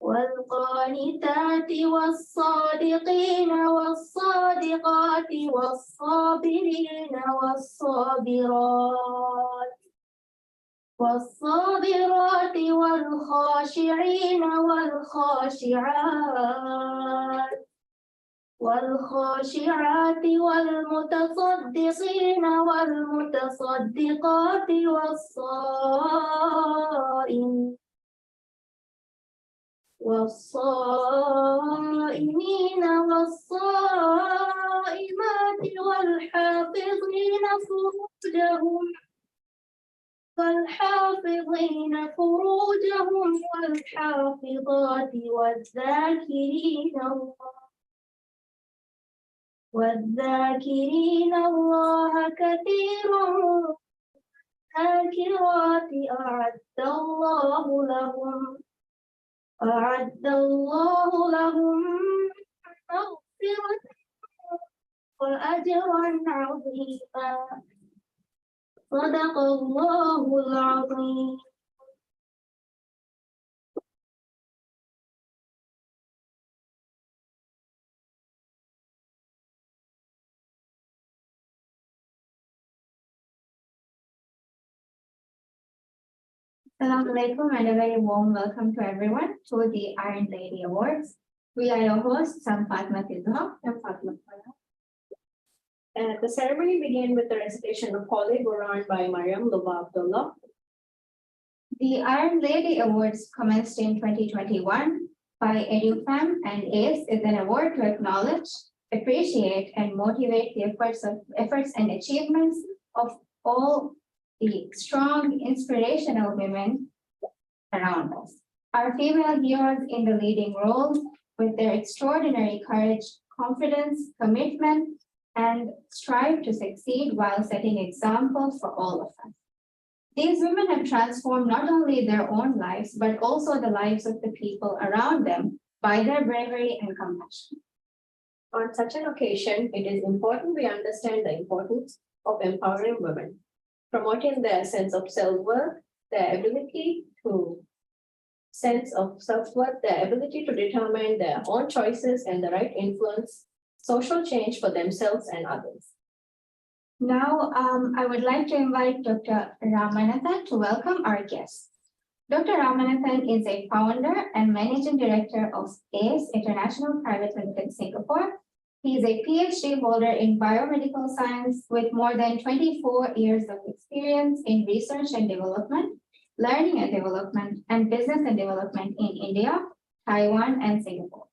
والقانتات والصادقين والصادقات والصابرين والصابرات والخاشعين والخاشعات والمتصدقين والمتصدقات والصائمين والصائمات والحافظين فروجهم والحافظات والذاكرين الله كثيرا والذاكرات أعد الله لهم مغفرة وأجرا عظيما. صدق الله العظيم. Assalamu alaikum and a very warm welcome to everyone to the Iron Lady Awards. We are your hosts, I'm Fatma Tilha and Fatma Farah. The ceremony began with the recitation of Holy Quran by Maryam Luba Abdullah. The Iron Lady Awards commenced in 2021 by EduFam, and ACE is an award to acknowledge, appreciate, and motivate the efforts and achievements of all the strong, inspirational women around us. Our female heroes in the leading roles with their extraordinary courage, confidence, commitment, and strive to succeed while setting examples for all of us. These women have transformed not only their own lives, but also the lives of the people around them by their bravery and compassion. On such an occasion, it is important we understand the importance of empowering women, promoting their sense of self-worth, their ability to determine their own choices and the right influence, social change for themselves and others. Now, I would like to invite Dr. Ramanathan to welcome our guests. Dr. Ramanathan is a founder and managing director of ACE International Private Limited Singapore. He is a PhD holder in biomedical science with more than 24 years of experience in research and development, learning and development, and business and development in India, Taiwan, and Singapore.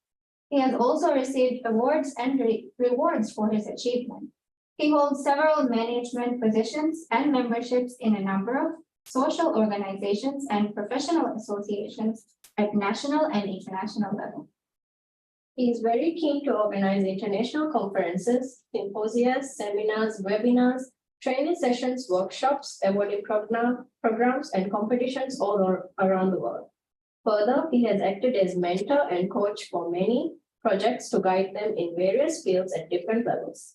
He has also received awards and rewards for his achievement. He holds several management positions and memberships in a number of social organizations and professional associations at national and international level. He is very keen to organize international conferences, symposia, seminars, webinars, training sessions, workshops, awarding programs, and competitions all around the world. Further, he has acted as mentor and coach for many projects to guide them in various fields at different levels.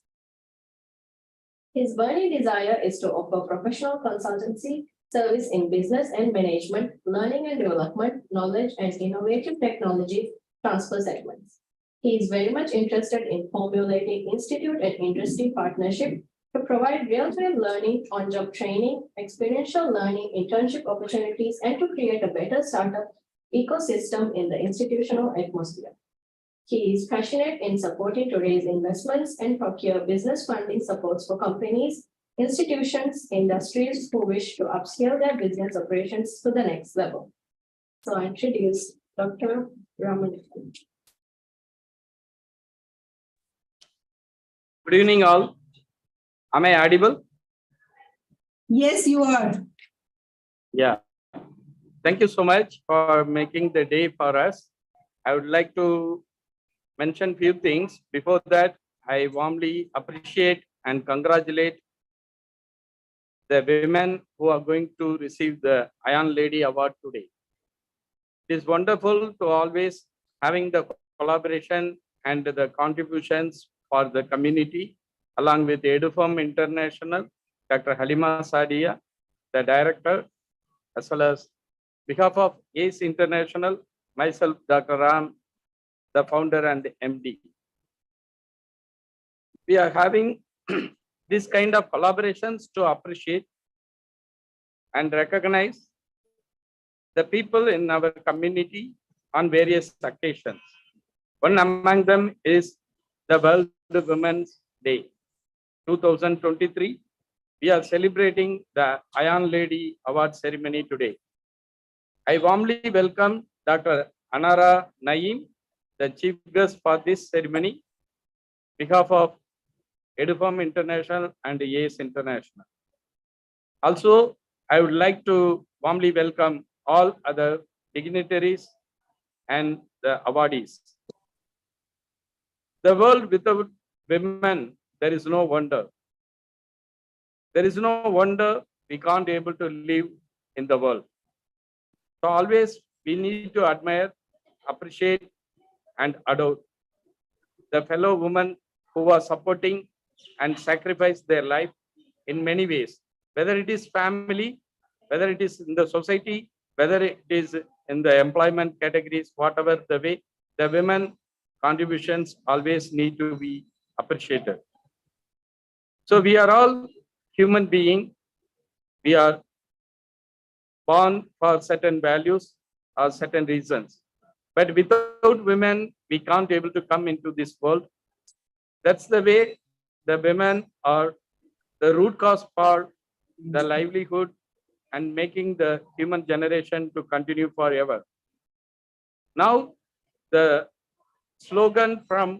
His burning desire is to offer professional consultancy, service in business and management, learning and development, knowledge and innovative technology transfer segments. He is very much interested in formulating institute and industry partnership to provide real-time learning, on-job training, experiential learning, internship opportunities, and to create a better startup ecosystem in the institutional atmosphere. He is passionate in supporting to raise investments and procure business funding supports for companies, institutions, industries who wish to upscale their business operations to the next level. So I introduce Dr. Ramanathan. Good evening, all. Am I audible? Yes, you are. Yeah. Thank you so much for making the day for us. I would like to mention few things. Before that, I warmly appreciate and congratulate the women who are going to receive the Iron Lady Award today. It is wonderful to always having the collaboration and the contributions for the community, along with EduFam International, Dr. Halima Sadia, the director, as well as behalf of ACE International, myself, Dr. Ram, the founder and MD. We are having this kind of collaborations to appreciate and recognize the people in our community on various occasions. One among them is the World Women's Day 2023. We are celebrating the Iron Lady Award ceremony today. I warmly welcome Dr. Anara Naeem, the chief guest for this ceremony, behalf of EduFarm International and ACE International. Also, I would like to warmly welcome all other dignitaries and the awardees. The world without women, there is no wonder. There is no wonder we can't able to live in the world. So always we need to admire, appreciate, and adore the fellow women who are supporting and sacrifice their life in many ways, whether it is family, whether it is in the society, whether it is in the employment categories, whatever the way, the women contributions always need to be appreciated. So we are all human beings. We are born for certain values or certain reasons. But without women, we can't able to come into this world. That's the way the women are the root cause for the livelihood and making the human generation to continue forever. Now, the slogan from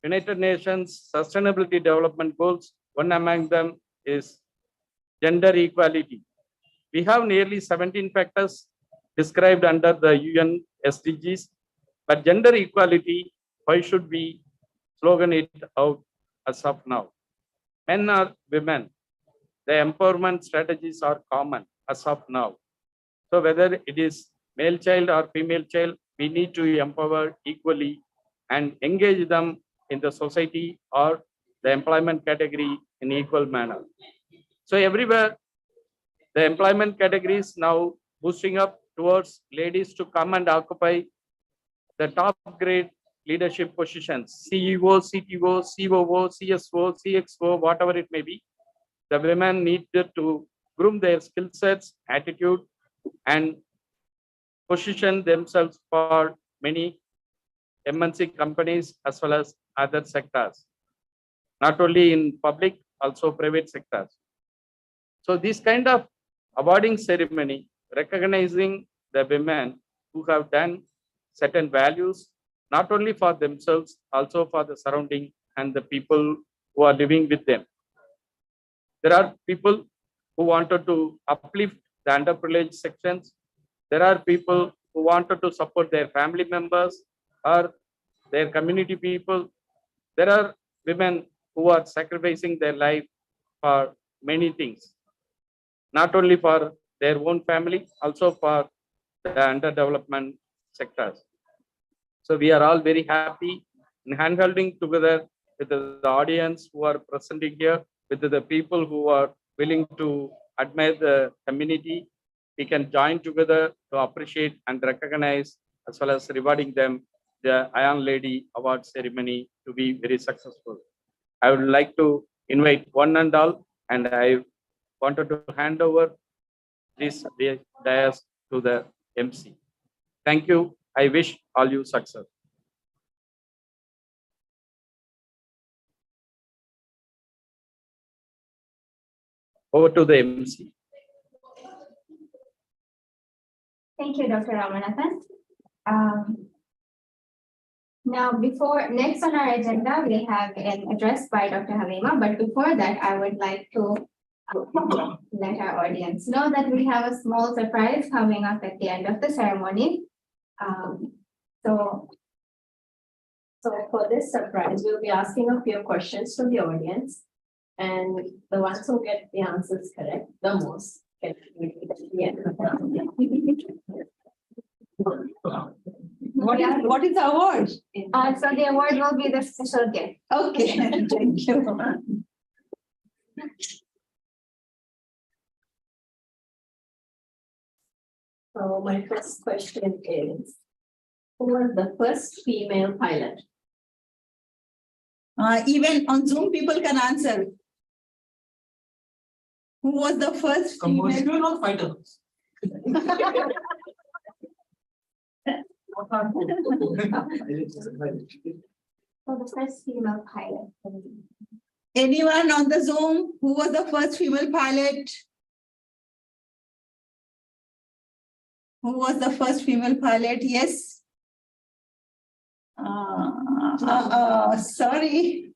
United Nations Sustainability Development Goals, one among them is gender equality. We have nearly 17 factors described under the UN SDGs, but gender equality, why should we slogan it out as of now? Men or women, the empowerment strategies are common as of now. So whether it is male child or female child, we need to empower equally and engage them in the society or the employment category in equal manner. So everywhere, the employment categories now boosting up towards ladies to come and occupy the top grade leadership positions, CEO, CTO, COO, CSO, CXO, whatever it may be. The women need to groom their skill sets, attitude, and position themselves for many MNC companies as well as other sectors, not only in public, also private sectors. So this kind of awarding ceremony, recognizing the women who have done certain values, not only for themselves, also for the surrounding and the people who are living with them. There are people who wanted to uplift the underprivileged sections. There are people who wanted to support their family members or their community people. There are women who are sacrificing their life for many things, not only for their own family, also for the underdevelopment sectors. So we are all very happy in hand-holding together with the audience who are presenting here, with the people who are willing to admire the community. We can join together to appreciate and recognize as well as rewarding them the Iron Lady Award ceremony to be very successful. I would like to invite one and all, and I wanted to hand over this dais to the MC. Thank you. I wish all you success. Over to the MC. Thank you, Dr. Ramanathan. Now, next on our agenda, we have an address by Dr. Halima, but before that, I would like to let our audience know that we have a small surprise coming up at the end of the ceremony. So for this surprise, we'll be asking a few questions from the audience. And the ones who get the answers correct the most get the end. What is the award? so the award will be the special gift. Okay, thank you. So my first question is, who was the first female pilot? Even on Zoom, people can answer. Who was the first female? Commercial or fighter? For the first female pilot. Anyone on the Zoom? Who was the first female pilot? Who was the first female pilot? Yes. Sorry,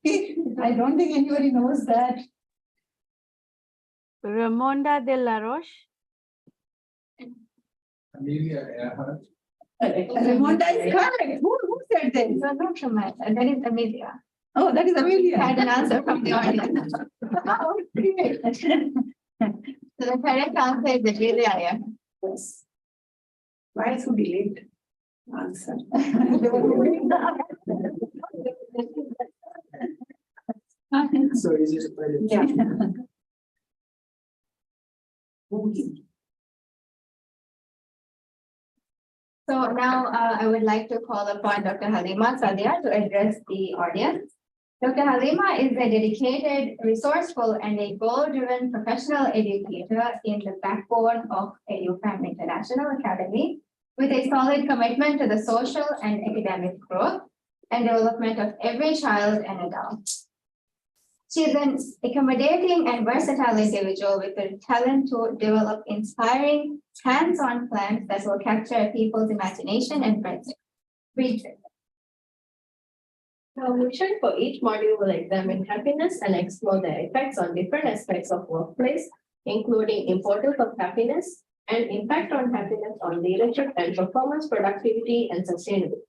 I don't think anybody knows that. Ramonda de la Roche. Ramonda is correct. Who said this? So not Ramonda, that is Amelia. Oh, that is Amelia. Had an answer from the audience. Oh, great. So the correct answer is Amelia. Yes. Why so delayed? Answer. So is it? Yeah. So now I would like to call upon Dr. Halima Sadia to address the audience. Dr. Halima is a dedicated, resourceful, and a goal-driven professional educator in the backbone of EduFam International Academy, with a solid commitment to the social and academic growth and development of every child and adult. She is an accommodating and versatile individual with the talent to develop inspiring, hands-on plans that will capture people's imagination and breed. Our mission for each module will examine happiness and explore their effects on different aspects of workplace, including importance of happiness and impact on happiness on leadership and performance, productivity, and sustainability.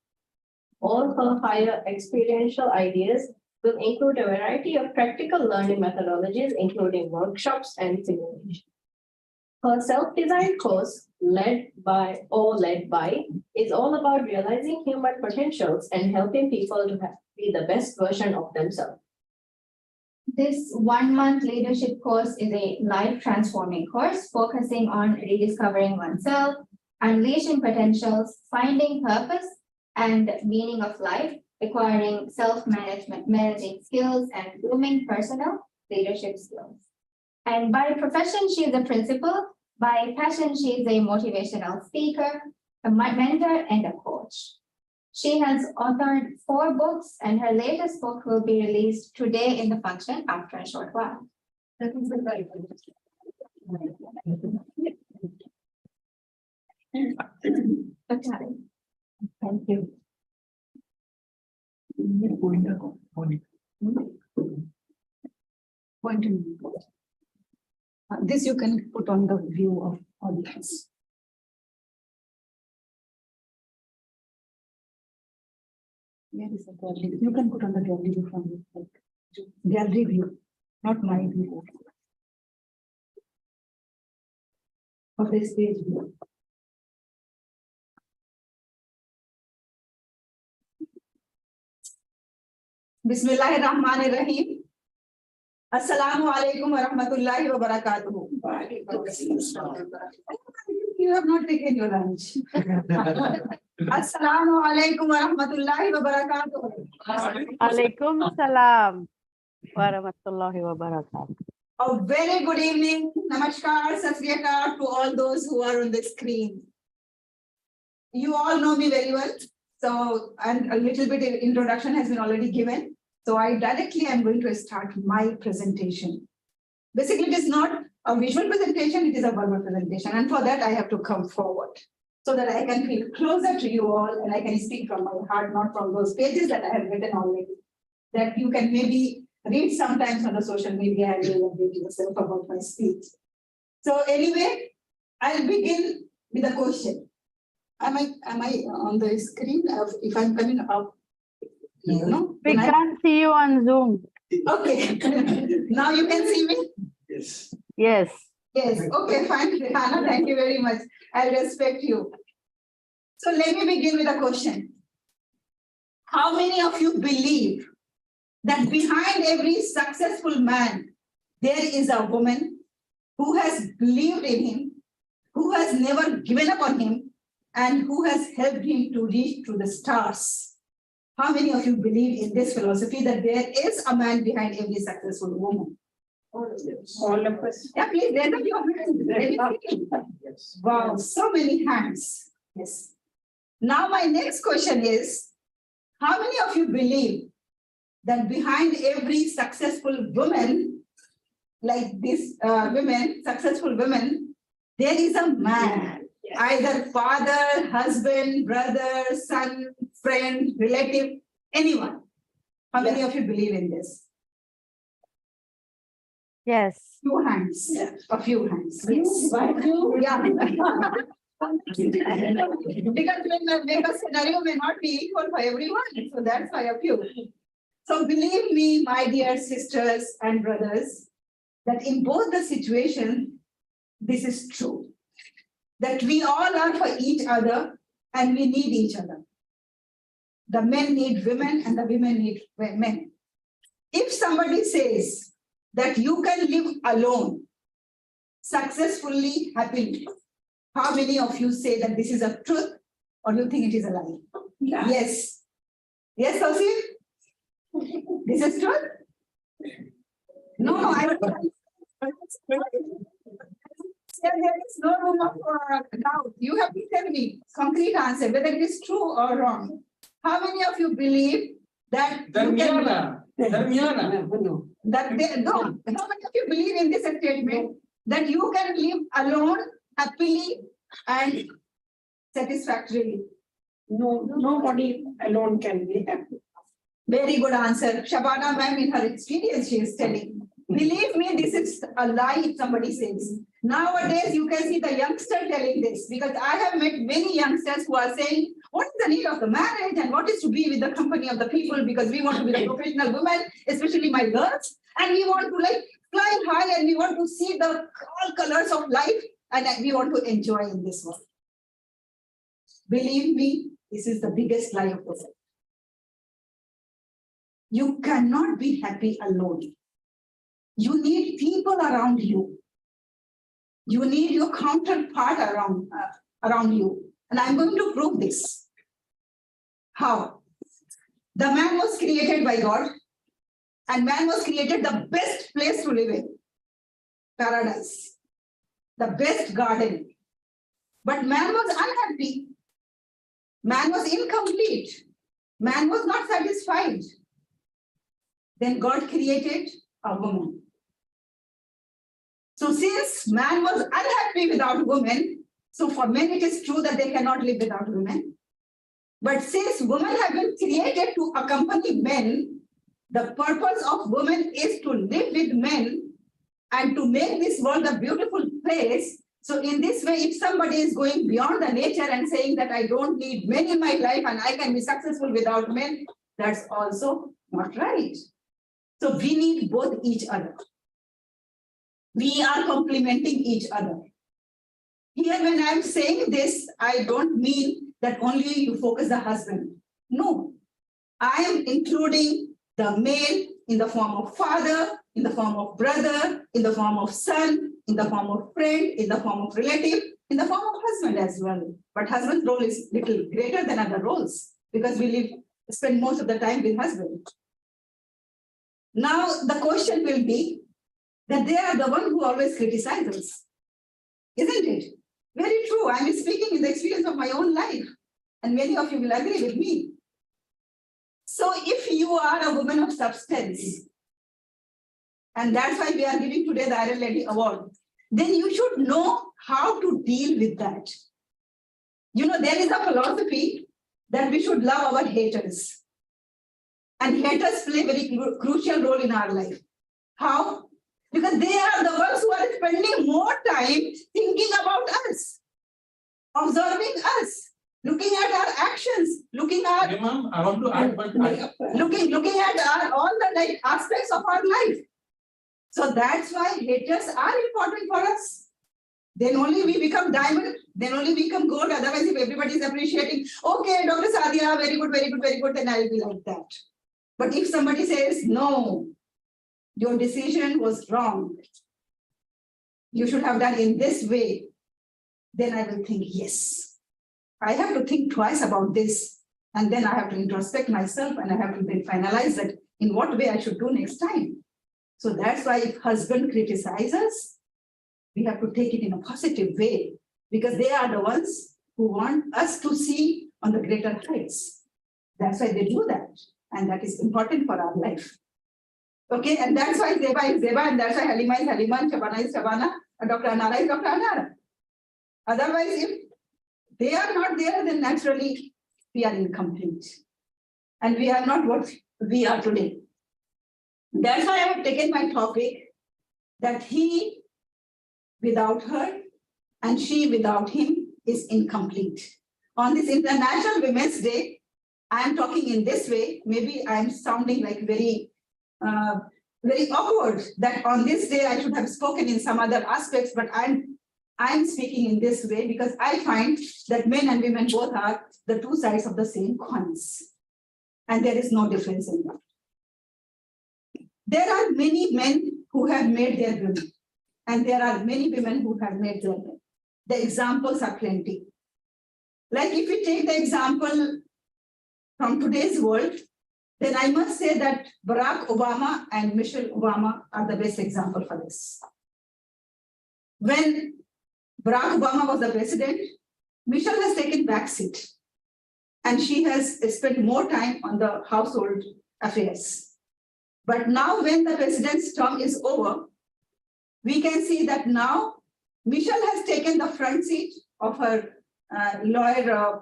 All her higher experiential ideas will include a variety of practical learning methodologies, including workshops and simulation. Her self-designed course, led by, is all about realizing human potentials and helping people to be the best version of themselves. This 1-month leadership course is a life-transforming course focusing on rediscovering oneself, unleashing potentials, finding purpose and meaning of life, requiring self-management, managing skills, and grooming personal leadership skills. And by profession, she is a principal. By passion, she is a motivational speaker, a mentor, and a coach. She has authored 4 books, and her latest book will be released today in the function after a short while. Thank you. This you can put on the view of audience. Where is the gallery? You can put on the gallery view from gallery view, not my view. Of this page view. Bismillahirrahmanirrahim. Assalamu alaikum wa rahmatullahi wa barakatuhu. You have not taken your lunch. Assalamu alaikum wa rahmatullahi wa barakatuhu. Alaikum salam wa rahmatullahi wa barakatuh. A very good evening. Namaskar, Sat Sri Akal to all those who are on the screen. You all know me very well. So, and a little bit of introduction has been already given. So I directly am going to start my presentation. Basically, it is not a visual presentation, it is a verbal presentation. And for that, I have to come forward so that I can feel closer to you all and I can speak from my heart, not from those pages that I have written already. That you can maybe read sometimes on the social media and you will update yourself about my speech. So anyway, I'll begin with a question. Am I on the screen? If I'm coming up, no? We can't see you on Zoom. Okay. Now you can see me? Yes. Yes. Yes. Okay, fine. Rihanna, thank you very much. I respect you. So let me begin with a question. How many of you believe that behind every successful man, there is a woman who has believed in him, who has never given up on him, and who has helped him to reach to the stars. How many of you believe in this philosophy that there is a man behind every successful woman? All of us. Yeah, please, raise up your hands. Yes. Wow, so many hands. Yes. Now my next question is, how many of you believe that behind every successful woman, like these women, successful women, there is a man, either father, husband, brother, son, friend, relative, anyone? How many of you believe in this? Yes. Few hands, a few hands. Yes. Yeah. Because the scenario may not be equal for everyone, so that's why a few. So believe me, my dear sisters and brothers, that in both the situations, this is true. That we all are for each other and we need each other. The men need women and the women need men. If somebody says that you can live alone, successfully, happily, how many of you say that this is a truth or you think it is a lie? Yeah. Yes. Yes, Osif? This is truth? No, I don't. There is no room for doubt. You have to tell me concrete answer whether it is true or wrong. How many of you believe that Dharmiana. that they no? How many of you believe in this statement that you can live alone happily and satisfactorily? No, nobody alone can be happy. Very good answer. Shabana ma'am, in her experience, she is telling. Believe me, this is a lie if somebody says. Nowadays, you can see the youngster telling this because I have met many youngsters who are saying, what is the need of the marriage and what is to be with the company of the people because we want to be the professional women, especially my girls, and we want to like fly high and we want to see the all colors of life and we want to enjoy in this world. Believe me, this is the biggest lie of the world. You cannot be happy alone. You need people around you. You need your counterpart around you. And I'm going to prove this. How? The man was created by God, and man was created the best place to live in. Paradise. The best garden. But man was unhappy. Man was incomplete. Man was not satisfied. Then God created a woman. So since man was unhappy without women, so for men it is true that they cannot live without women. But since women have been created to accompany men, the purpose of women is to live with men and to make this world a beautiful place. So in this way, if somebody is going beyond the nature and saying that I don't need men in my life and I can be successful without men, that's also not right. So we need both each other. We are complementing each other. Here, when I'm saying this, I don't mean that only you focus the husband. No, I am including the male in the form of father, in the form of brother, in the form of son, in the form of friend, in the form of relative, in the form of husband as well. But husband's role is little greater than other roles because we spend most of the time with husband. Now, the question will be that they are the one who always criticize us. Isn't it? Very true. I'm speaking in the experience of my own life. And many of you will agree with me. So if you are a woman of substance, and that's why we are giving today the Iron Lady Award, then you should know how to deal with that. You know, there is a philosophy that we should love our haters. And haters play a very crucial role in our life. How? Because they are the ones who are spending more time thinking about us, observing us, looking at our actions, looking at Okay, ma'am, I want to add, but looking at all the aspects of our life. So that's why haters are important for us. Then only we become diamond, then only we become gold. Otherwise, if everybody is appreciating, okay, Dr. Sadia, very good, very good, very good, then I'll be like that. But if somebody says, no, your decision was wrong, you should have done in this way, then I will think, yes, I have to think twice about this. And then I have to introspect myself and I have to then finalize that in what way I should do next time. So that's why if husband criticizes, we have to take it in a positive way because they are the ones who want us to see on the greater heights. That's why they do that. And that is important for our life. Okay, and that's why Zeba is Zeba, and that's why Halima is Halima, and Shabana is Shabana, and Dr. Anara is Dr. Anara. Otherwise, if they are not there, then naturally we are incomplete. And we are not what we are today. That's why I have taken my topic that he without her and she without him is incomplete. On this International Women's Day, I am talking in this way. Maybe I am sounding like very awkward that on this day I should have spoken in some other aspects, but I'm speaking in this way because I find that men and women both are the two sides of the same coins. And there is no difference in that. There are many men who have made their women, and there are many women who have made their men. The examples are plenty. Like if we take the example from today's world, then I must say that Barack Obama and Michelle Obama are the best example for this. When Barack Obama was the president, Michelle has taken backseat and she has spent more time on the household affairs. But now when the president's term is over, we can see that now Michelle has taken the front seat of her lawyer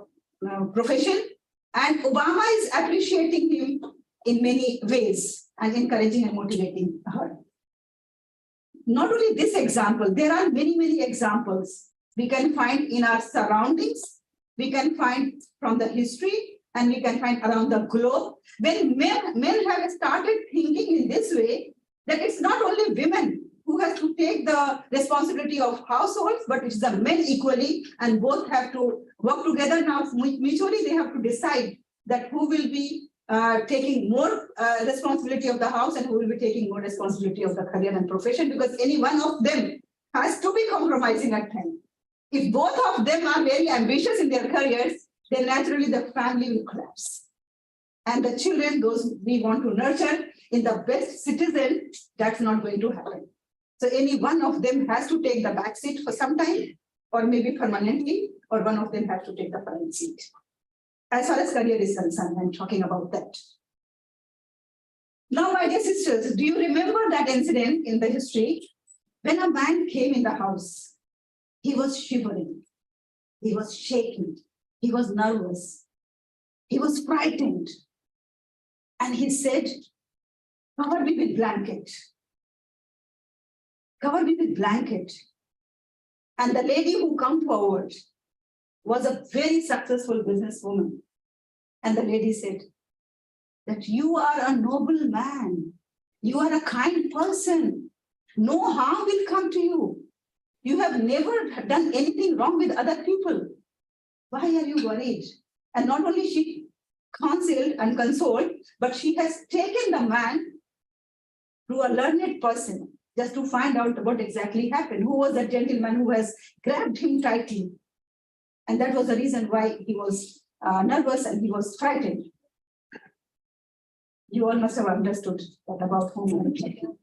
profession, and Obama is appreciating him in many ways and encouraging and motivating her. Not only this example, there are many, many examples we can find in our surroundings, we can find from the history, and we can find around the globe. When men have started thinking in this way, that it's not only women who has to take the responsibility of households, but it's the men equally, and both have to work together. Now, mutually, they have to decide that who will be taking more responsibility of the house and who will be taking more responsibility of the career and profession, because any one of them has to be compromising at times. If both of them are very ambitious in their careers, then naturally the family will collapse. And the children, those we want to nurture in the best citizen, that's not going to happen. So any one of them has to take the back seat for some time, or maybe permanently, or one of them has to take the front seat. As far as career is concerned, I'm talking about that. Now, my dear sisters, do you remember that incident in the history when a man came in the house? He was shivering, he was shaking, he was nervous, he was frightened. And he said, cover me with blanket. Cover me with blanket. And the lady who came forward was a very successful businesswoman. And the lady said that you are a noble man. You are a kind person. No harm will come to you. You have never done anything wrong with other people. Why are you worried? And not only she counseled and consoled, but she has taken the man to a learned person just to find out what exactly happened. Who was that gentleman who has grabbed him tightly? And that was the reason why he was nervous and he was frightened. You all must have understood that about whom I'm talking.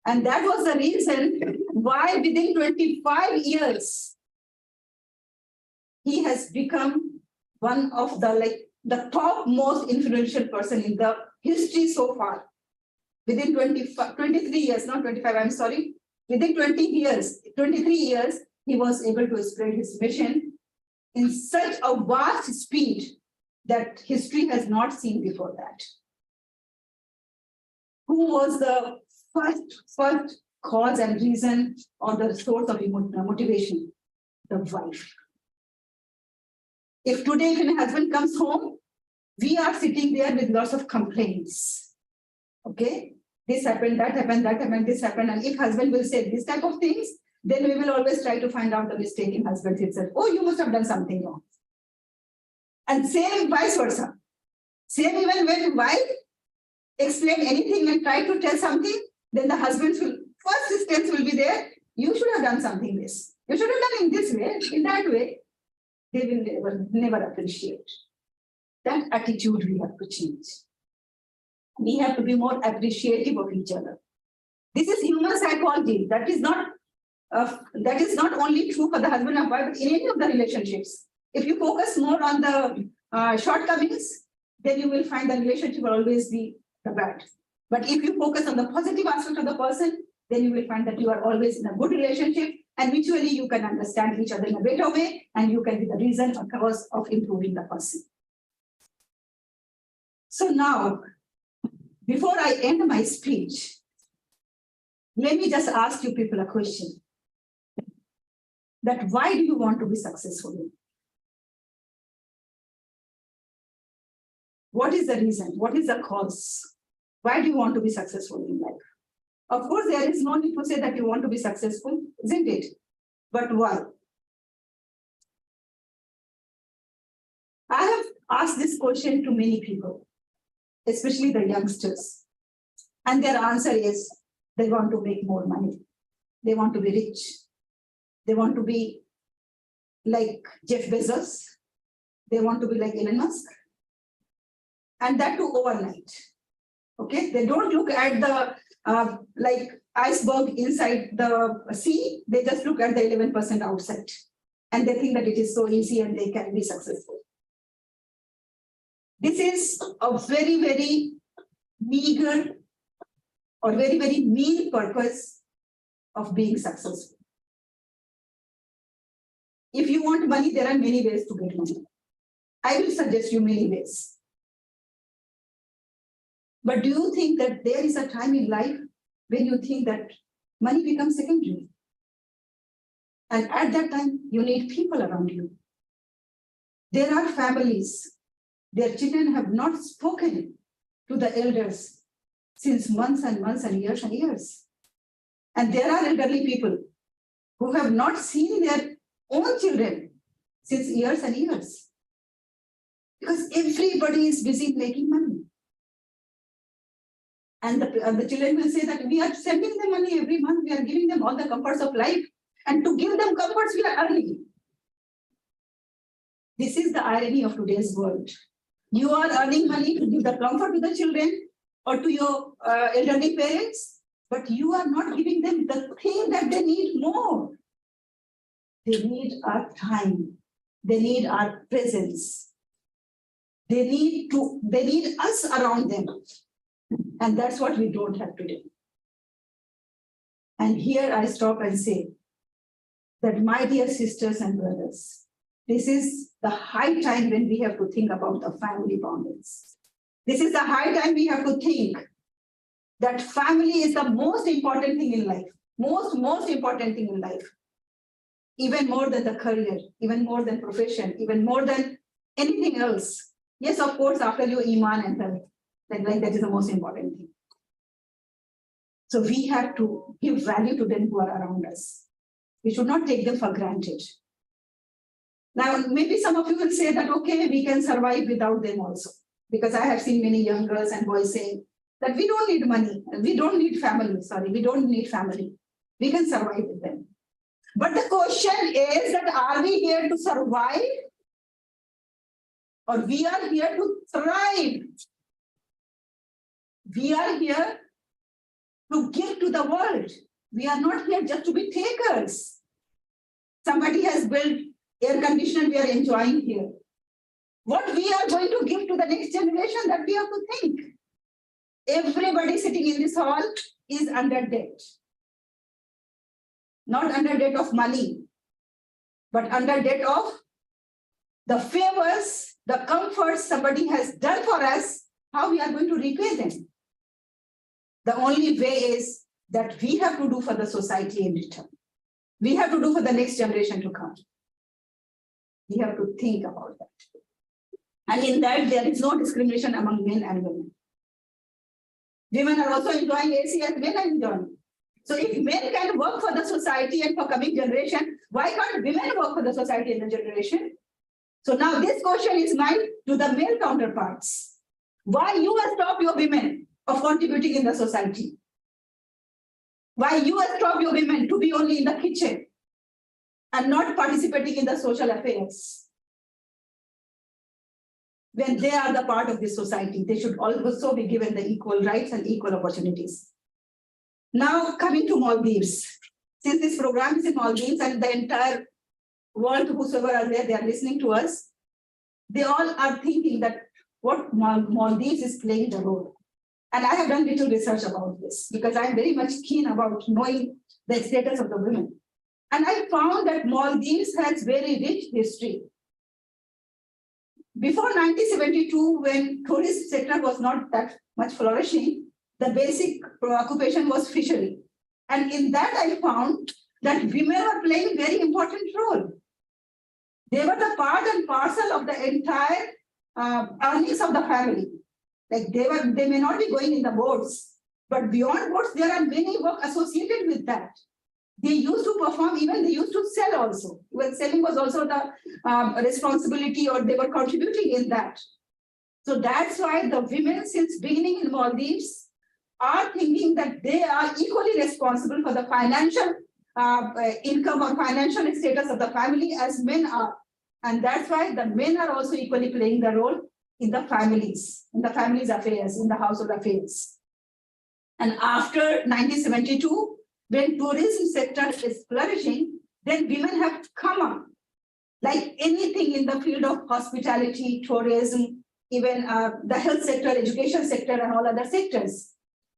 And that was the reason why within 25 years, he has become one of the top most influential person in the history so far. Within 23 years, not 25, I'm sorry. Within 23 years, he was able to spread his mission in such a vast speed that history has not seen before that. Who was the first cause and reason or the source of motivation? The wife. If today when a husband comes home, we are sitting there with lots of complaints. Okay, this happened, that happened, that happened, this happened. And if husband will say this type of things, then we will always try to find out the mistake in husband itself. Oh, you must have done something wrong. And same vice versa. Same even when wife explain anything and try to tell something, then the husband's first stance will be there. You should have done something this. You should have done in this way, in that way. They will never appreciate. That attitude we have to change. We have to be more appreciative of each other. This is human psychology. That is not only true for the husband and wife, but in any of the relationships. If you focus more on the shortcomings, then you will find the relationship will always be the bad. But if you focus on the positive aspect of the person, then you will find that you are always in a good relationship, and mutually you can understand each other in a better way, and you can be the reason or cause of improving the person. So now, before I end my speech, let me just ask you people a question. That why do you want to be successful? What is the reason? What is the cause? Why do you want to be successful in life? Of course, there is no need to say that you want to be successful, isn't it? But why? I have asked this question to many people, especially the youngsters. And their answer is, they want to make more money. They want to be rich. They want to be like Jeff Bezos. They want to be like Elon Musk. And that too overnight. Okay, they don't look at the like iceberg inside the sea. They just look at the 11% outside. And they think that it is so easy and they can be successful. This is a very, very meager or very, very mean purpose of being successful. If you want money, there are many ways to get money. I will suggest you many ways. But do you think that there is a time in life when you think that money becomes secondary? And at that time, you need people around you. There are families, their children have not spoken to the elders since months and months and years and years. And there are elderly people who have not seen their own children since years and years. Because everybody is busy making money. And the children will say that we are sending them money every month, we are giving them all the comforts of life. And to give them comforts, we are earning. This is the irony of today's world. You are earning money to give the comfort to the children or to your elderly parents, but you are not giving them the thing that they need more. They need our time. They need our presence. They need us around them. And that's what we don't have today. And here I stop and say that, my dear sisters and brothers, this is the high time when we have to think about the family boundaries. This is the high time we have to think that family is the most important thing in life. Most important thing in life. Even more than the career, even more than profession, even more than anything else. Yes, of course, after your iman and health, that is the most important thing. So we have to give value to them who are around us. We should not take them for granted. Now, maybe some of you will say that, okay, we can survive without them also. Because I have seen many young girls and boys saying that we don't need money, we don't need family, we don't need family. We can survive with them. But the question is that, are we here to survive? Or we are here to thrive? We are here to give to the world. We are not here just to be takers. Somebody has built air conditioner, we are enjoying here. What we are going to give to the next generation, that we have to think. Everybody sitting in this hall is under debt. Not under debt of money, but under debt of the favors, the comforts somebody has done for us, how we are going to repay them. The only way is that we have to do for the society in return. We have to do for the next generation to come. We have to think about that. And in that, there is no discrimination among men and women. Women are also enjoying AC as men are enjoying. So if men can work for the society and for coming generation, why can't women work for the society and the generation? So now this question is mine to the male counterparts. Why you stop your women of contributing in the society? Why you stop your women to be only in the kitchen? and not participating in the social affairs. When they are the part of this society, they should also be given the equal rights and equal opportunities. Now coming to Maldives, since this program is in Maldives and the entire world, whosoever are there, they are listening to us, they all are thinking that what Maldives is playing the role. And I have done little research about this because I'm very much keen about knowing the status of the women. And I found that Maldives has very rich history. Before 1972, when tourist sector was not that much flourishing, the basic occupation was fishery. And in that I found that women were playing a very important role. They were the part and parcel of the entire earnings of the family. Like they may not be going in the boats, but beyond boats, there are many work associated with that. They used to perform, even they used to sell also. When selling was also the responsibility, or they were contributing in that. So that's why the women since beginning in Maldives are thinking that they are equally responsible for the financial income or financial status of the family as men are. And that's why the men are also equally playing the role in the families affairs, in the household affairs. And after 1972, when tourism sector is flourishing, then women have come up. Like anything in the field of hospitality, tourism, even the health sector, education sector, and all other sectors.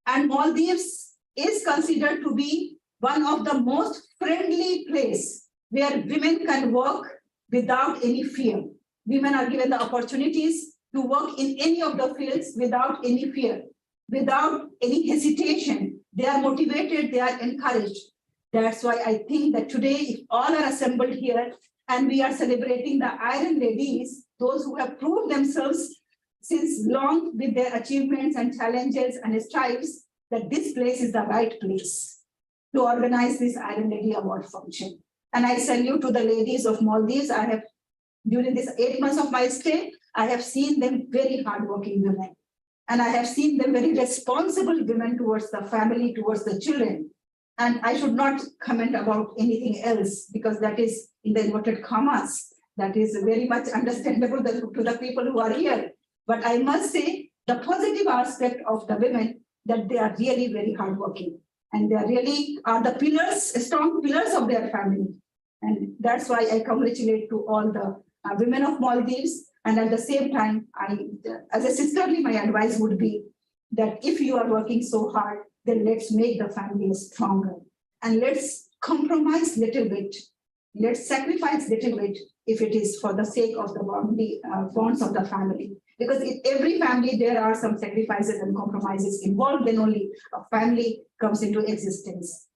And Maldives is considered to be one of the most friendly places where women can work without any fear. Women are given the opportunities to work in any of the fields without any fear, without any hesitation. They are motivated, they are encouraged. That's why I think that today, if all are assembled here and we are celebrating the Iron Ladies, those who have proved themselves since long with their achievements and challenges and strives, that this place is the right place to organize this Iron Lady Award function. And I salute to the ladies of Maldives. I have, during this 8 months of my stay, I have seen them very hardworking women. And I have seen them very responsible women towards the family, towards the children. And I should not comment about anything else because that is in the inverted commas. That is very much understandable to the people who are here. But I must say the positive aspect of the women, that they are really very hardworking. And they really are the pillars, strong pillars of their family. And that's why I congratulate to all the women of Maldives. And at the same time, as a sisterly, my advice would be that if you are working so hard, then let's make the family stronger. And let's compromise a little bit. Let's sacrifice a little bit if it is for the sake of the bonds of the family. Because in every family, there are some sacrifices and compromises involved, then only a family comes into existence.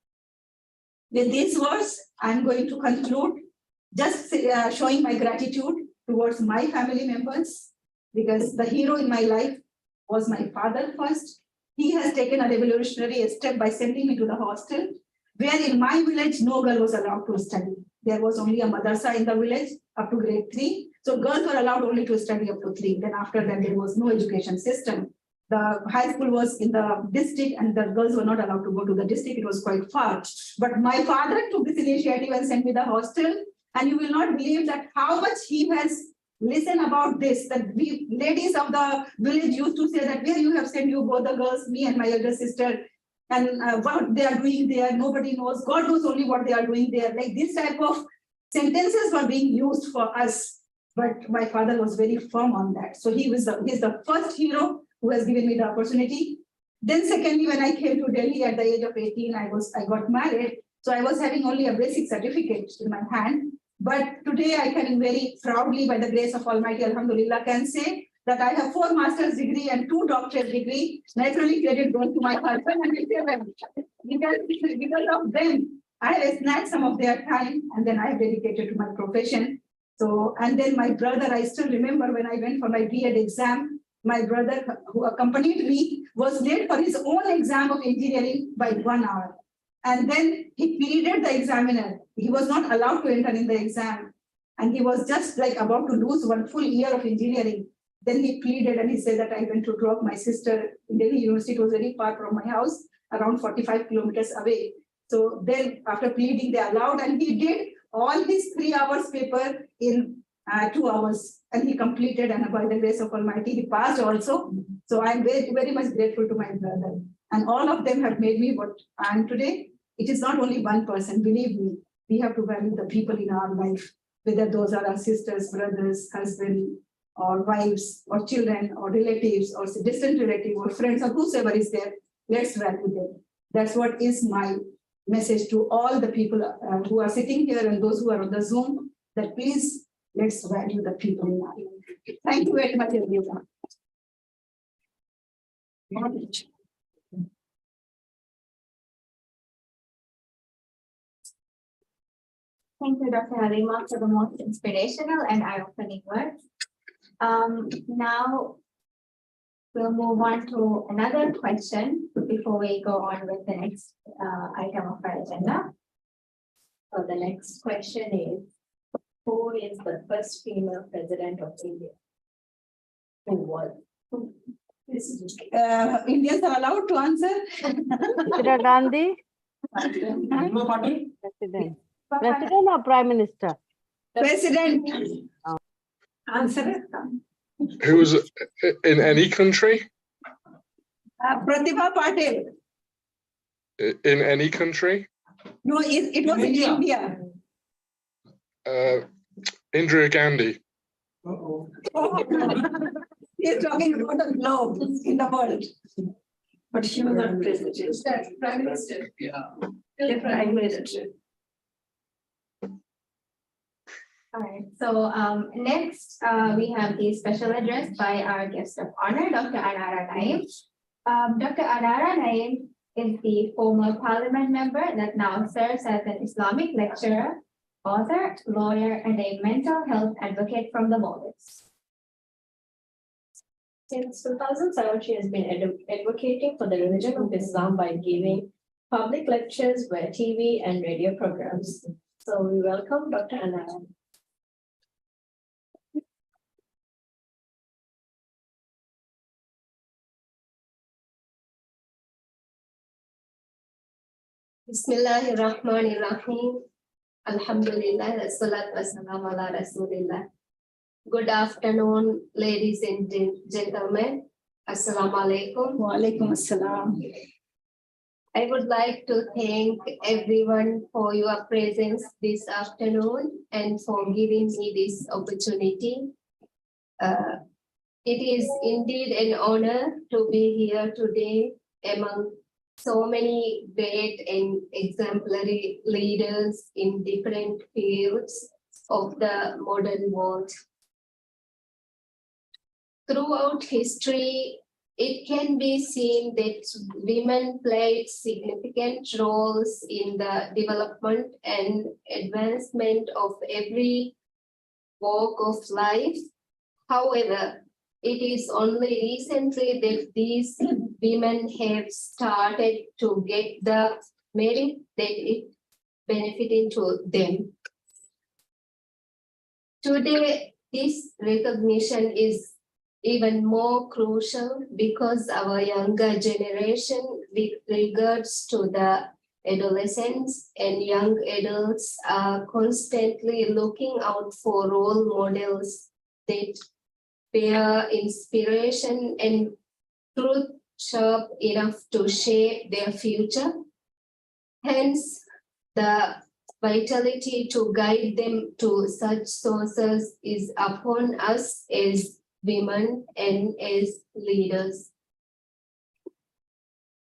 With these words, I'm going to conclude, just showing my gratitude towards my family members, because the hero in my life was my father first. He has taken a revolutionary step by sending me to the hostel, where in my village, no girl was allowed to study. There was only a madrasa in the village up to grade 3. So girls were allowed only to study up to 3. Then after that, there was no education system. The high school was in the district and the girls were not allowed to go to the district. It was quite far. But my father took this initiative and sent me the hostel. And you will not believe that how much he has listened about this, that we ladies of the village used to say that where you have sent you both the girls, me and my elder sister, and what they are doing there, nobody knows. God knows only what they are doing there. Like this type of sentences were being used for us. But my father was very firm on that. So he's the first hero who has given me the opportunity. Then secondly, when I came to Delhi at the age of 18, I got married. So I was having only a basic certificate in my hand. But today I can very proudly, by the grace of Almighty, Alhamdulillah, can say that I have 4 master's degree and 2 doctorate degree. Naturally, credit goes to my husband and because of them, I have snatched some of their time and then I have dedicated to my profession. So, and then my brother, I still remember when I went for my B.Ed exam, my brother who accompanied me was late for his own exam of engineering by 1 hour. And then he pleaded the examiner. He was not allowed to enter in the exam. And he was just like about to lose 1 full year of engineering. Then he pleaded and he said that I went to drop my sister in Delhi University. It was very far from my house, around 45 kilometers away. So then after pleading, they allowed and he did all his 3 hours paper in 2 hours, and he completed, and by the grace of Almighty, he passed also. So I'm very, very much grateful to my brother. And all of them have made me what I am today. It is not only one person, believe me, we have to value the people in our life, whether those are our sisters, brothers, husband, or wives, or children, or relatives, or distant relative, or friends, or whosoever is there, let's value them. That's what is my message to all the people who are sitting here and those who are on the Zoom, that please, let's value the people in our life. Thank you very much, everyone. Thank you, Dr. Halima, for the most inspirational and eye-opening words. Now we'll move on to another question before we go on with the next item of our agenda. So the next question is, who is the first female president of India? Who was? Indians are allowed to answer. Indira Gandhi, Nemo Patil? President. President or Prime Minister? President. Answer. Who was in any country? Pratibha Patil. In any country? No, it was in India. India. Indira Gandhi. Uh-oh. He's talking about the globe in the world. But she was not president. Prime Minister. Yeah. Prime Minister. All right, so next we have the special address by our guest of honor, Dr. Anara Naim. Dr. Anara Naim is the former parliament member that now serves as an Islamic lecturer, author, lawyer, and a mental health advocate from the Maldives. Since 2007, she has been advocating for the religion of Islam by giving public lectures via TV and radio programs. So we welcome Dr. Anara. Bismillahirrahmanirrahim. Alhamdulillah, wassalatu wassalamu ala rasulillah. Good afternoon, ladies and gentlemen. Assalamu alaikum. Wa alaikum assalam. I would like to thank everyone for your presence this afternoon and for giving me this opportunity. It is indeed an honor to be here today among so many great and exemplary leaders in different fields of the modern world. Throughout history, it can be seen that women played significant roles in the development and advancement of every walk of life. However, it is only recently that these women have started to get the merit that it benefiting to them. Today, this recognition is even more crucial because our younger generation, with regards to the adolescents and young adults, are constantly looking out for role models that bear inspiration and truth sharp enough to shape their future. Hence, the vitality to guide them to such sources is upon us as women and as leaders.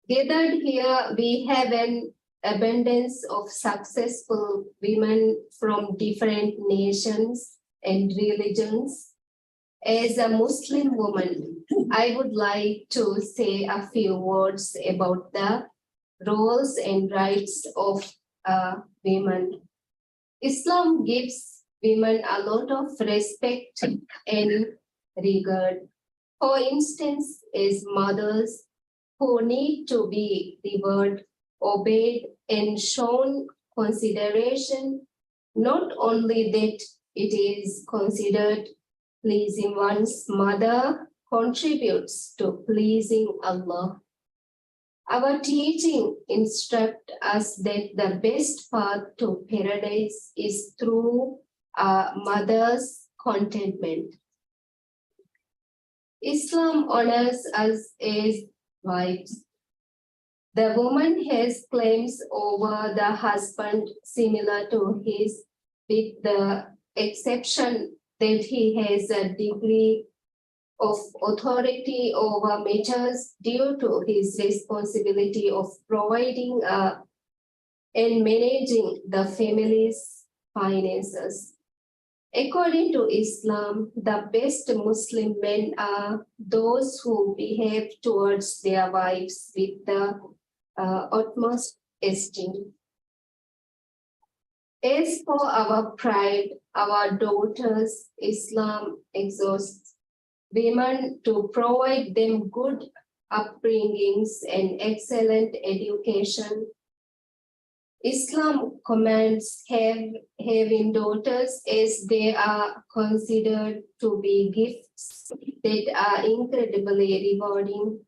Gathered here, we have an abundance of successful women from different nations and religions. As a Muslim woman, I would like to say a few words about the roles and rights of women. Islam gives women a lot of respect and regard. For instance, as mothers who need to be revered, obeyed, and shown consideration, not only that it is considered pleasing one's mother contributes to pleasing Allah. Our teaching instruct us that the best path to paradise is through a mother's contentment. Islam honors us as wives. The woman has claims over the husband similar to his, with the exception that he has a degree of authority over matters due to his responsibility of providing and managing the family's finances. According to Islam, the best Muslim men are those who behave towards their wives with the utmost esteem. As for our pride, our daughters, Islam exhorts women to provide them good upbringings and excellent education. Islam commands having daughters as they are considered to be gifts that are incredibly rewarding.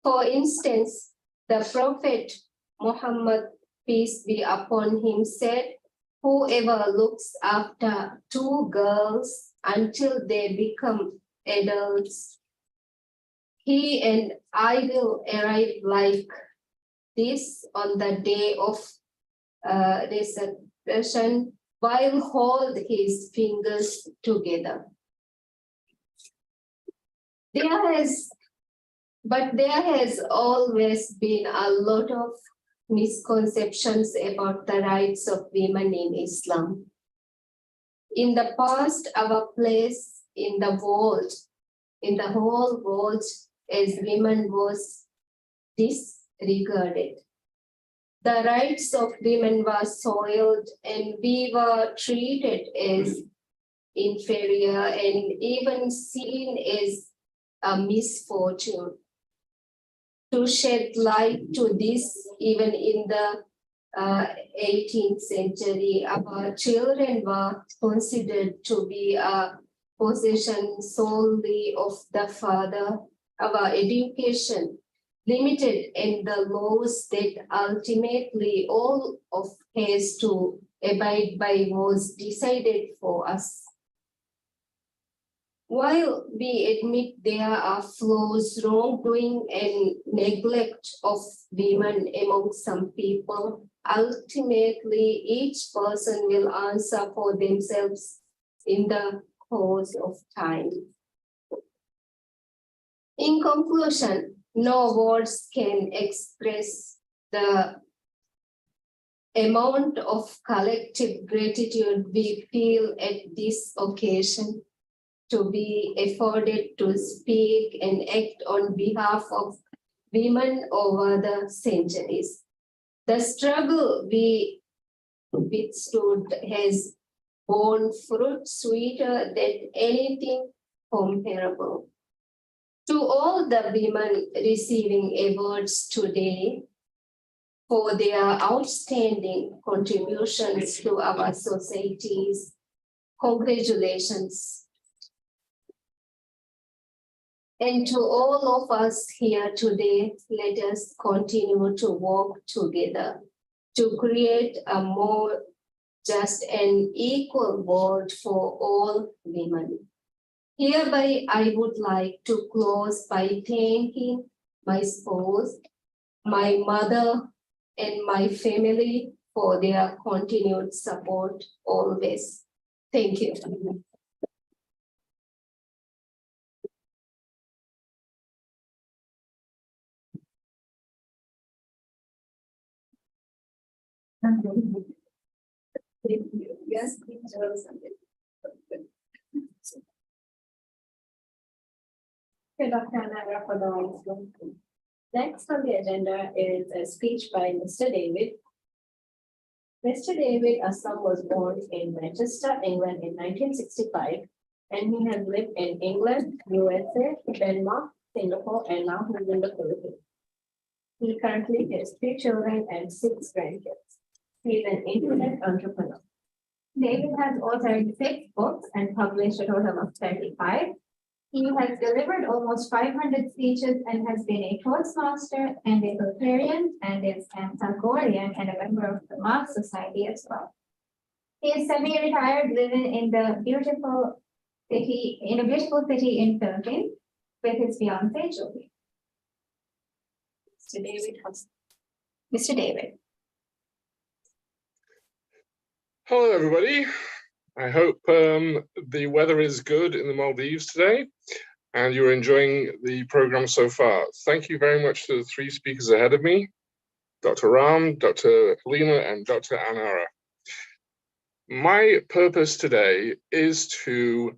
For instance, the Prophet Muhammad, peace be upon him, said, "Whoever looks after two girls until they become adults, he and I will arrive like this on the day of resurrection while hold his fingers together." There has always been a lot of misconceptions about the rights of women in Islam. In the past, our place in the world, in the whole world, as women was disregarded. The rights of women were soiled and we were treated as inferior and even seen as a misfortune. To shed light to this, even in the 18th century, our children were considered to be a possession solely of the father. Our education limited and the laws that ultimately all of has to abide by was decided for us. While we admit there are flaws, wrongdoing and neglect of women among some people, ultimately each person will answer for themselves in the course of time. In conclusion, no words can express the amount of collective gratitude we feel at this occasion to be afforded to speak and act on behalf of women over the centuries. The struggle we withstood has borne fruit sweeter than anything comparable. To all the women receiving awards today for their outstanding contributions to our societies, congratulations. And to all of us here today, let us continue to work together to create a more just and equal world for all women. Hereby, I would like to close by thanking my spouse, my mother, and my family for their continued support always. Thank you. Yes, Dr. Anara for the wisdom. Next on the agenda is a speech by Mr. David. Mr. David Assam was born in Manchester, England in 1965, and he has lived in England, USA, Denmark, Singapore, and now he's in the Philippines. He currently has 3 children and 6 grandkids. He is an internet entrepreneur. David has authored 6 books and published a total of 35. He has delivered almost 500 speeches and has been a Toastmaster and a Rotarian and is an Tagorian and a member of the Marx Society as well. He is semi-retired, living in a beautiful city in Philippines with his fiancée Julie. Mr. David Hudson. Mr. David. Hello, everybody. I hope the weather is good in the Maldives today and you're enjoying the program so far. Thank you very much to the three speakers ahead of me, Dr. Ram, Dr. Helena, and Dr. Anara. My purpose today is to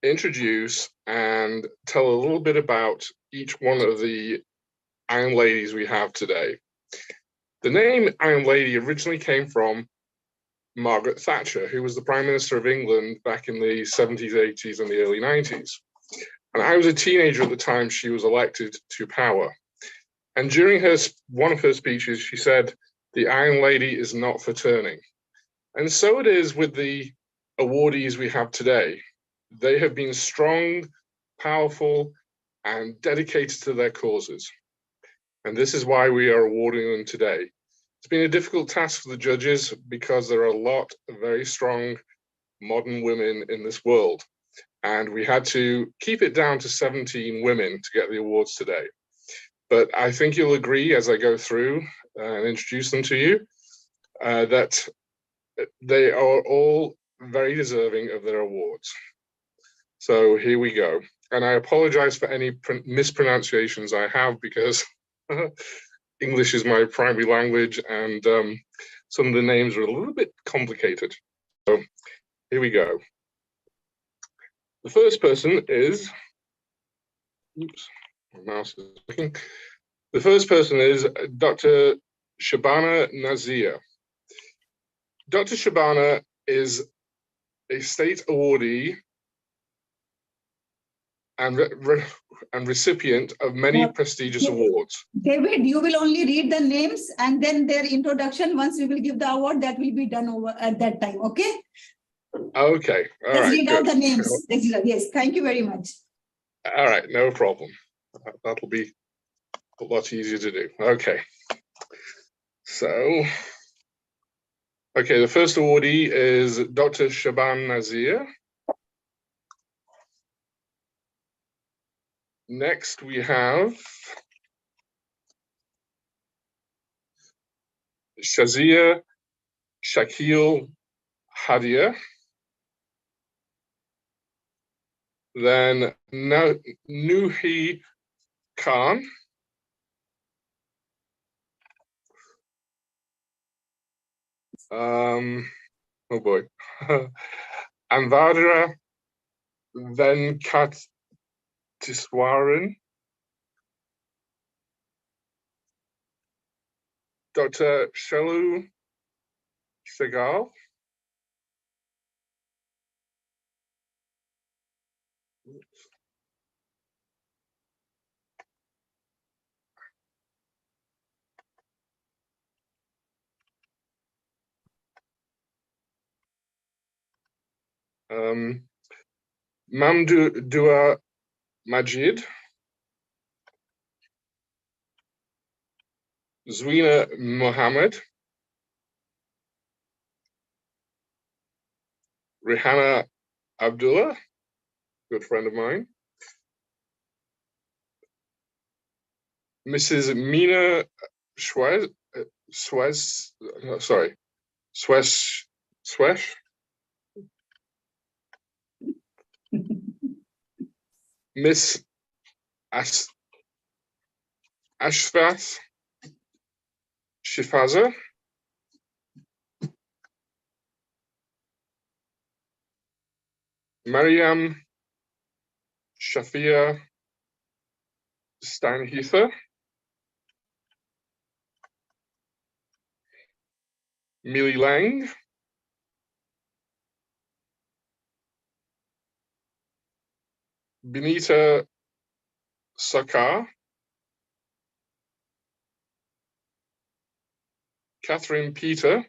introduce and tell a little bit about each one of the Iron Ladies we have today. The name Iron Lady originally came from Margaret Thatcher, who was the Prime Minister of England back in the 70s, 80s, and the early 90s. And I was a teenager at the time she was elected to power. And during one of her speeches, she said, "The Iron Lady is not for turning." And so it is with the awardees we have today. They have been strong, powerful, and dedicated to their causes. And this is why we are awarding them today. It's been a difficult task for the judges because there are a lot of very strong modern women in this world. And we had to keep it down to 17 women to get the awards today. But I think you'll agree as I go through and introduce them to you that they are all very deserving of their awards. So here we go. And I apologize for any mispronunciations I have because English is my primary language and some of the names are a little bit complicated. So here we go. The first person is, oops, my mouse is looking. The first person is Dr. Shabana Nazir. Dr. Shabana is a state awardee and recipient of many prestigious awards. David, you will only read the names and then their introduction. Once we will give the award, that will be done over at that time, okay? Okay, all Let's right, read out good. the names. Yes, thank you very much. All right, no problem. That'll be a lot easier to do. Okay. So, okay, the first awardee is Dr. Shaban Nazir. Next, we have Shazia Shakil Hadia. Then Nuhi Khan. Oh boy. Anvadra Venkatiswaran. Dr. Shalu Segal. Mamdua Majid. Zwina Mohammed. Rihanna Abdullah, good friend of mine. Mrs. Mina Swesh. Miss Ashfath Shifaza. Mariam Shafia Steinheither. Millie Lang. Benita Sakar. Catherine Peter.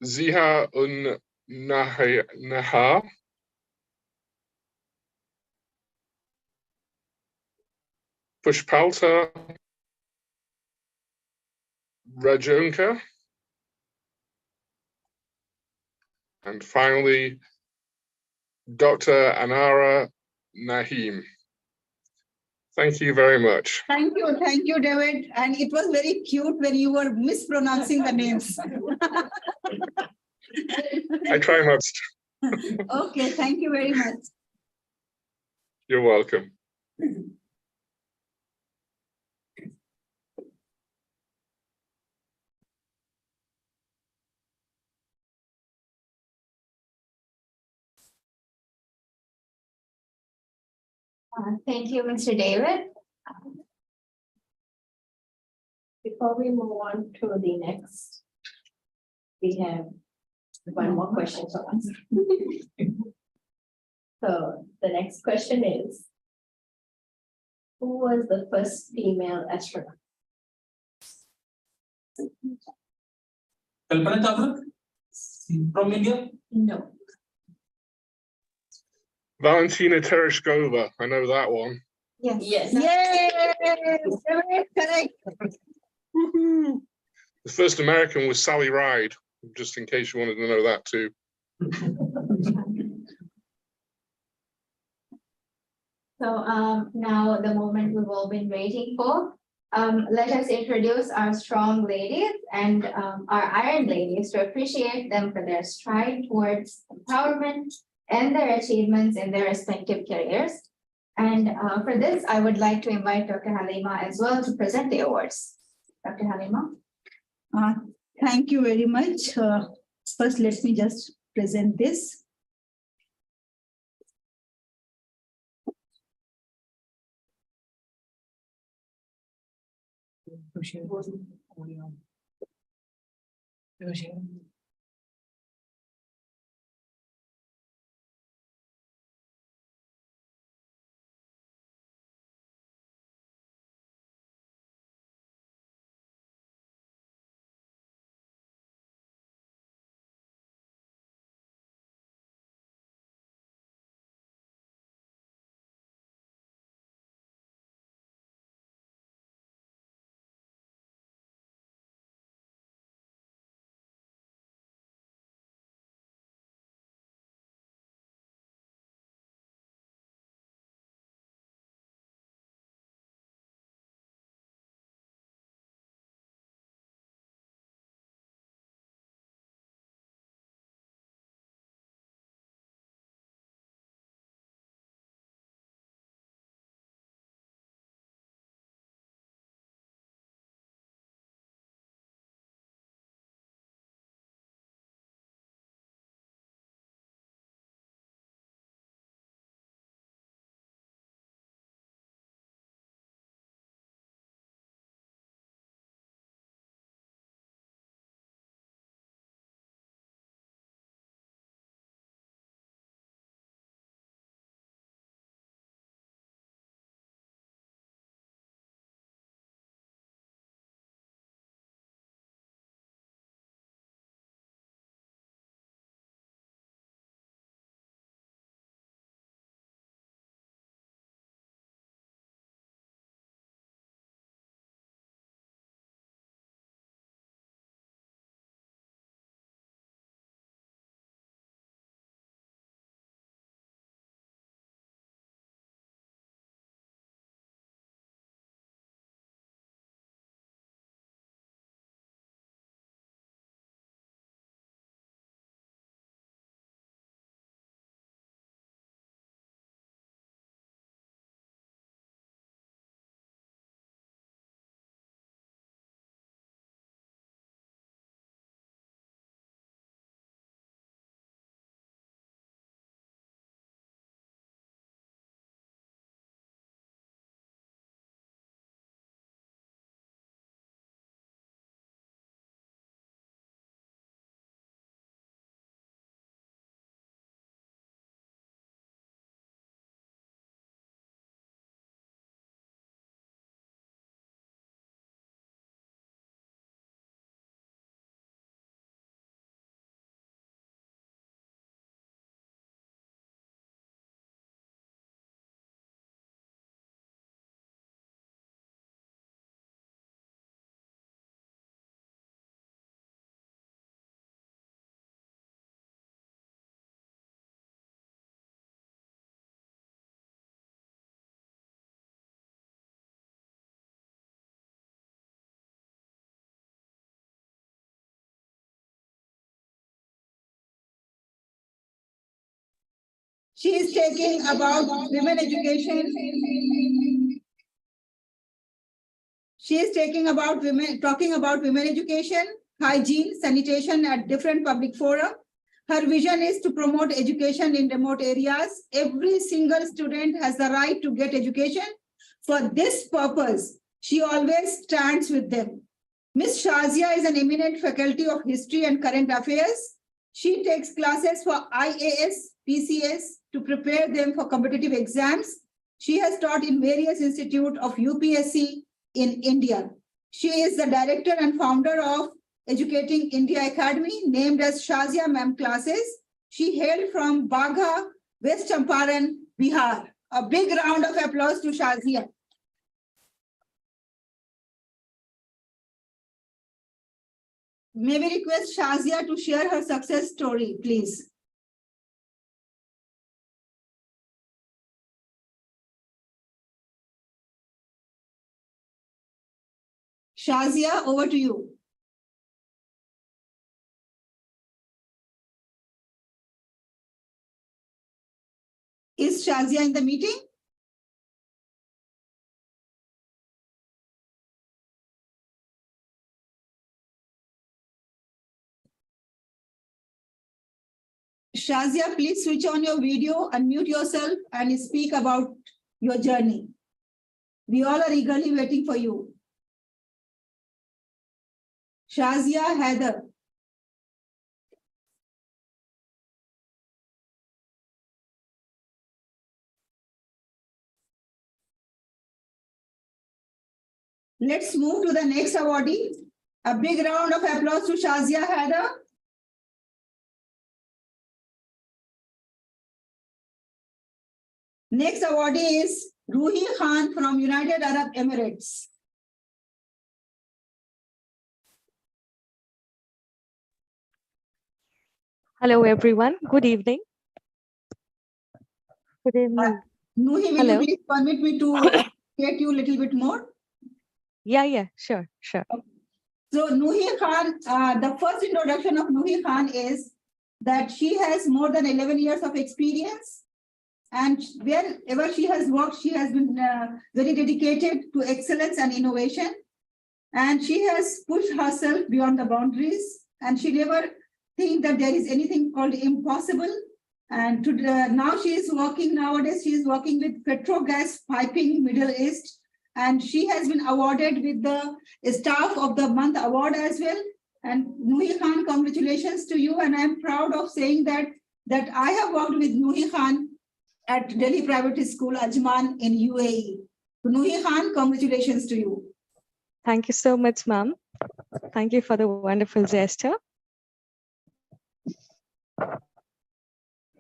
Ziha Nahar, Pushpalta Rajonka, and finally, Dr. Anara Naheem. Thank you very much. Thank you, David. And it was very cute when you were mispronouncing the names. I try my best. Okay, thank you very much. You're welcome. Thank you, Mr. David. Before we move on to the next, we have one more question for us. So the next question is, who was the first female astronaut? Kalpana Chawla from India. No. Valentina Tereshkova, I know that one. Yes. Yes. Yes, David, correct. Woohoo. The first American was Sally Ride, just in case you wanted to know that too. So now the moment we've all been waiting for. Let us introduce our strong ladies and our iron ladies to appreciate them for their stride towards empowerment and their achievements in their respective careers. And for this, I would like to invite Dr. Halima as well to present the awards. Dr. Halima. Thank you very much. First, let me just present this. She is taking about women education. She is talking about women education, hygiene, sanitation at different public fora. Her vision is to promote education in remote areas. Every single student has the right to get education. For this purpose, she always stands with them. Ms. Shazia is an eminent faculty of history and current affairs. She takes classes for IAS, PCS to prepare them for competitive exams. She has taught in various institutes of UPSC in India. She is the director and founder of Educating India Academy, named as Shazia Ma'am Classes. She hailed from Bagha, West Champaran, Bihar. A big round of applause to Shazia. May we request Shazia to share her success story, please. Shazia, over to you. Is Shazia in the meeting? Shazia, please switch on your video, unmute yourself and speak about your journey. We all are eagerly waiting for you. Shazia Heather. Let's move to the next awardee. A big round of applause to Shazia Heather. Next awardee is Ruhi Khan from United Arab Emirates. Hello, everyone. Good evening. Good evening. Nuhi, will Hello. you please permit me to get you a little bit more? Yeah, sure. So Nuhi Khan, the first introduction of Nuhi Khan is that she has more than 11 years of experience. And wherever she has worked, she has been very dedicated to excellence and innovation. And she has pushed herself beyond the boundaries. And she never think that there is anything called impossible. And now she is working, nowadays she is working with Petrogas Piping Middle East. And she has been awarded with the Staff of the Month award as well. And Nuhi Khan, congratulations to you. And I'm proud of saying that I have worked with Nuhi Khan at Delhi Private School, Ajman in UAE. So Nuhi Khan, congratulations to you. Thank you so much, ma'am. Thank you for the wonderful gesture.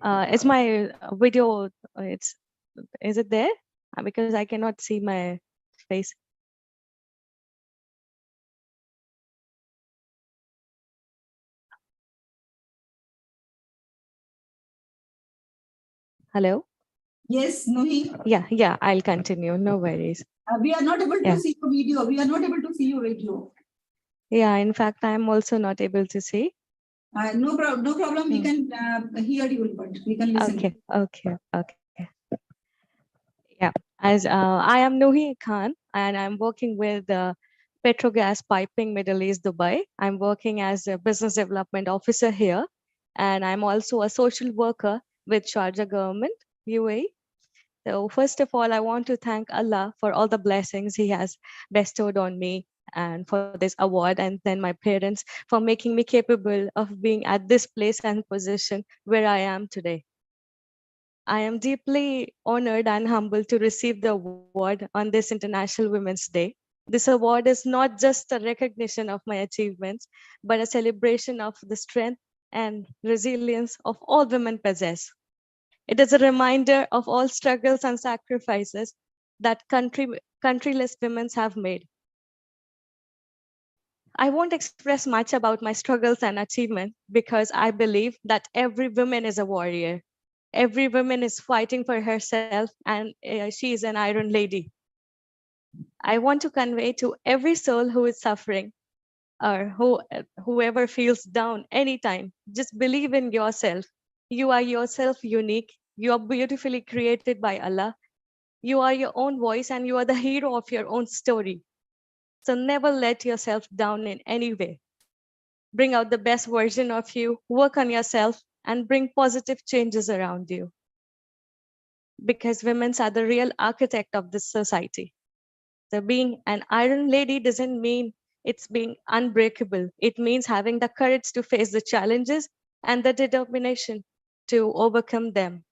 Is my video, is it there? Because I cannot see my face. Hello? Yes, Nuhi. Yeah, I'll continue. No worries. We are not able to see your video. We are not able to see your video. Yeah, in fact, I'm also not able to see. No problem. We can hear you, but we can listen. Okay. Yeah, as I am Nuhi Khan, and I'm working with Petrogas Piping Middle East, Dubai. I'm working as a business development officer here, and I'm also a social worker with Sharjah government, UAE. So first of all, I want to thank Allah for all the blessings He has bestowed on me and for this award, and then my parents for making me capable of being at this place and position where I am today. I am deeply honored and humbled to receive the award on this International Women's Day. This award is not just a recognition of my achievements, but a celebration of the strength and resilience of all women possess. It is a reminder of all struggles and sacrifices that countryless women have made. I won't express much about my struggles and achievements because I believe that every woman is a warrior. Every woman is fighting for herself, and she is an iron lady. I want to convey to every soul who is suffering or whoever feels down anytime, just believe in yourself. You are yourself unique You are beautifully created by Allah. You are your own voice and you are the hero of your own story. So never let yourself down in any way. Bring out the best version of you, work on yourself, and bring positive changes around you. Because women are the real architect of this society. So being an iron lady doesn't mean it's being unbreakable. It means having the courage to face the challenges and the determination to overcome them.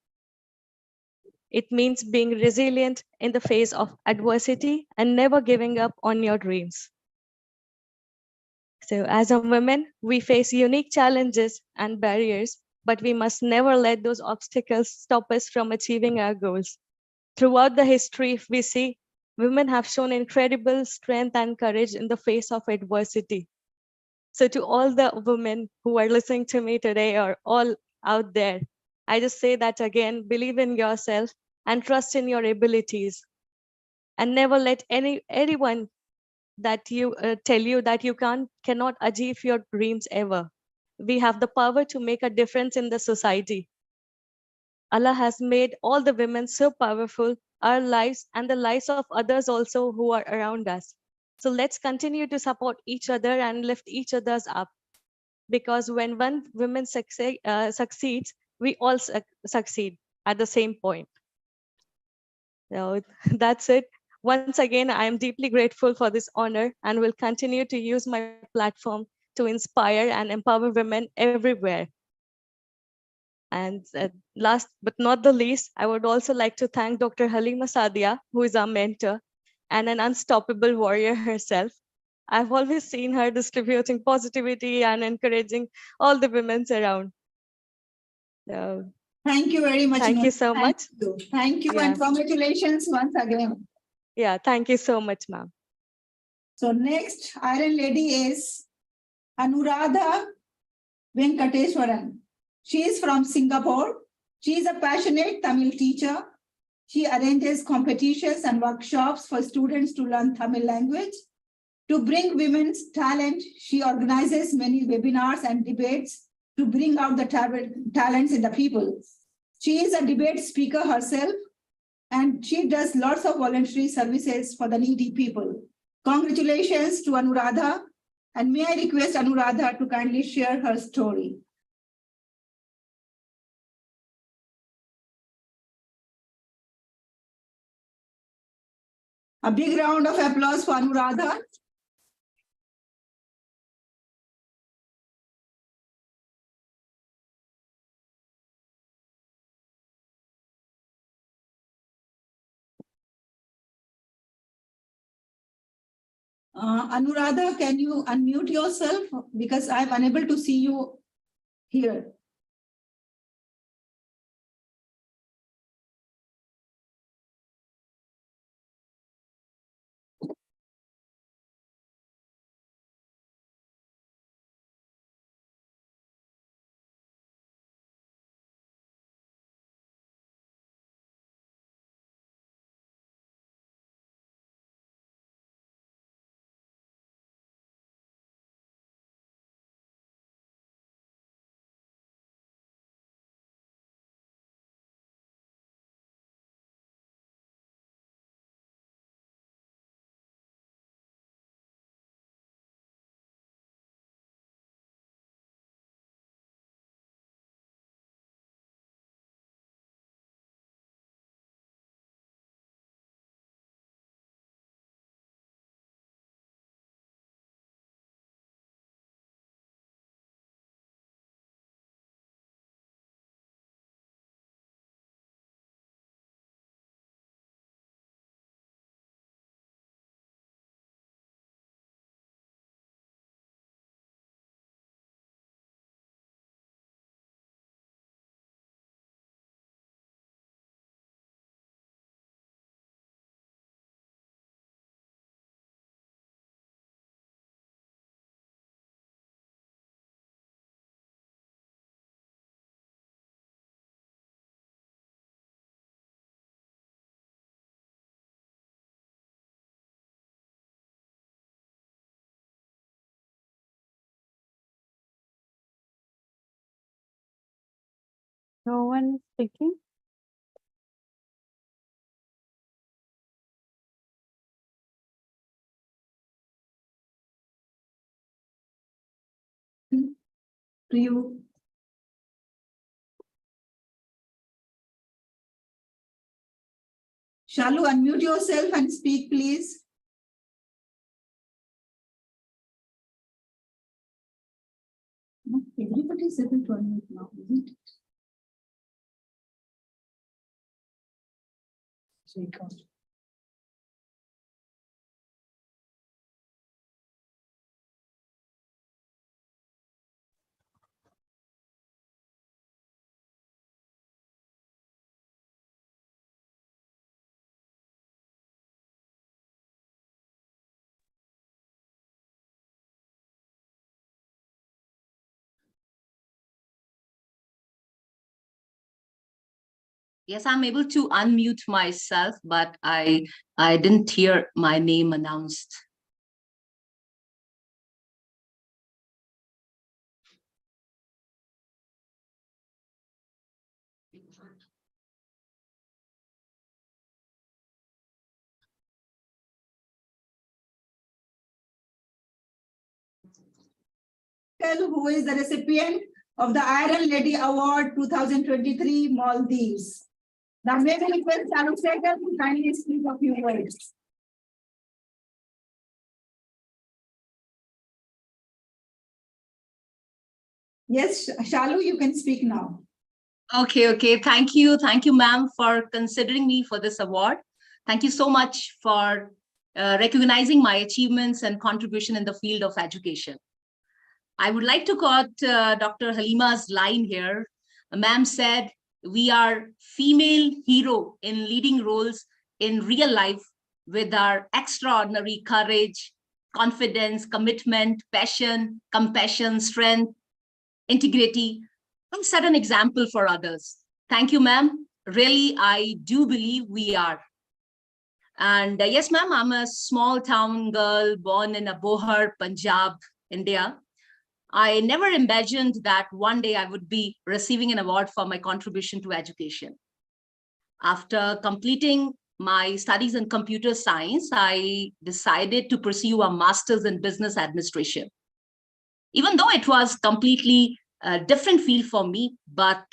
It means being resilient in the face of adversity and never giving up on your dreams. So as a woman, we face unique challenges and barriers, but we must never let those obstacles stop us from achieving our goals. Throughout the history, we see women have shown incredible strength and courage in the face of adversity. So to all the women who are listening to me today or all out there, I just say that again, believe in yourself and trust in your abilities, and never let anyone that you tell you that you cannot achieve your dreams ever. We have the power to make a difference in the society. Allah has made all the women so powerful, our lives and the lives of others also who are around us. So let's continue to support each other and lift each other's up, because when one woman succeeds, we all succeed at the same point. So that's it. Once again, I am deeply grateful for this honor and will continue to use my platform to inspire and empower women everywhere. And last but not the least, I would also like to thank Dr. Halima Sadia, who is our mentor and an unstoppable warrior herself. I've always seen her distributing positivity and encouraging all the women around. So, Thank you very much. thank you Noor. so Thank much. you. Thank you Yeah. and congratulations once again. Yeah, thank you so much, ma'am. So next Iron Lady is Anuradha Venkateswaran. She is from Singapore. She is a passionate Tamil teacher. She arranges competitions and workshops for students to learn Tamil language. To bring women's talent, she organizes many webinars and debates to bring out the talents in the people. She is a debate speaker herself, and she does lots of voluntary services for the needy people. Congratulations to Anuradha, and may I request Anuradha to kindly share her story. A big round of applause for Anuradha. Anuradha, can you unmute yourself? Because I'm unable to see you here. No one speaking? to you. Shalu, unmute yourself and speak, please. No, everybody is able to unmute now, isn't it? Yes, I'm able to unmute myself, but I didn't hear my name announced. Who is the recipient of the Iron Lady Award 2023 Maldives. Now, may we request Shalu Sekhar to kindly speak a few words. Yes, Shalu, you can speak now. Okay. Thank you, ma'am, for considering me for this award. Thank you so much for recognizing my achievements and contribution in the field of education. I would like to quote Dr. Halima's line here. Ma'am said, "We are female hero in leading roles in real life with our extraordinary courage, confidence, commitment, passion, compassion, strength, integrity, and set an example for others." Thank you, ma'am. Really, I do believe we are. And yes, ma'am, I'm a small town girl born in Abohar, Punjab, India. I never imagined that one day I would be receiving an award for my contribution to education. After completing my studies in computer science, I decided to pursue a master's in business administration. Even though it was completely a different field for me, but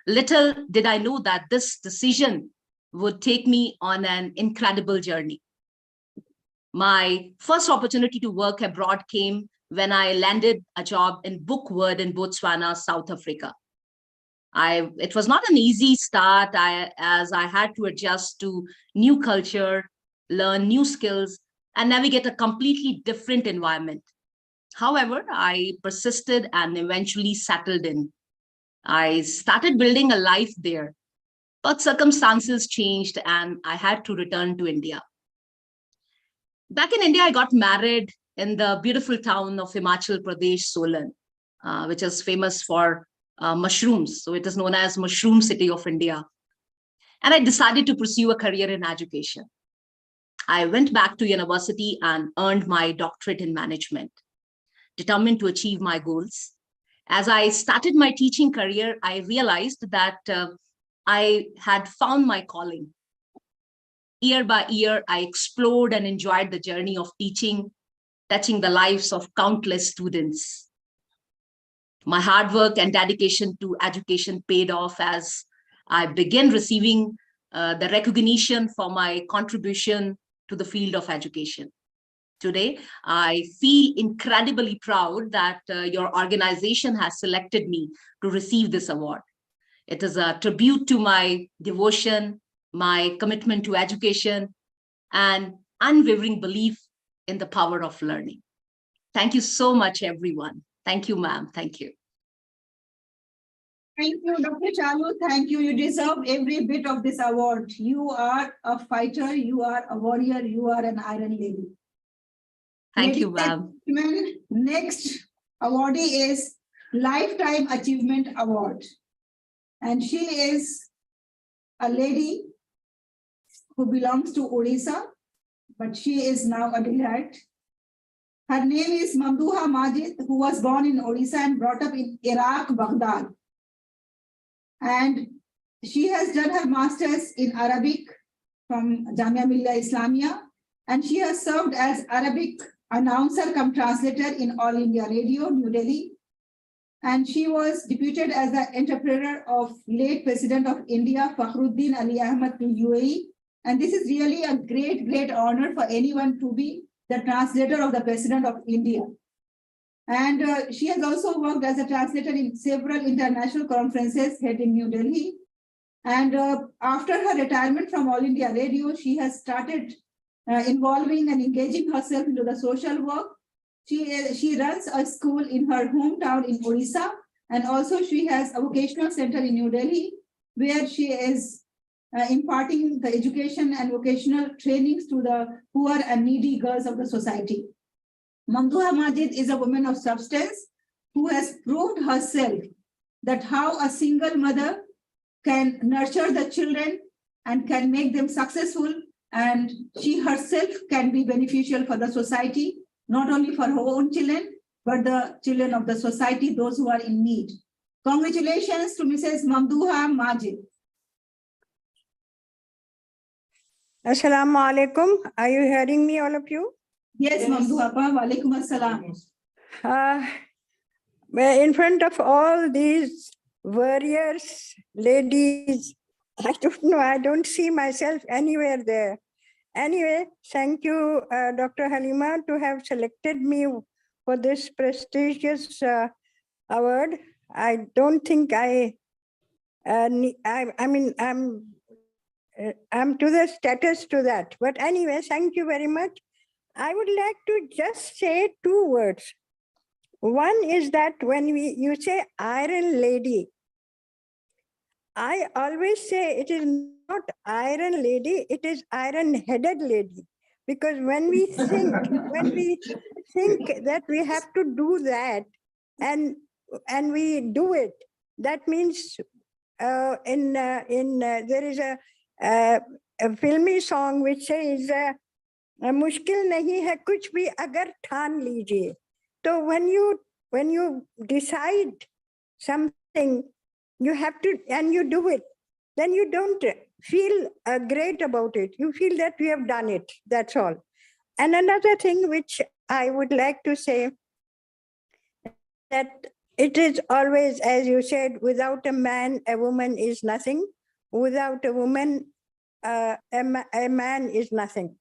little did I know that this decision would take me on an incredible journey. My first opportunity to work abroad came when I landed a job in Bookworth in Botswana, South Africa. It was not an easy start as I had to adjust to new culture, learn new skills, and navigate a completely different environment. However, I persisted and eventually settled in. I started building a life there, but circumstances changed and I had to return to India. Back in India, I got married in the beautiful town of Himachal Pradesh, Solan, which is famous for mushrooms. So it is known as Mushroom City of India. And I decided to pursue a career in education. I went back to university and earned my doctorate in management, determined to achieve my goals. As I started my teaching career, I realized that I had found my calling. Year by year, I explored and enjoyed the journey of teaching, touching the lives of countless students. My hard work and dedication to education paid off as I began receiving the recognition for my contribution to the field of education. Today, I feel incredibly proud that your organization has selected me to receive this award. It is a tribute to my devotion, my commitment to education, and unwavering belief in the power of learning. Thank you so much, everyone. Thank you, ma'am. Thank you. Thank you, Dr. Shalu. Thank you. You deserve every bit of this award. You are a fighter, you are a warrior, you are an iron lady. Thank you, ma'am. Next awardee is Lifetime Achievement Award. And she is a lady who belongs to Odisha, but she is now a delight. Her name is Mamduha Majid, who was born in Odisha and brought up in Iraq, Baghdad. And she has done her master's in Arabic from Jamia Millia Islamia, and she has served as Arabic announcer cum translator in All India Radio, New Delhi. and she was deputed as the entrepreneur of late President of India, Fakhruddin Ali Ahmad to UAE. And this is really a great, great honor for anyone to be the translator of the President of India. And she has also worked as a translator in several international conferences held in New Delhi. And after her retirement from All India Radio, she has started involving and engaging herself into the social work. She runs a school in her hometown in Odisha, and also she has a vocational center in New Delhi, where she is imparting the education and vocational trainings to the poor and needy girls of the society. Mamduha Majid is a woman of substance who has proved herself that how a single mother can nurture the children and can make them successful, and she herself can be beneficial for the society, not only for her own children, but the children of the society, those who are in need. Congratulations to Mrs. Mamduha Majid. Assalamu alaikum. Are you hearing me, all of you? Yes, Mamduha Pa, wa alaikum assalam. In front of all these warriors, ladies, I don't know, I don't see myself anywhere there. Anyway, thank you, Dr. Halima, to have selected me for this prestigious award. I don't think I'm to the status to that. But anyway, thank you very much. I would like to just say two words. One is that when you say Iron Lady, I always say it is not Iron Lady, it is Iron-Headed Lady. Because when we think that we have to do that, and we do it, that means there is a filmy song which says, मुश्किल नहीं है कुछ भी अगर ठान लीजिए. So when you decide something, you have to, and you do it, then you don't feel great about it. You feel that you have done it. That's all. And another thing which I would like to say, that it is always, as you said, without a man, a woman is nothing. Without a woman, a man is nothing.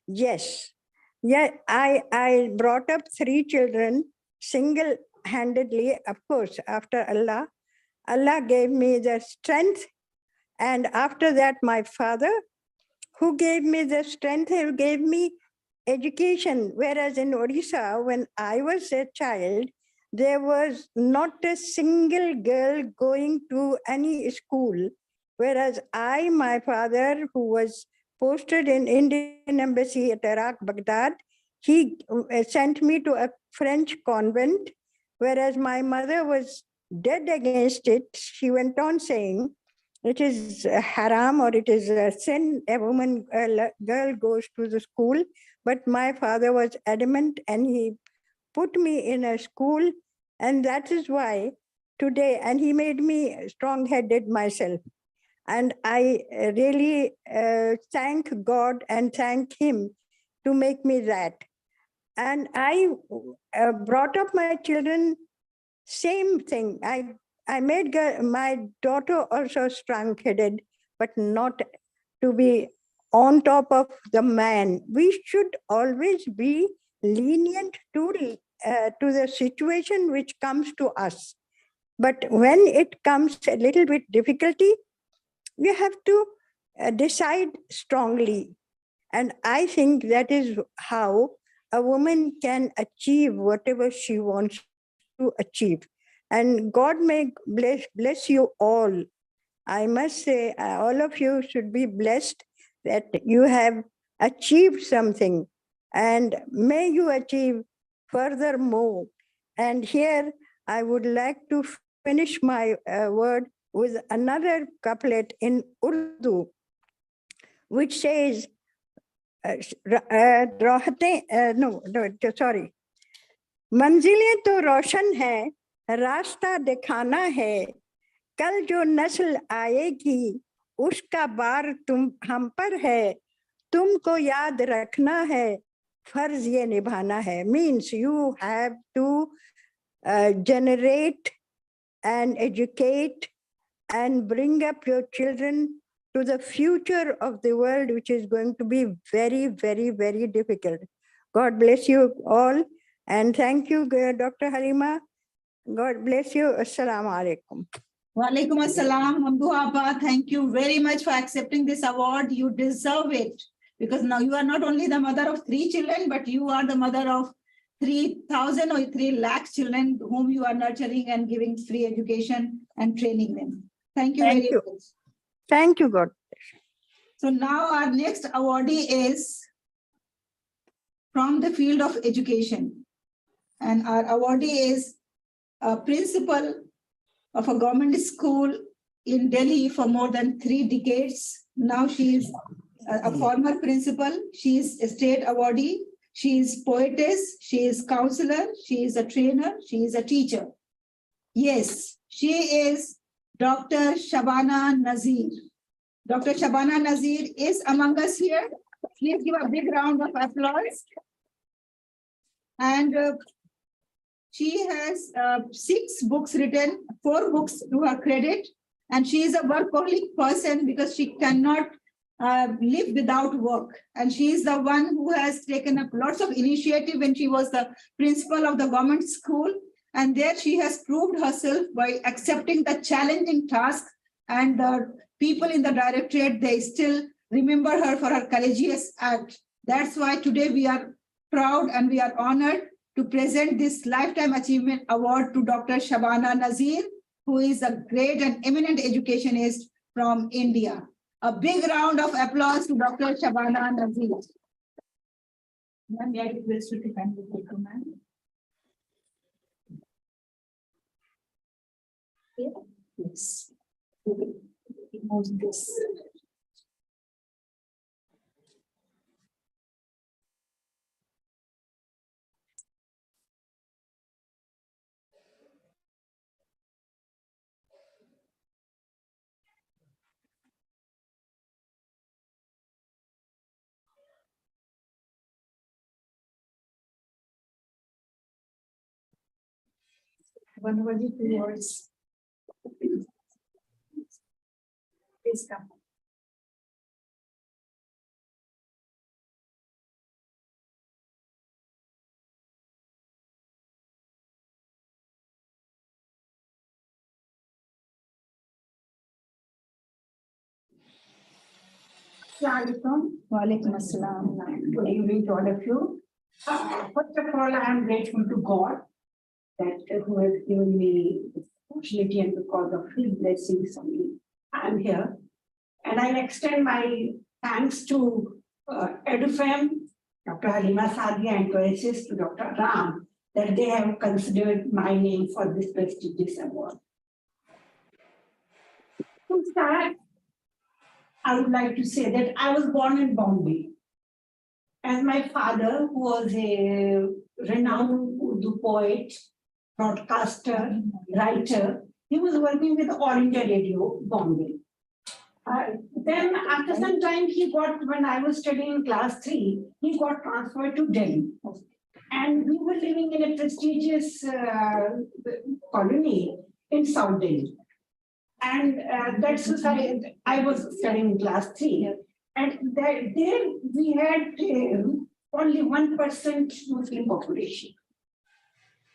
Yes. Yeah, I brought up 3 children single-handedly, of course, after Allah. Allah gave me the strength. And after that, my father, who gave me the strength, he gave me education. Whereas in Odisha, when I was a child, there was not a single girl going to any school. Whereas my father, who was posted in Indian embassy at Iraq, Baghdad, he sent me to a French convent, whereas my mother was dead against it. She went on saying, it is haram or it is a sin, a girl goes to the school. But my father was adamant and he put me in a school, and that is why today, and he made me strong-headed myself. And I really thank God and thank him to make me that. And I brought up my children, same thing. I made my daughter also strong-headed, but not to be on top of the man. We should always be lenient to the situation which comes to us. But when it comes a little bit difficulty, you have to decide strongly. And I think that is how a woman can achieve whatever she wants to achieve. And God may bless you all. I must say, all of you should be blessed that you have achieved something, and may you achieve furthermore. And here I would like to finish my word with another couplet in Urdu, which says, मंजिलें तो रोशन है, रास्ता दिखाना है, कल जो नस्ल आएगी उसका बार हम पर है, तुमको याद रखना है, फर्ज ये निभाना है. Means you have to generate and educate and bring up your children to the future of the world, which is going to be very, very, very difficult. God bless you all. And thank you, Dr. Halima. God bless you. Assalamu alaikum. Walaikum assalam, Mamdu Abba. Thank you very much for accepting this award. You deserve it because now you are not only the mother of 3 children, but you are the mother of 3,000 or 3 lakh children whom you are nurturing and giving free education and training them. Thank you Thank very you. much. Thank you, God. So now our next awardee is from the field of education. And our awardee is a principal of a government school in Delhi for more than 3 decades. Now she is a former principal. She is a state awardee. She is poetess. She is counselor. She is a trainer. She is a teacher. Yes, she is Dr. Shabana Nazir. Dr. Shabana Nazir is among us here. Please give a big round of applause. And she has 6 books written, 4 books to her credit. And she is a workaholic person because she cannot live without work. And she is the one who has taken up lots of initiative when she was the principal of the government school. And there she has proved herself by accepting the challenging task. And the people in the directorate, they still remember her for her courageous act. That's why today we are proud and we are honored to present this Lifetime Achievement Award to Dr. Shabana Nazir, who is a great and eminent educationist from India. A big round of applause to Dr. Shabana Nazir. Ma'am, may I request you to come to the podium, ma'am? Yes. Remove this. One word, 2 words. Please come. Walaikum assalam. Good evening to all of you. First of all, I am grateful to God that who has given me this opportunity, and because of His blessings on me, I am here. And I extend my thanks to EduFem, Dr. Halima Saadia, and to assist to Dr. Ram that they have considered my name for this prestigious award. To start, I would like to say that I was born in Bombay. And my father, who was a renowned Urdu poet, broadcaster, writer, he was working with All India Radio, Bombay. Then after some time, when I was studying in class 3, he got transferred to Delhi. And we were living in a prestigious colony in South Delhi. And that's why I was studying in class 3. And there we had only 1% Muslim population.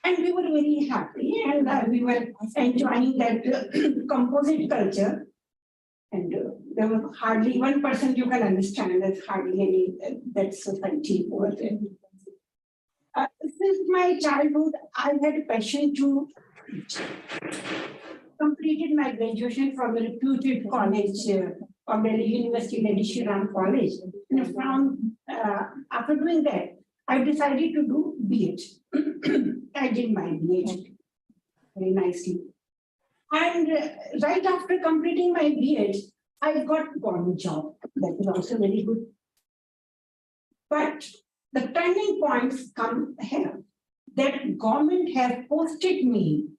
And we were very happy, and we were enjoying that composite culture. And there was hardly 1% you can understand. There's hardly any that society over there. Since my childhood, I had a passion to completed my graduation from a reputed college, from Delhi University, Delhi Shri Ram College. And after doing that, I decided to do B.Ed. I did my B.Ed very nicely. And right after completing my B.Ed, I got government job. That was also very good. But the turning points come here. That government has posted me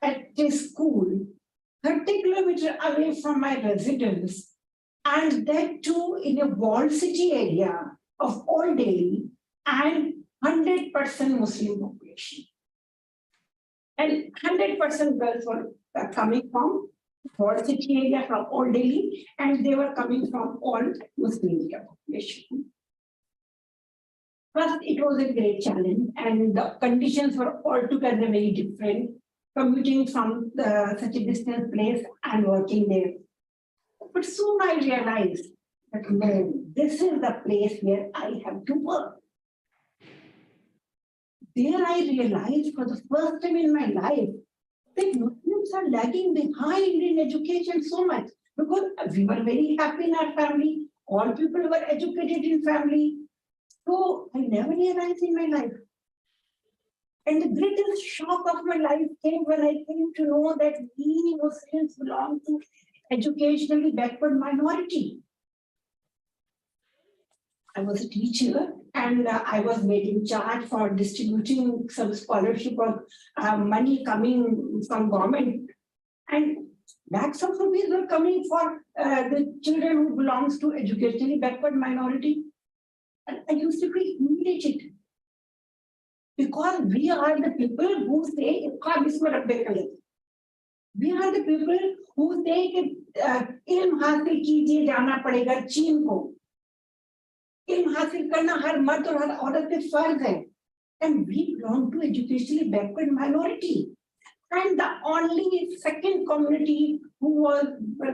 at a school 30 kilometers away from my residence, and that too in a walled city area of Old Delhi and 100% Muslim population. And 100% girls were coming from Fort City area, from Old Delhi, and they were coming from all Muslim population. First, it was a great challenge, and the conditions were altogether very different, commuting from such a distant place and working there. But soon I realized that no, this is the place where I have to work. There I realized for the first time in my life that Muslims are lagging behind in education so much, because we were very happy in our family, all people were educated in family. So I never realized in my life. And the greatest shock of my life came when I came to know that we Muslims belong to educationally backward minority. I was a teacher, and I was made in charge for distributing some scholarship or money coming from government. And lakhs of rupees were coming for the children who belongs to educationally backward minority. And I used to feel humiliated. Because we are the people who say, we are the people who say, ilm hasil kijiye, jana padega Cheen ko. Ilm hasil karna har mard aur har aurat pe farz hai. And we belong to educationally backward minority. And the only second community who was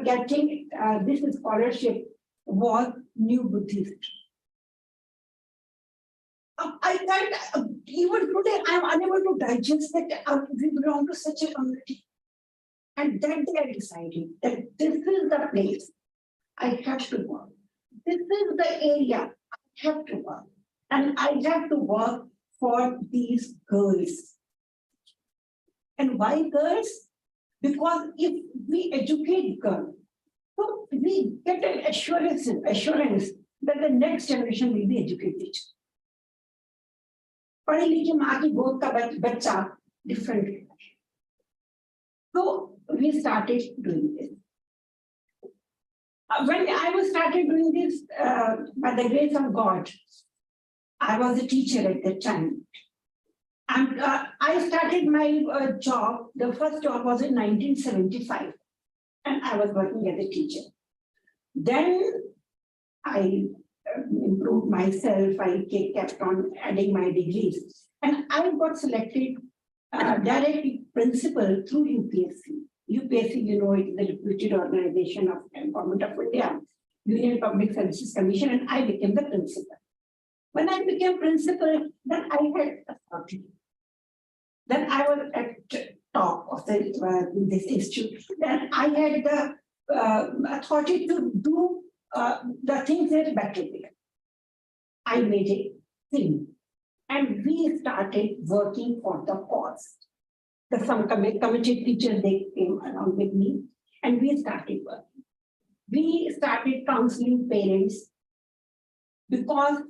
getting this scholarship was New Buddhist. I can't, even today, I am unable to digest that we belong to such a community. And that day I decided that this is the place I have to work. This is the area I have to work. And I have to work for these girls. And why girls? Because if we educate girls, so we get an assurance that the next generation will be educated. पढ़ी लिखी माँ की गोद का बच्चा different. So we started doing this. When I was started doing this, by the grace of God, I was a teacher at that time. And I started my job, the first job was in 1975. And I was working as a teacher. Then I improved myself, I kept on adding my degrees. And I got selected directly principal through UPSC. UPSC, you know, it is the reputed organization of Government of India, Union Public Services Commission, and I became the principal. When I became principal, then I had authority. Then I was at top of this institute. Then I had the authority to do the things that better way. I made a thing, and we started working for the cause. Some committee teachers, they came along with me, and we started working. We started counseling parents because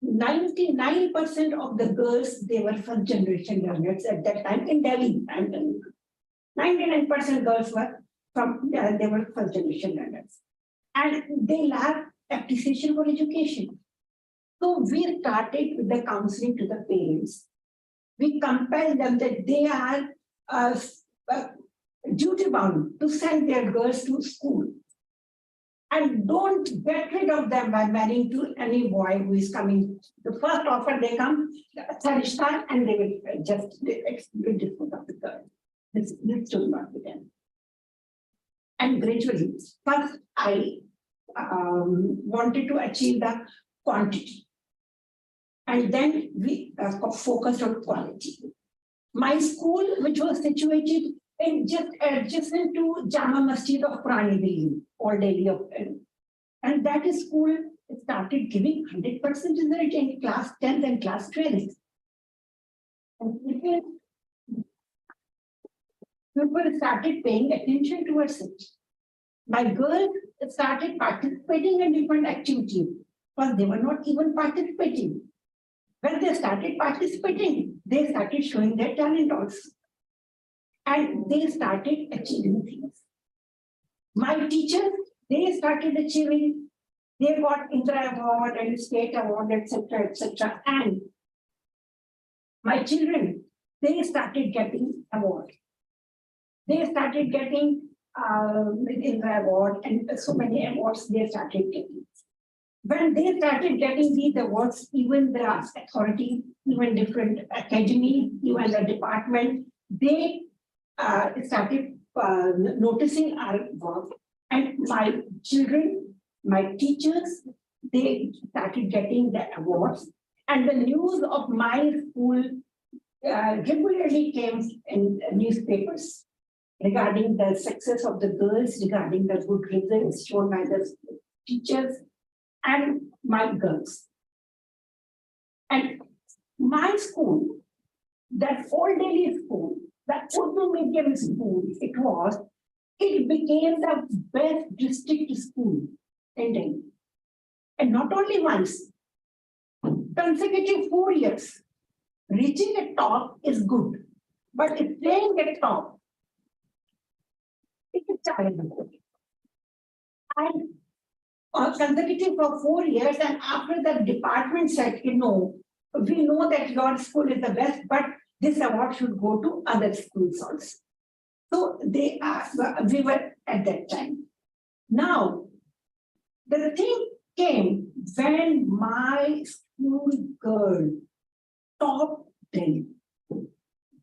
99% of the girls, they were first generation learners at that time in Delhi. And 99% girls were they were first generation learners. And they lacked appreciation for education. So we started with the counseling to the parents. We compelled them that they are duty bound to send their girls to school. And don't get rid of them by marrying to any boy who is coming. The first offer they come, and they will just dispose of the girl. This should not be done. And gradually, first I wanted to achieve the quantity. And then we focused on quality. My school, which was situated in just adjacent to Jama Masjid of Purani Delhi, Old Delhi of and that school started giving 100% result in class 10 and class 12. And people started paying attention towards it. My girls started participating in different activities, but they were not even participating. When they started participating, they started showing their talent also. And they started achieving things. My teachers, they started achieving, they got Indra Award and State Award, etc., etc. And my children, they started getting award. They started getting the award and so many awards they started getting. When they started getting these awards, even the authority, even different academy, even the department, they started noticing our work. And my children, my teachers, they started getting the awards. And the news of my school regularly came in newspapers regarding the success of the girls, regarding the good results shown by the teachers and my girls. And my school, that Old Delhi school, that Urdu medium school, it became the best district school in Delhi. And not only once, consecutive 4 years. Reaching the top is good, but staying at top, it is challenging. And consecutive for 4 years, and after the department said, we know that your school is the best, but this award should go to other schools also. So we were at that time. Now, the thing came when my school girl topped Delhi.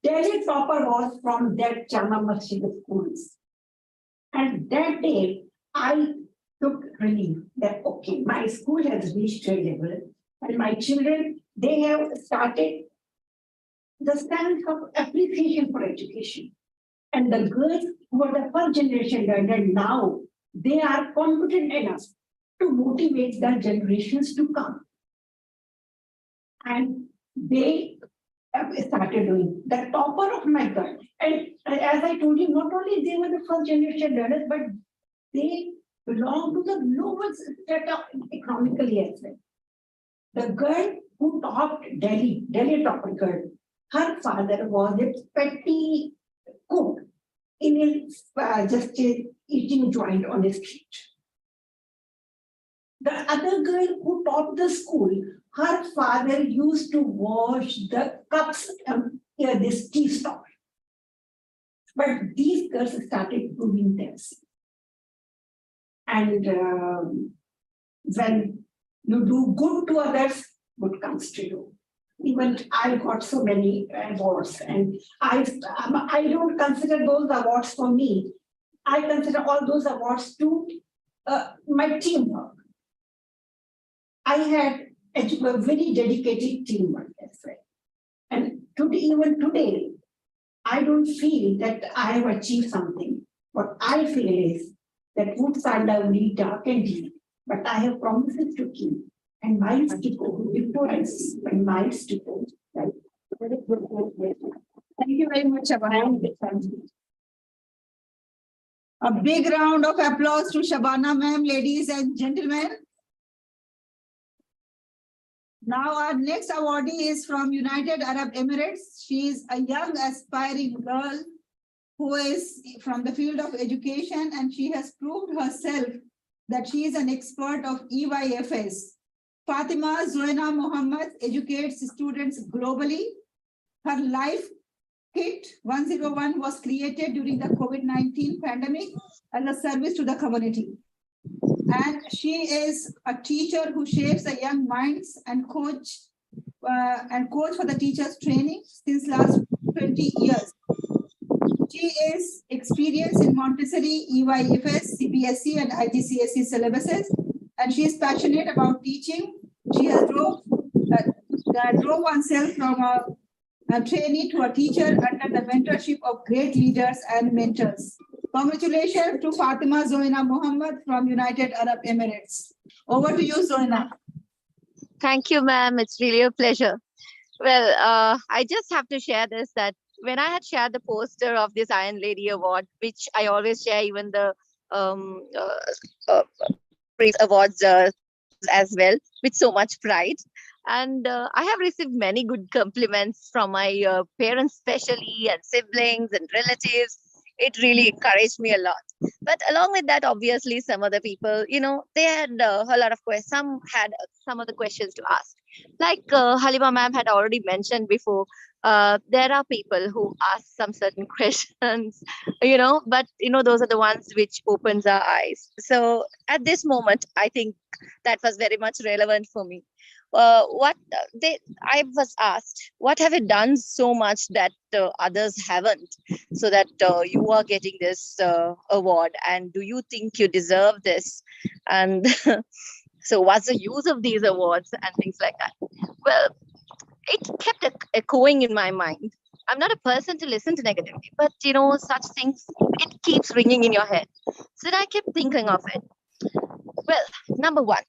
Delhi topper was from that Jama Masjid schools. And that day, I took relief that, okay, my school has reached a level, and my children, they have started the sense of appreciation for education. And the girls who are the first generation learner now, they are confident enough to motivate the generations to come. And they started doing the topper of my girl. And as I told you, not only they were the first generation learners, but they belong to the lowest strata economically as well. The girl who topped Delhi topper girl, her father was a petty cook in just a eating joint on the street. The other girl who topped the school, her father used to wash the cups near this tea stall. But these girls started doing this. And when you do good to others, good comes to you. Even I got so many awards, and I don't consider those awards for me. I consider all those awards to my teamwork. I had a very dedicated teamwork as well. And even today, I don't feel that I have achieved something. What I feel is that woods are lovely, dark and deep, but I have promises to keep and miles to go before I see and miles to go. Thank you very much, Shabana. A big round of applause to Shabana ma'am, ladies and gentlemen. Now our next awardee is from United Arab Emirates. She is a young aspiring girl who is from the field of education, and she has proved herself that she is an expert of EYFS. Fatima Zoena Muhammad educates students globally. Her Life Kit 101 was created during the COVID-19 pandemic as a service to the community. And she is a teacher who shapes the young minds and coach for the teachers training since last 20 years. She is experienced in Montessori, EYFS, CBSE and IGCSE syllabuses, and she is passionate about teaching. She has drove oneself from a trainee to a teacher under the mentorship of great leaders and mentors. Congratulations to Fatima Zoena Muhammad from United Arab Emirates. Over to you, Zoena. Thank you, ma'am. It's really a pleasure. Well, I just have to share this, that when I had shared the poster of this Iron Lady Award, which I always share even the awards as well, with so much pride. And I have received many good compliments from my parents especially, and siblings and relatives. It really encouraged me a lot. But along with that, obviously, some other people, they had a lot of questions. Some had some other questions to ask. Like Halima ma'am had already mentioned before, There are people who ask some certain questions, but those are the ones which opens our eyes. So at this moment, I think that was very much relevant for me. I was asked, what have you done so much that others haven't, so that you are getting this award, and do you think you deserve this? And so what's the use of these awards and things like that? Well, it kept echoing in my mind. I'm not a person to listen to negativity, but such things, it keeps ringing in your head. So I kept thinking of it. Well, number one,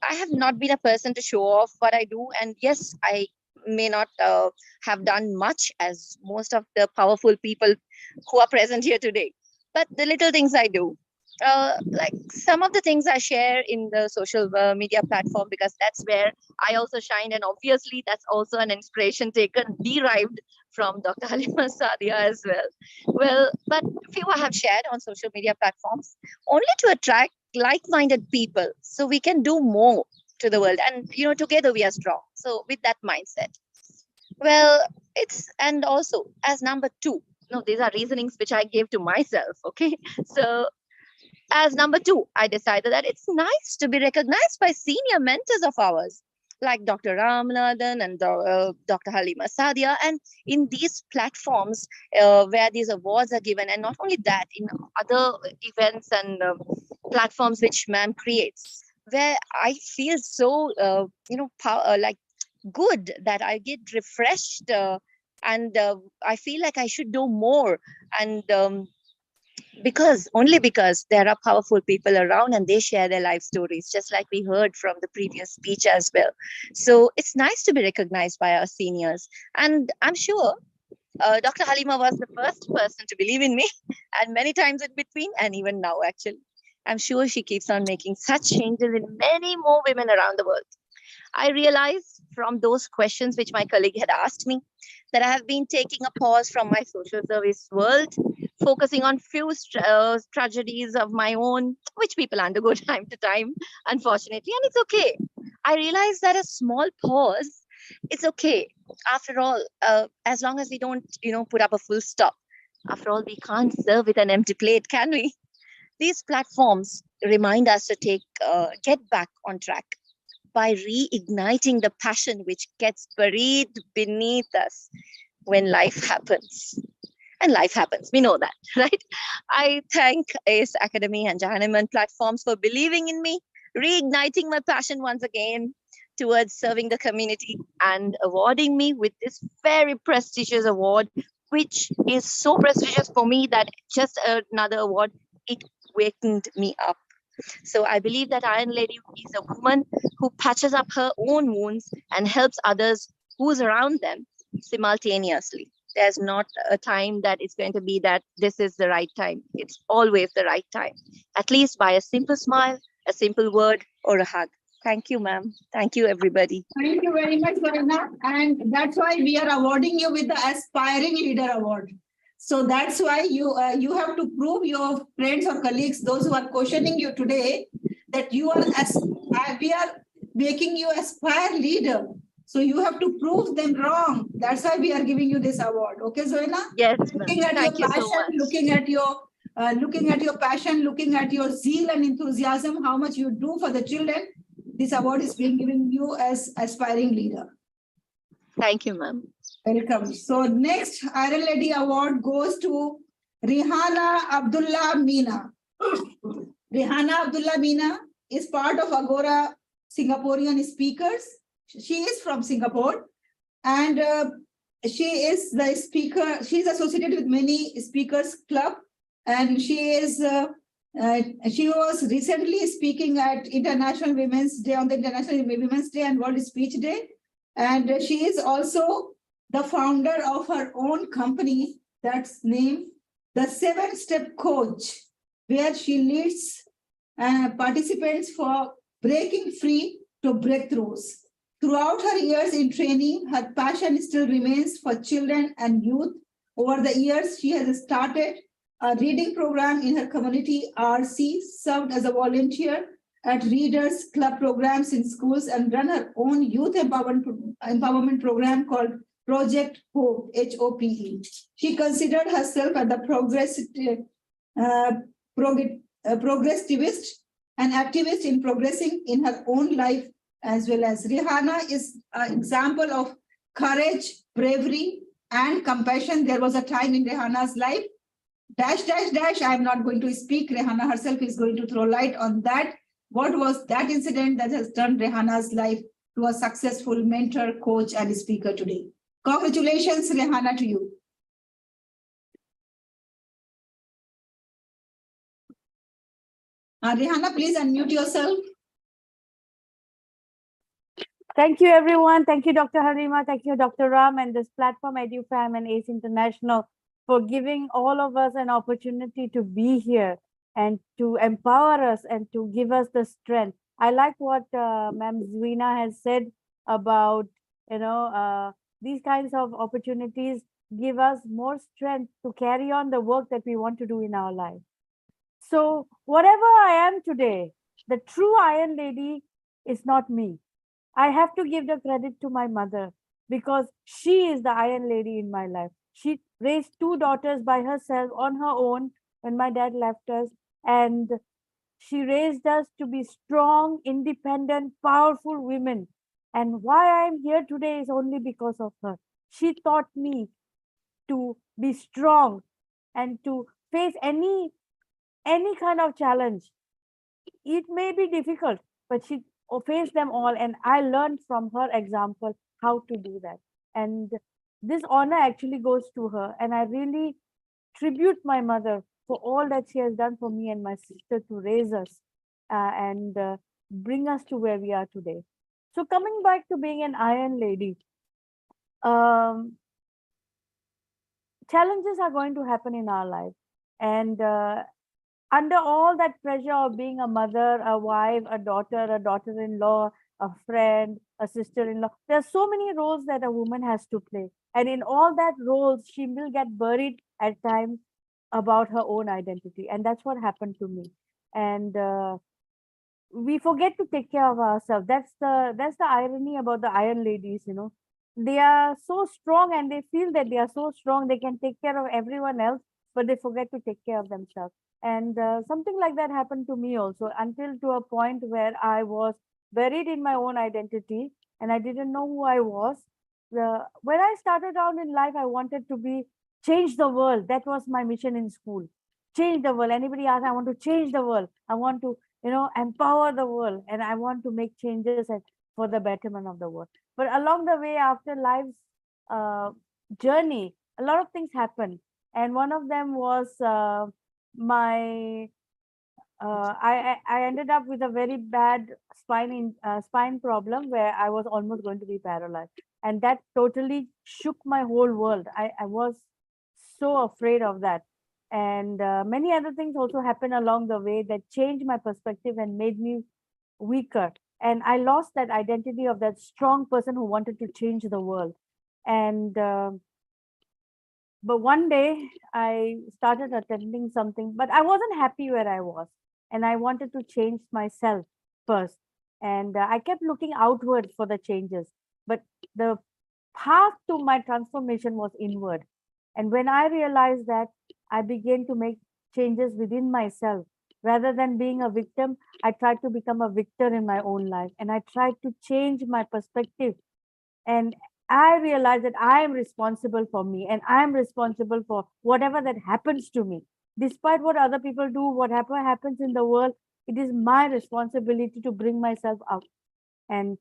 I have not been a person to show off what I do. And yes, I may not have done much as most of the powerful people who are present here today. But the little things I do, like some of the things I share in the social media platform, because that's where I also shine. And obviously, that's also an inspiration derived from Dr. Halima Saadia as well. Well, but few I have shared on social media platforms only to attract like-minded people, so we can do more to the world, and together we are strong. So with that mindset, well, and also as number two, these are reasonings which I gave to myself. Okay, so as number two, I decided that it's nice to be recognized by senior mentors of ours, like Dr. Ramanathan and Dr. Halima Saadia. And in these platforms where these awards are given, and not only that, in other events and platforms which ma'am creates, where I feel so, like good, that I get refreshed and I feel like I should do more. And because there are powerful people around and they share their life stories, just like we heard from the previous speech as well. So it's nice to be recognized by our seniors. And I'm sure Dr. Halima was the first person to believe in me, and many times in between, and even now, actually. I'm sure she keeps on making such changes in many more women around the world. I realized from those questions which my colleague had asked me that I have been taking a pause from my social service world, focusing on few tragedies of my own, which people undergo time to time, unfortunately, and it's okay. I realized that a small pause, it's okay. After all, as long as we don't, put up a full stop. After all, we can't serve with an empty plate, can we? These platforms remind us to get back on track by reigniting the passion which gets buried beneath us when life happens. And life happens, we know that, right? I thank ACE Academy and Jahannam platforms for believing in me, reigniting my passion once again towards serving the community, and awarding me with this very prestigious award, which is so prestigious for me that just another award, it wakened me up. So I believe that Iron Lady is a woman who patches up her own wounds and helps others who's around them simultaneously. There's not a time that it's going to be that this is the right time. It's always the right time, at least by a simple smile, a simple word, or a hug. Thank you, ma'am. Thank you, everybody. Thank you very much, Varuna. And that's why we are awarding you with the Aspiring Leader Award. So that's why you have to prove your friends or colleagues, those who are questioning you today, that we are making you aspire leader. So you have to prove them wrong. That's why we are giving you this award. Okay, Zoena? Yes, looking at your passion, looking at your passion, looking at your zeal and enthusiasm, how much you do for the children. This award is being given you as Aspiring Leader. Thank you, ma'am. Welcome. So next Iron Lady Award goes to Rihana Abdullah Meena. Rihana Abdullah Meena is part of Agora Singaporean speakers. She is from Singapore, and she is the speaker. She is associated with many speakers club, and she was recently speaking at International Women's Day, on the International Women's Day and World Speech Day. And she is also the founder of her own company that's named the 7-Step Coach, where she leads participants for breaking free to breakthroughs. Throughout her years in training, her passion still remains for children and youth. Over the years, she has started a reading program in her community, RC, served as a volunteer at Readers Club programs in schools, and run her own youth empowerment program called Project Hope, HOPE. She considered herself as the progressivist and activist in progressing in her own life as well as. Rihanna is an example of courage, bravery, and compassion. There was a time in Rihanna's life, I'm not going to speak. Rihanna herself is going to throw light on that. What was that incident that has turned Rihanna's life to a successful mentor, coach, and speaker today? Congratulations, Rihanna, to you. Rihanna, please unmute yourself. Thank you, everyone. Thank you, Dr. Harima. Thank you, Dr. Ram, and this platform, EduFam and ACE International, for giving all of us an opportunity to be here and to empower us and to give us the strength. I like what Ma'am Zwina has said about, these kinds of opportunities give us more strength to carry on the work that we want to do in our life. So whatever I am today, the true Iron Lady is not me. I have to give the credit to my mother because she is the Iron Lady in my life. She raised 2 daughters by herself on her own when my dad left us, and she raised us to be strong, independent, powerful women. And why I'm here today is only because of her. She taught me to be strong and to face any kind of challenge. It may be difficult, but she faced them all, and I learned from her example how to do that. And this honor actually goes to her, and I really tribute my mother for all that she has done for me and my sister to raise us and bring us to where we are today. So coming back to being an Iron Lady, challenges are going to happen in our life, and under all that pressure of being a mother, a wife, a daughter-in-law, a friend, a sister-in-law, there are so many roles that a woman has to play. And in all that roles, she will get buried at times about her own identity. And that's what happened to me. And we forget to take care of ourselves. That's the irony about the Iron Ladies, They are so strong and they feel that they are so strong, they can take care of everyone else, but they forget to take care of themselves. And something like that happened to me also, until to a point where I was buried in my own identity and I didn't know who I was. When I started out in life, I wanted to change the world. That was my mission in school. Change the world. Anybody asks, I want to change the world. I want to, empower the world, and I want to make changes for the betterment of the world. But along the way, after life's journey, a lot of things happened. And one of them was I ended up with a very bad spine problem where I was almost going to be paralyzed, and that totally shook my whole world. I was so afraid of that, and many other things also happened along the way that changed my perspective and made me weaker. And I lost that identity of that strong person who wanted to change the world. And but one day I started attending something, but I wasn't happy where I was. And I wanted to change myself first. And I kept looking outward for the changes. But the path to my transformation was inward. And when I realized that, I began to make changes within myself. Rather than being a victim, I tried to become a victor in my own life. And I tried to change my perspective. And I realized that I am responsible for me, and I am responsible for whatever that happens to me. Despite what other people do, whatever happens in the world, it is my responsibility to bring myself out. And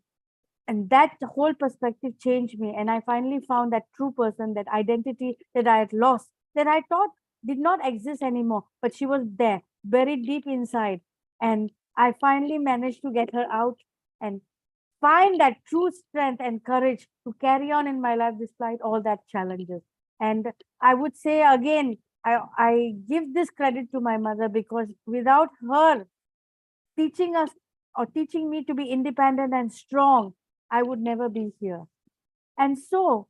that whole perspective changed me. And I finally found that true person, that identity that I had lost, that I thought did not exist anymore, but she was there, buried deep inside. And I finally managed to get her out and find that true strength and courage to carry on in my life despite all that challenges. And I would say again, I give this credit to my mother, because without her teaching us or teaching me to be independent and strong, I would never be here. And so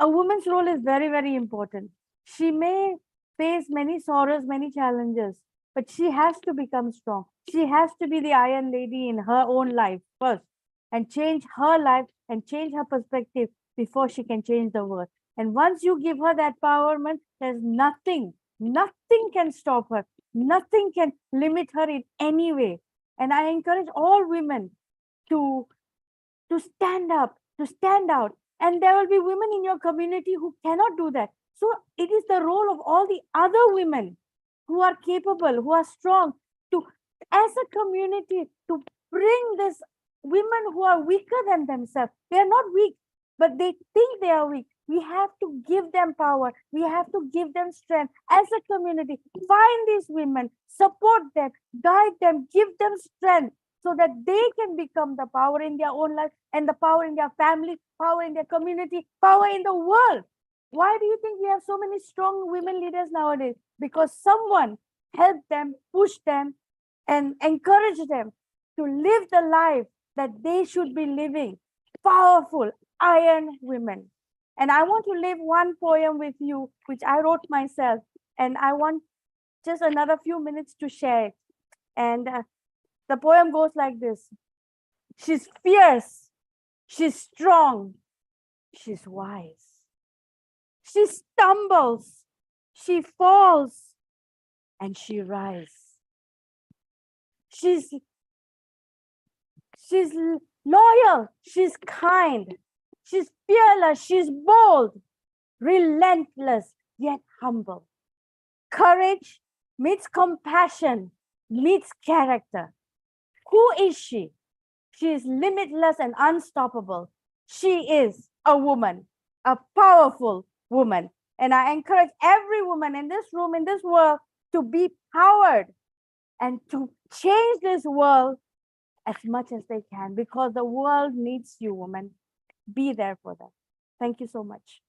a woman's role is very, very important. She may face many sorrows, many challenges, but she has to become strong. She has to be the Iron Lady in her own life first, and change her life and change her perspective before she can change the world. And once you give her that empowerment, there's nothing can stop her. Nothing can limit her in any way. And I encourage all women to stand up, to stand out. And there will be women in your community who cannot do that. So it is the role of all the other women who are capable, who are strong, to, as a community, to bring this women who are weaker than themselves. They are not weak, but they think they are weak. We have to give them power. We have to give them strength as a community. Find these women, support them, guide them, give them strength so that they can become the power in their own life and the power in their family, power in their community, power in the world. Why do you think we have so many strong women leaders nowadays? Because someone helped them, pushed them, and encouraged them to live the life that they should be living. Powerful, iron women. And I want to leave one poem with you, which I wrote myself. And I want just another few minutes to share it. And the poem goes like this. She's fierce. She's strong. She's wise. She stumbles. She falls. And she rises. She's loyal. She's kind. She's fearless, she's bold, relentless, yet humble. Courage meets compassion, meets character. Who is she? She is limitless and unstoppable. She is a woman, a powerful woman. And I encourage every woman in this room, in this world, to be powered and to change this world as much as they can, because the world needs you, women. Be there for them. Thank you so much.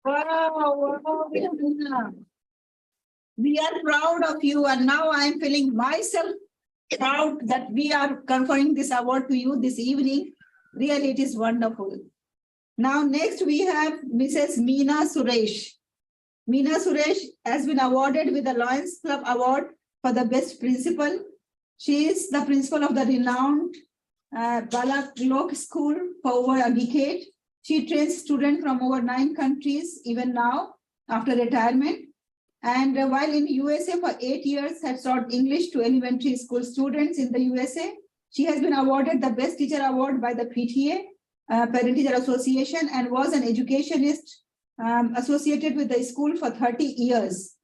Wow, we are proud of you, and now I am feeling myself proud that we are conferring this award to you this evening. Really, it is wonderful. Now, next we have Mrs. Meena Suresh. Meena Suresh has been awarded with the Lions Club Award for the best principal. She is the principal of the renowned Balak School for over a decade. She trains students from over 9 countries, even now, after retirement. And while in USA for 8 years, has taught English to elementary school students in the USA. She has been awarded the Best Teacher Award by the PTA, Parent Teacher Association, and was an educationist associated with the school for 30 years.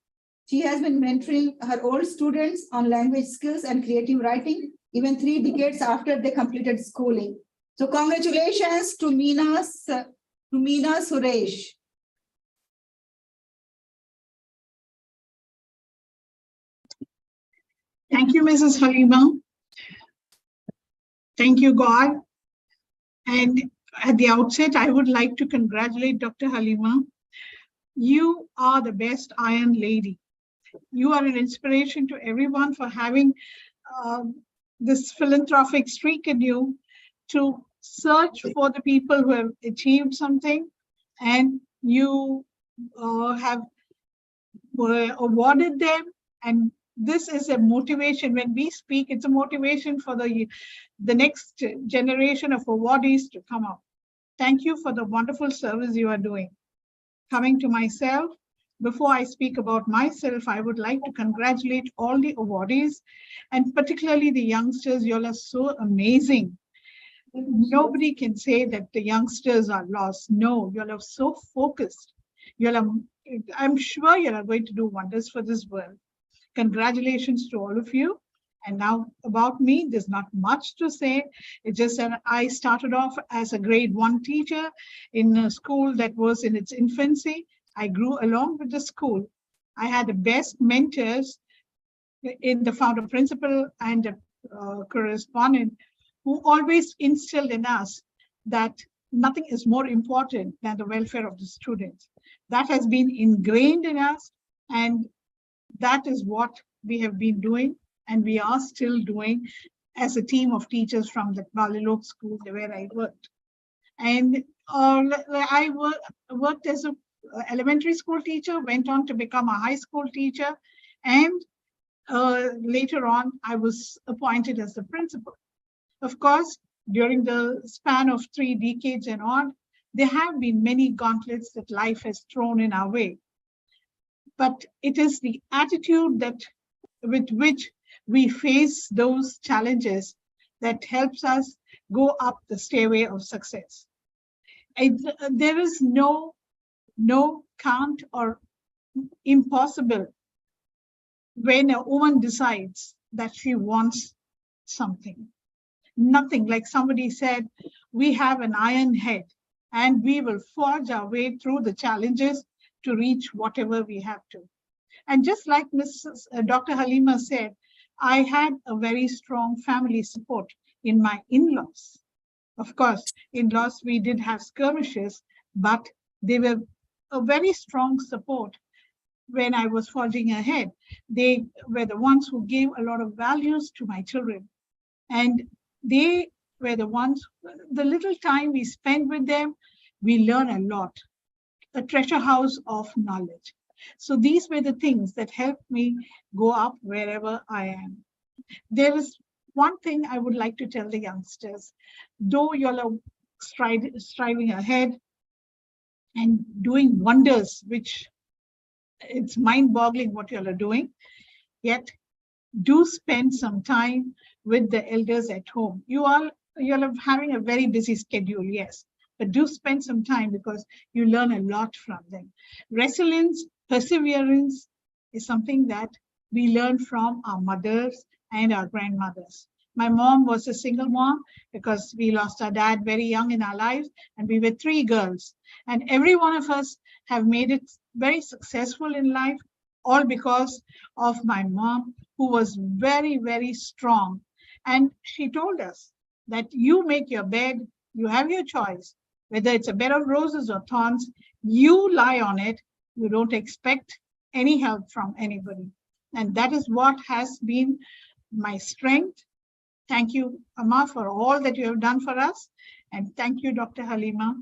She has been mentoring her old students on language skills and creative writing, even 3 decades after they completed schooling. So congratulations to Meena Suresh. Thank you, Mrs. Halima. Thank you, God. And at the outset, I would like to congratulate Dr. Halima. You are the best Iron Lady. You are an inspiration to everyone for having this philanthropic streak in you to search for the people who have achieved something, and you have awarded them. And this is a motivation. When we speak, it's a motivation for the next generation of awardees to come up. Thank you for the wonderful service you are doing. Coming to myself, before I speak about myself, I would like to congratulate all the awardees, and particularly the youngsters. You all are so amazing. Nobody can say that the youngsters are lost. No, you all are so focused. I'm sure you are going to do wonders for this world. Congratulations to all of you. And now about me, there's not much to say. It's just that I started off as a grade 1 teacher in a school that was in its infancy. I grew along with the school. I had the best mentors in the founder principal and the correspondent, who always instilled in us that nothing is more important than the welfare of the students. That has been ingrained in us, and that is what we have been doing, and we are still doing as a team of teachers from the Balilok school where I worked. And I worked as an elementary school teacher, went on to become a high school teacher, and later on, I was appointed as the principal. Of course, during the span of 3 decades and on, There have been many gauntlets that life has thrown in our way, but it is the attitude that with which we face those challenges that helps us go up the stairway of success. There is no can't or impossible when a woman decides that she wants something. Nothing, like somebody said, we have an iron head and we will forge our way through the challenges to reach whatever we have to. And just like Dr. Halima said, I had a very strong family support in my in-laws. Of course, in-laws, we did have skirmishes, but they were a very strong support when I was forging ahead. They were the ones who gave a lot of values to my children. And they were the ones, the little time we spend with them, we learn a lot, a treasure house of knowledge. So these were the things that helped me go up wherever I am. There is one thing I would like to tell the youngsters, though you're striving ahead and doing wonders, which it's mind-boggling what you're doing, yet do spend some time with the elders at home. You're having a very busy schedule, yes, but do spend some time because you learn a lot from them. Resilience, perseverance is something that we learn from our mothers and our grandmothers. My mom was a single mom because we lost our dad very young in our lives, and we were 3 girls. And every one of us have made it very successful in life, all because of my mom, who was very, very strong. And she told us that you make your bed, you have your choice, whether it's a bed of roses or thorns, you lie on it, you don't expect any help from anybody. And that is what has been my strength. Thank you, Amma, for all that you have done for us. And thank you, Dr. Halima.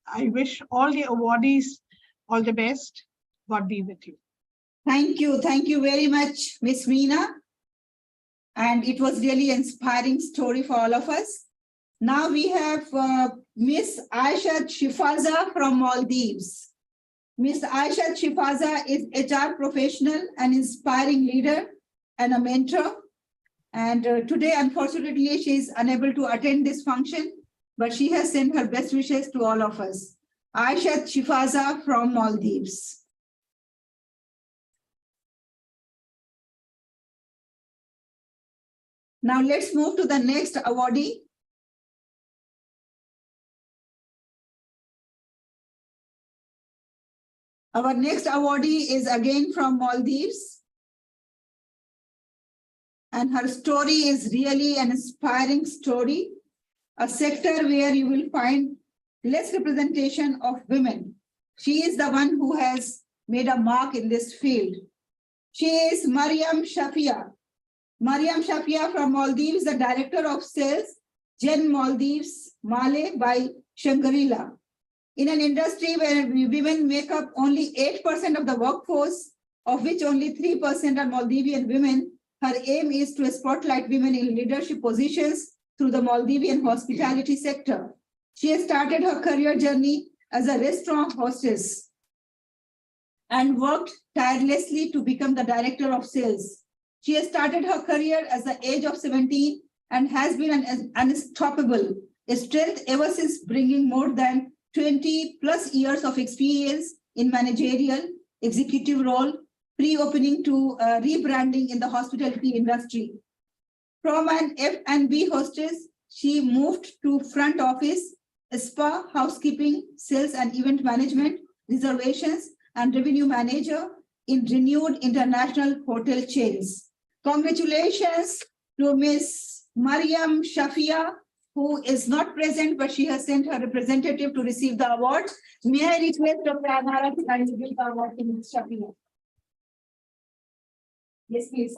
I wish all the awardees all the best. God be with you. Thank you very much, Miss Meena. And it was really an inspiring story for all of us. Now we have Miss Aisha Shifaza from Maldives. Miss Aisha Shifaza is HR professional, an inspiring leader and a mentor. And today, unfortunately, she is unable to attend this function, but she has sent her best wishes to all of us. Aisha Shifaza from Maldives. Now let's move to the next awardee. Our next awardee is again from Maldives. And her story is really an inspiring story, a sector where you will find less representation of women. She is the one who has made a mark in this field. She is Mariam Shafia. Mariam Shafia from Maldives, the Director of Sales, Gen Maldives, Male by Shangri-La. In an industry where women make up only 8% of the workforce, of which only 3% are Maldivian women, her aim is to spotlight women in leadership positions through the Maldivian hospitality sector. She has started her career journey as a restaurant hostess and worked tirelessly to become the Director of Sales. She has started her career at the age of 17 and has been an unstoppable strength ever since, bringing more than 20 plus years of experience in managerial, executive role, pre-opening to rebranding in the hospitality industry. From an F&B hostess, she moved to front office, spa, housekeeping, sales and event management, reservations, and revenue manager in renewed international hotel chains. Congratulations to Ms. Mariam Shafia, who is not present, but she has sent her representative to receive the award. May I request Dr. Anara to kindly give the award to Ms. Shafia? Yes, please.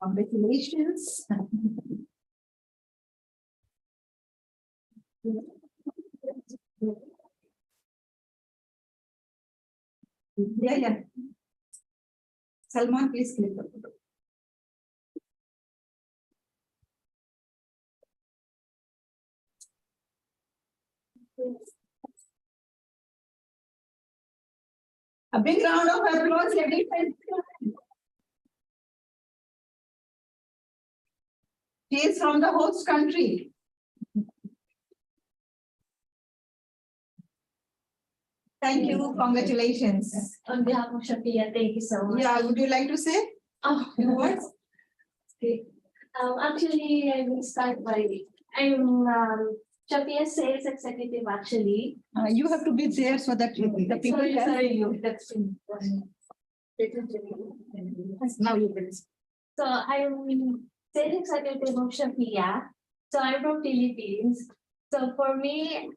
Congratulations. Yeah. Salman, please click the photo. A big round of applause, ladies and gentlemen. She is from the host country. Thank you, congratulations. On behalf of Shafia, thank you so much. Yeah, would you like to say Oh, a few words? okay. Actually, I will start by, I'm Shafia Sales Executive actually. You have to be there so that the people Sorry, can. sorry, you, that's. Now you will. So I'm sales executive of Shafia. So I'm from Philippines. So for me,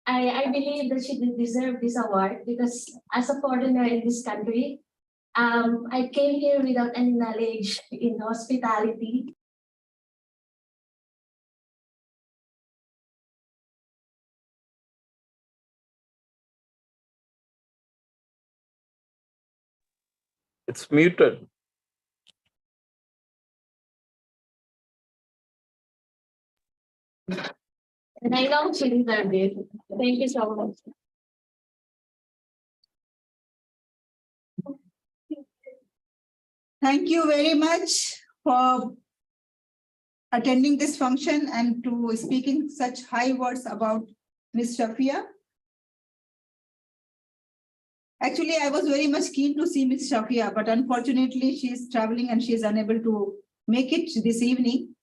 I believe that she did deserve this award because as a foreigner in this country, I came here without any knowledge in hospitality. It's muted. And I know she deserved it. Thank you so much. Thank you very much for attending this function and to speaking such high words about Ms. Shafia. Actually, I was very much keen to see Ms. Shafia, but unfortunately she is traveling and she is unable to make it this evening.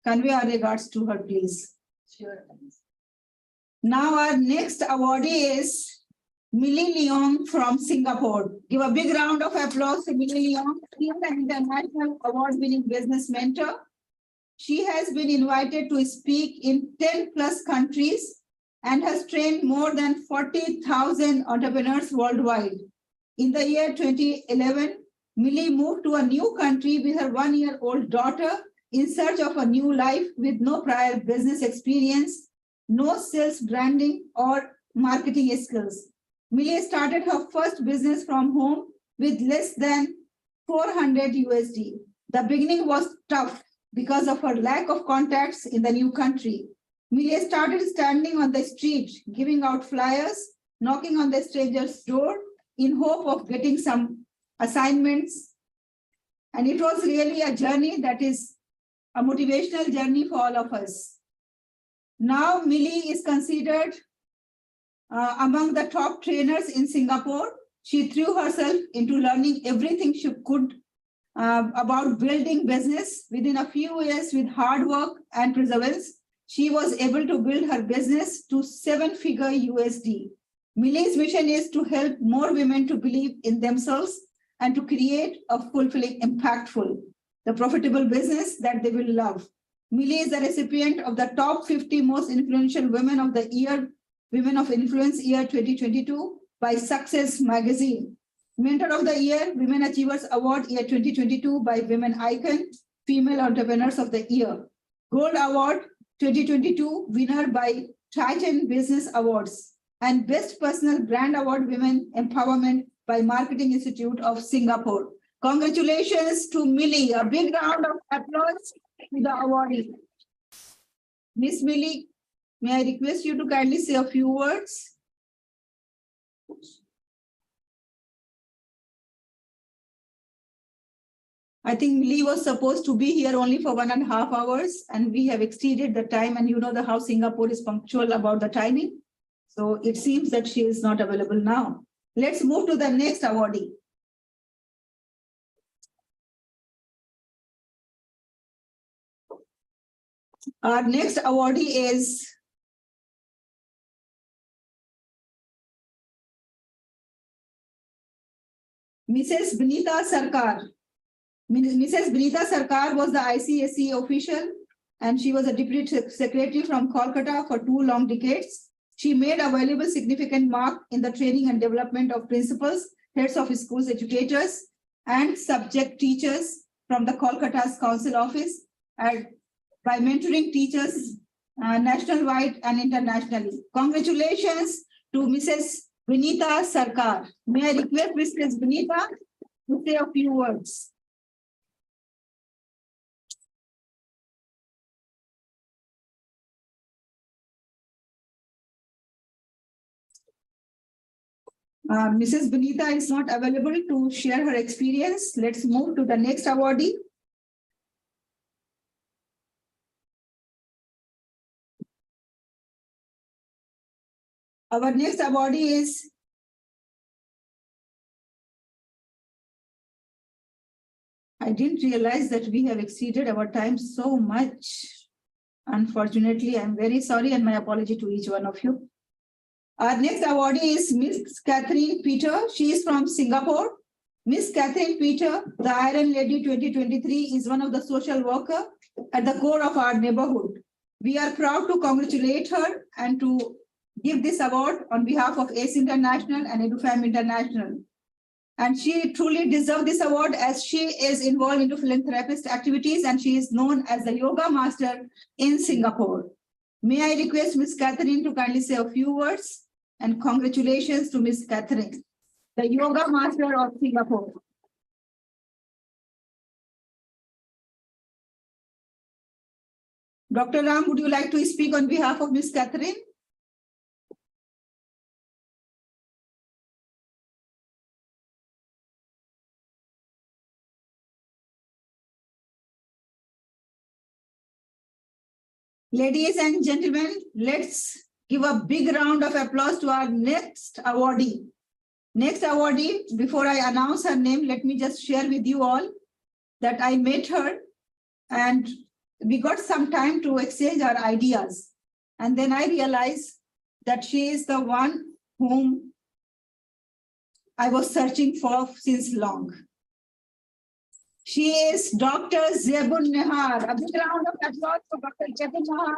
Convey our regards to her, please. Sure. Now our next awardee is Millie Leong from Singapore. Give a big round of applause to Millie Leong. She is an international award-winning business mentor. She has been invited to speak in 10 plus countries and has trained more than 40,000 entrepreneurs worldwide. In the year 2011, Millie moved to a new country with her 1-year-old daughter in search of a new life with no prior business experience, no sales, branding, or marketing skills. Millie started her first business from home with less than 400 USD. The beginning was tough because of her lack of contacts in the new country. Millie started standing on the street, giving out flyers, knocking on the stranger's door in hope of getting some assignments. And it was really a journey that is a motivational journey for all of us. Now Millie is considered among the top trainers in Singapore. She threw herself into learning everything she could about building business. Within a few years, with hard work and perseverance, she was able to build her business to 7-figure USD. Millie's mission is to help more women to believe in themselves and to create a fulfilling, impactful, the profitable business that they will love. Millie is the recipient of the top 50 most influential women of the year, Women of Influence Year 2022 by Success Magazine. Mentor of the Year, Women Achievers Award Year 2022 by Women Icon, Female Entrepreneurs of the Year. Gold Award 2022 winner by Titan Business Awards. And Best Personal Brand Award Women Empowerment by Marketing Institute of Singapore. Congratulations to Millie. A big round of applause to the awardee. Miss Millie, may I request you to kindly say a few words? I think Millie was supposed to be here only for 1.5 hours, and we have exceeded the time, and you know how Singapore is punctual about the timing. So it seems that she is not available now. Let's move to the next awardee. Our next awardee is Mrs. Benita Sarkar. Mrs. Benita Sarkar was the ICSE official, and she was a deputy secretary from Kolkata for 2 long decades. She made a valuable, significant mark in the training and development of principals, heads of schools, educators, and subject teachers from the Kolkata's council office, and by mentoring teachers national-wide and internationally. Congratulations to Mrs. Vinita Sarkar. May I request Mrs. Vinita to say a few words? Mrs. Vinita is not available to share her experience. Let's move to the next awardee. Our next awardee is I didn't realize that we have exceeded our time so much. Unfortunately, I'm very sorry and my apology to each one of you. Our next awardee is Miss Catherine Peter. She is from Singapore. Miss Catherine Peter, the Iron Lady 2023, is one of the social workers at the core of our neighborhood. We are proud to congratulate her and to give this award on behalf of ACE International and EduFam International. And she truly deserves this award as she is involved into philanthropist activities and she is known as the yoga master in Singapore. May I request Miss Catherine to kindly say a few words, and congratulations to Miss Catherine, the yoga master of Singapore. Dr. Ram, would you like to speak on behalf of Miss Catherine? Ladies and gentlemen, let's give a big round of applause to our next awardee. Next awardee, before I announce her name, let me just share with you all that I met her and we got some time to exchange our ideas. And then I realized that she is the one whom I was searching for since long. She is Dr. Zebun Nahar. A big round of applause for Dr. Zebun Nahar.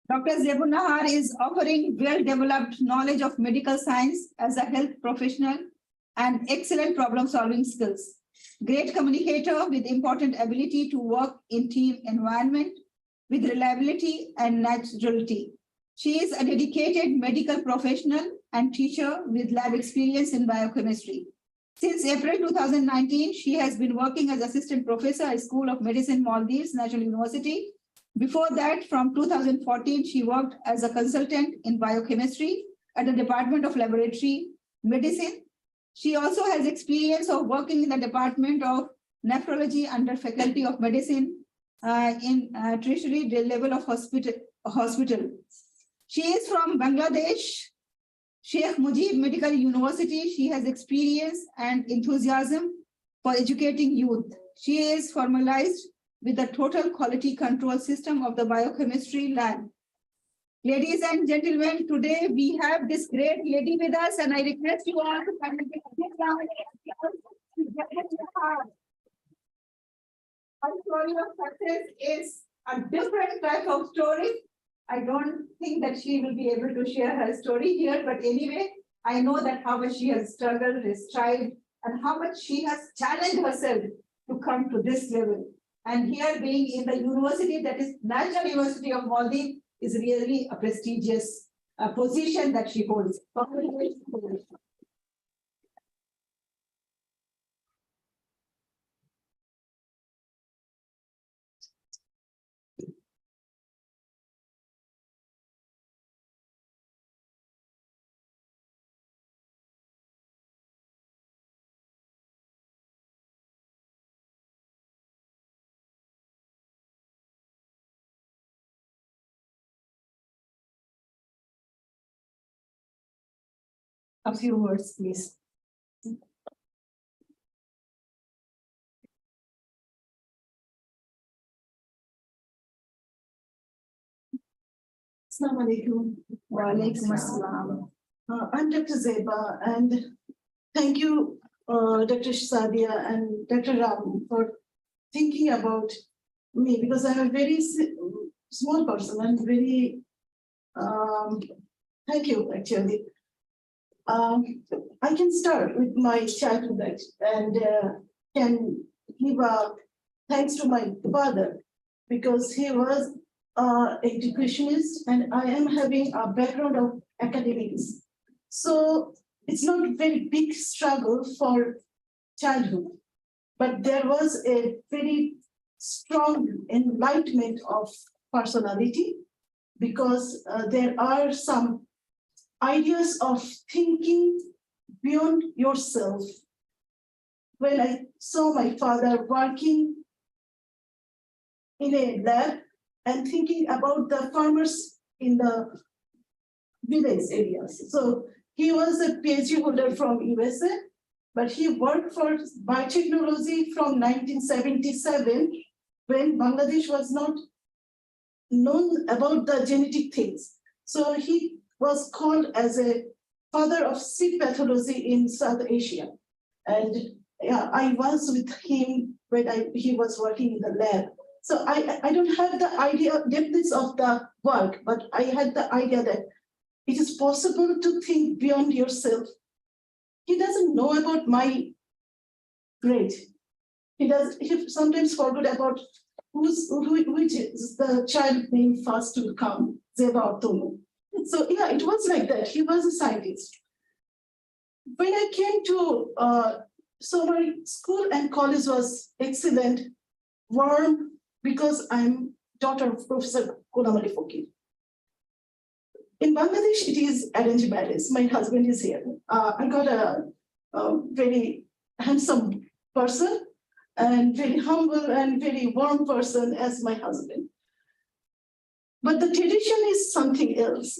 Dr. Zebun Nahar is offering well-developed knowledge of medical science as a health professional and excellent problem-solving skills. Great communicator with important ability to work in team environment with reliability and naturality. She is a dedicated medical professional and teacher with lab experience in biochemistry. Since April 2019, she has been working as assistant professor at School of Medicine, Maldives National University. Before that, from 2014, she worked as a consultant in biochemistry at the Department of Laboratory Medicine. She also has experience of working in the Department of Nephrology under Faculty of Medicine in tertiary level of hospital. She is from Bangladesh, Sheikh Mujib Medical University. She has experience and enthusiasm for educating youth. She is formalized with the total quality control system of the biochemistry lab. Ladies and gentlemen, today we have this great lady with us, and I request you all to come and give a big round of applause. Her story of success is a different type of story. I don't think that she will be able to share her story here, but anyway, I know that how much she has struggled, strived, and how much she has challenged herself to come to this level. And here being in the university, that is National University of Maldives, is really a prestigious position that she holds. A few words, please. Assalamu alaikum. Wa alaikum assalam. I'm Dr. Zeba, and thank you, Dr. Sadia and Dr. Ram, for thinking about me, because I'm a very small person and very, thank you, actually. I can start with my childhood and can give a thanks to my father, because he was educationist and I am having a background of academics. So it's not a very big struggle for childhood, but there was a very strong enlightenment of personality because there are some ideas of thinking beyond yourself. When I saw my father working in a lab and thinking about the farmers in the village areas. So he was a PhD holder from USA, but he worked for biotechnology from 1977 when Bangladesh was not known about the genetic things. So he was called as a father of seed pathology in South Asia. And yeah, I was with him when he was working in the lab. So I don't have the idea depthness of the work, but I had the idea that it is possible to think beyond yourself. He doesn't know about my grade. He sometimes forgot about which is the child name first to come, Zeba or Tonu. So yeah, it was like that. He was a scientist. When I came to, so my school and college was excellent, warm, because I'm daughter of Professor Ghulam Fakir. In Bangladesh, it is arranged marriage. My husband is here. I got a very handsome person and very humble and very warm person as my husband. But the tradition is something else.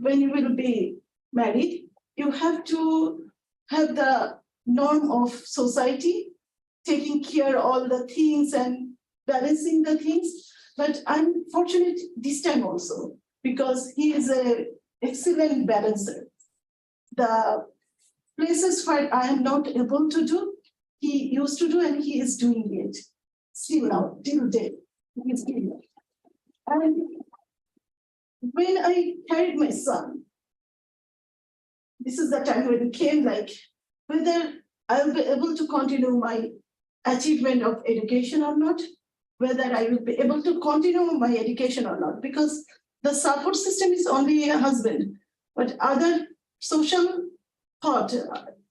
When you will be married, you have to have the norm of society, taking care of all the things and balancing the things. But I'm fortunate this time also, because he is an excellent balancer. The places where I am not able to do, he used to do and he is doing it. Still now, till date, he is doing it. And when I carried my son, this is the time when it came like, whether I'll be able to continue my achievement of education or not, whether I will be able to continue my education or not, because the support system is only a husband, but other social thought,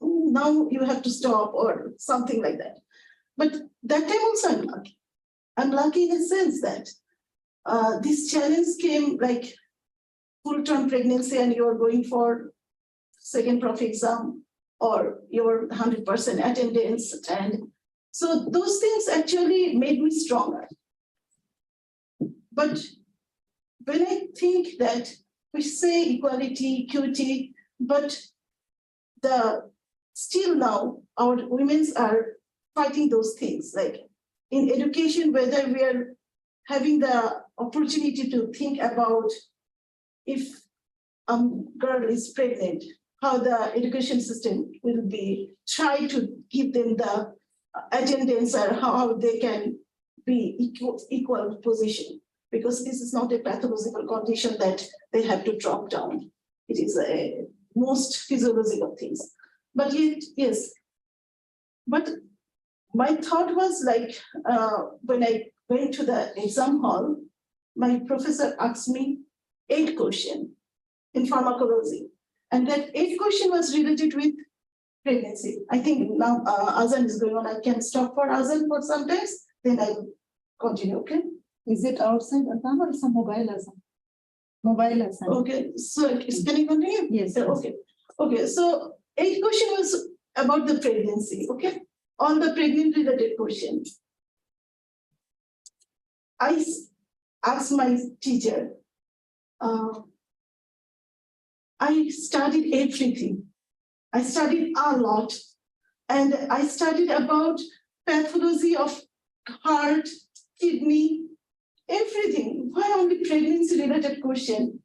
now you have to stop or something like that. But that time also I'm lucky. I'm lucky in a sense that this challenge came like full-term pregnancy and you're going for second prof exam or your 100% attendance. And so those things actually made me stronger. But when I think that we say equality, equity, but still now our women are fighting those things, like in education, whether we are having the opportunity to think about if a girl is pregnant, how the education system will be, try to give them the attendance or how they can be equal position, because this is not a pathological condition that they have to drop down. It is a most physiological things. But yet, yes. But my thought was like, when I went to the exam hall, my professor asked me 8 questions in pharmacology. And that 8 question was related with pregnancy. I think now Azan is going on. I can stop for Azan for some times, then I will continue, okay? Is it outside Azan or some mobile Azan? Mobile Azan. Okay, so can you continue? Yes. Okay. Okay, so 8 question was about the pregnancy, okay? On the pregnant related question. I asked my teacher, I studied everything. I studied a lot. And I studied about pathology of heart, kidney, everything. Why only pregnancy related question?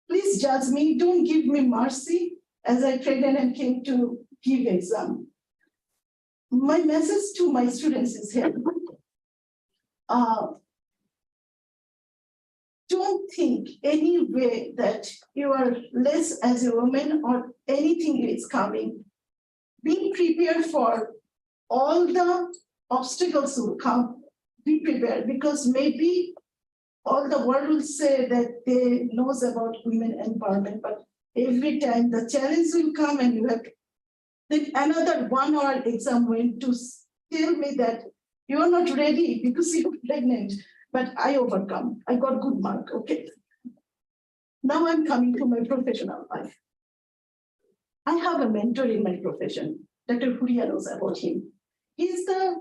Please judge me, don't give me mercy as I pregnant and came to give exam. My message to my students is here. Don't think any way that you are less as a woman or anything is coming. Be prepared for all the obstacles will come. Be prepared, because maybe all the world will say that they knows about women empowerment, but every time the challenge will come and you have to, then another 1 hour exam went to tell me that you are not ready because you're pregnant, but I overcome. I got good mark, okay. Now I'm coming to my professional life. I have a mentor in my profession. Dr. Huria knows about him. He's the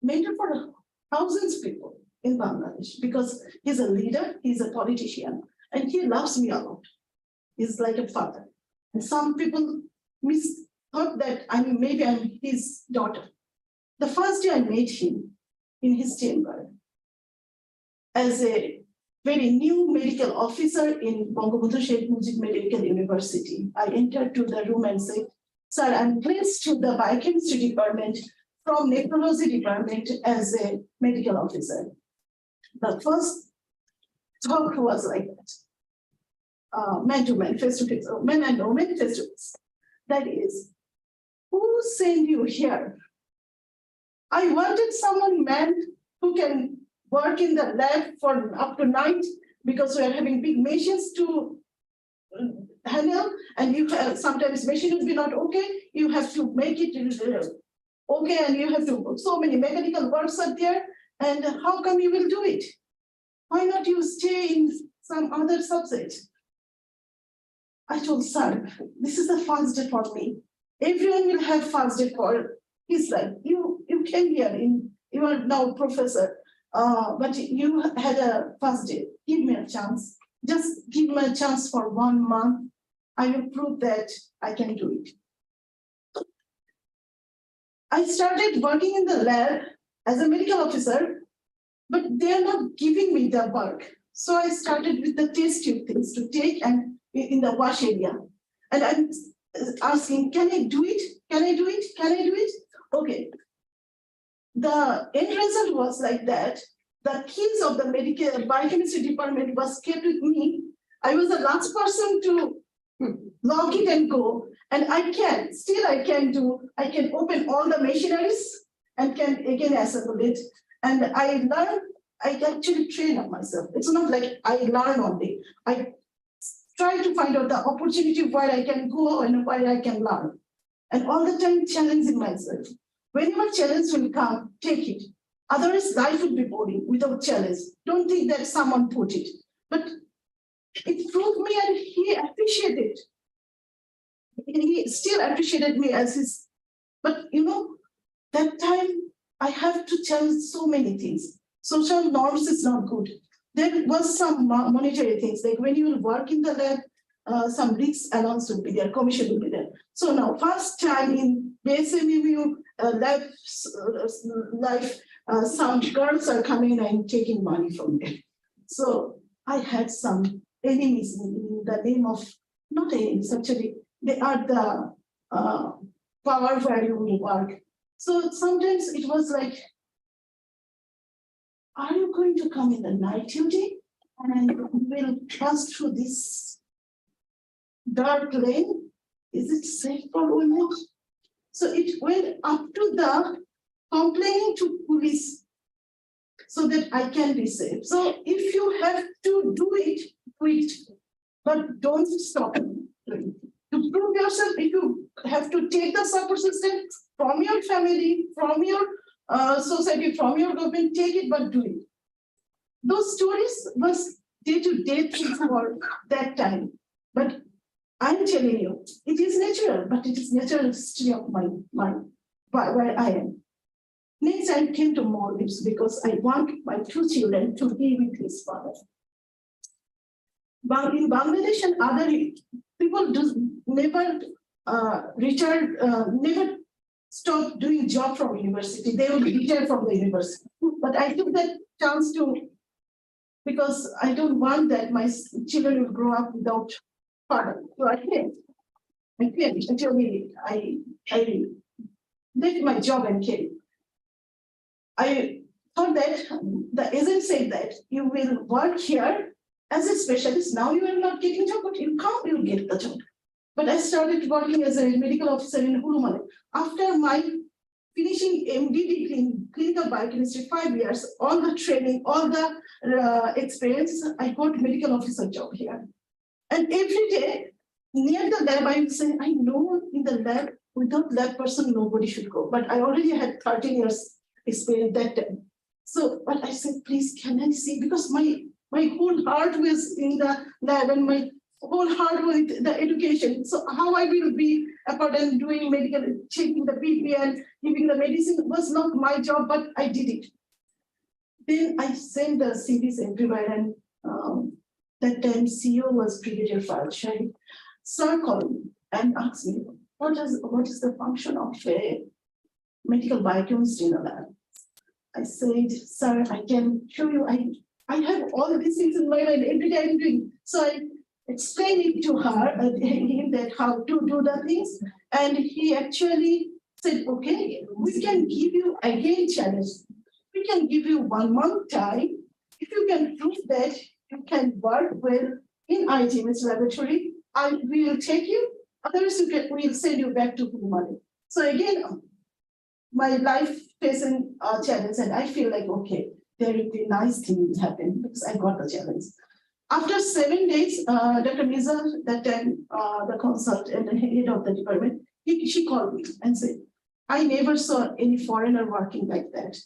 mentor for thousands of people in Bangladesh because he's a leader, he's a politician, and he loves me a lot. He's like a father. And some people thought that maybe I'm his daughter. The first day I met him in his chamber as a very new medical officer in Bangabandhu Sheikh Mujib Medical University. I entered to the room and said, sir, I'm placed to the biochemistry department from nephrology department as a medical officer. The first talk was like that, man to man, face to face, men and women face to face. That is, who sent you here? I wanted someone, man, who can work in the lab for up to night because we are having big machines to handle, and you have, sometimes machine will be not okay. You have to make it okay, and you have to, so many mechanical works are there. And how come you will do it? Why not you stay in some other subject? I told sir, this is the first day for me. Everyone will have first day for his life. You came here you are now professor, but you had a first day. Give me a chance. Just give me a chance for 1 month. I will prove that I can do it. I started working in the lab as a medical officer, but they are not giving me the work. So I started with the test tube things to take and in the wash area. And I'm asking, can I do it? Can I do it? Can I do it? Okay. The end result was like that. The keys of the medical biochemistry department was kept with me. I was the last person to log it and go. And I can open all the machineries and can again assemble it. And I actually train on myself. It's not like I learn only. I try to find out the opportunity where I can go and where I can learn. And all the time challenging myself. Whenever challenge will come, take it. Otherwise, life will be boring without challenge. Don't think that someone put it. But it proved me and he appreciated. He still appreciated me as his, but you know, that time I have to challenge so many things. Social norms is not good. There was some monetary things, like when you will work in the lab, some risks allowance will be there, commission will be there. So now, first time in BSMU lab life, some girls are coming and taking money from me. So I had some enemies in the name of, not enemies, actually, they are the power where you will work. So sometimes it was like, are you going to come in the night duty and will pass through this dark lane? Is it safe for women? So it went up to the complaining to police so that I can be safe. So if you have to do it, but don't stop doing it. To prove yourself, if you have to take the support system from your family, from your society, from your government, take it, but do it. Those stories was day-to-day things for that time. But I'm telling you, it is natural, but it is natural history of my where I am. Next, I came to Maldives because I want my 2 children to be with his father. But in Bangladesh and other people never never stop doing job from university. They will retire from the university. But I took that chance to, because I don't want that my children will grow up without father. So I came. Actually, I left my job and came. I thought that the agent said that you will work here as a specialist. Now you are not getting job, but you come, you get the job. But I started working as a medical officer in Hulumale. After my finishing MD degree in clinical biochemistry, 5 years, all the training, all the experience, I got medical officer job here. And every day near the lab, I would say, I know in the lab, without lab person, nobody should go. But I already had 13 years experience that time. So, but I said, please, can I see? Because my whole heart was in the lab and my whole heart with the education. So how I will be a part and doing medical, checking the BP and giving the medicine was not my job, but I did it. Then I sent the CVs everywhere, and that time CEO was Brigadier Farshad. Sir called me and asked me, what is the function of a medical biochemistry in a lab? I said, sir, I can show you. I have all these things in my mind every day I'm doing. So I explained it to him that how to do the things. And he actually said, okay, we can give you again challenge. We can give you 1 month time. If you can prove that you can work well in IGMS laboratory, we will take you. Otherwise, we'll send you back to Pune. So again, my life facing a challenge, and I feel like, okay, there will be nice things happen because I got the challenge. After 7 days, Dr. Miza, that time the consultant and the head of the department, she called me and said, I never saw any foreigner working like that.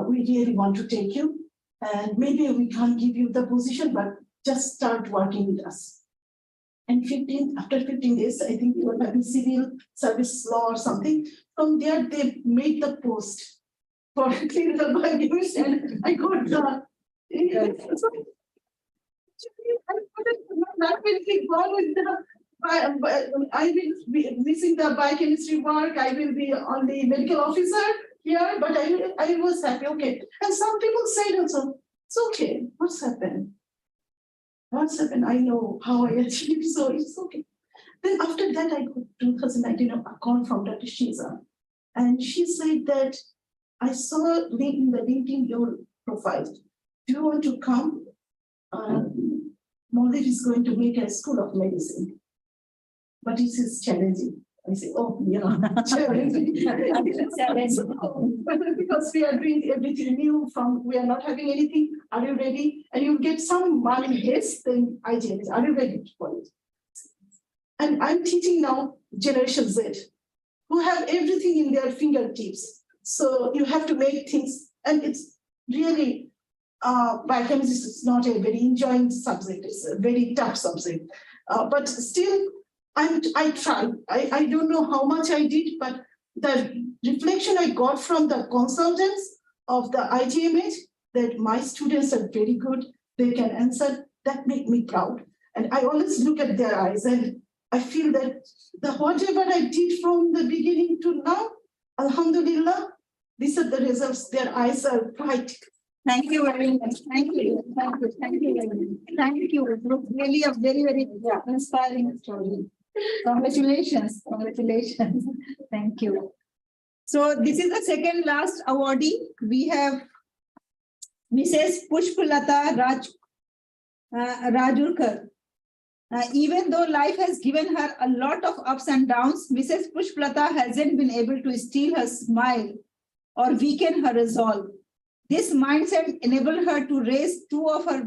We really want to take you, and maybe we can't give you the position, but just start working with us. And after 15 days, I think we were having civil service law or something. From there, they made the post for clinical biochemistry, and I got the. I will be gone with the. I will be missing the biochemistry work. I will be on the medical officer here, but I was happy. Okay, and some people said also, it's okay. What's happened? What's happened? I know how I achieved, so it's okay. Then after that, I got 2019 a call from Dr. Shiza, and she said that I saw in the LinkedIn your profile. Do you want to come? Maldives is going to make a school of medicine, but it is challenging. I say, oh, yeah, challenging. Because we are doing everything new we are not having anything. Are you ready? And you get some money, yes, then IGMS. Are you ready for it? And I'm teaching now Generation Z, who have everything in their fingertips. So you have to make things, and it's really, biochemistry is not a very enjoying subject. It's a very tough subject. But still, I tried. I don't know how much I did, but the reflection I got from the consultants of the IGMH, that my students are very good, they can answer, that make me proud. And I always look at their eyes, and I feel that whatever I did from the beginning to now, Alhamdulillah, these are the results. Their eyes are bright. Thank you very much. Thank you. Thank you. Thank you very much. Thank you. It was really a very, very inspiring story. Congratulations. Congratulations. Thank you. So this is the second last awardee. We have Mrs. Pushpalata Rajurkar. Even though life has given her a lot of ups and downs, Mrs. Pushpalata hasn't been able to steal her smile or weaken her resolve. This mindset enabled her to raise 2 of her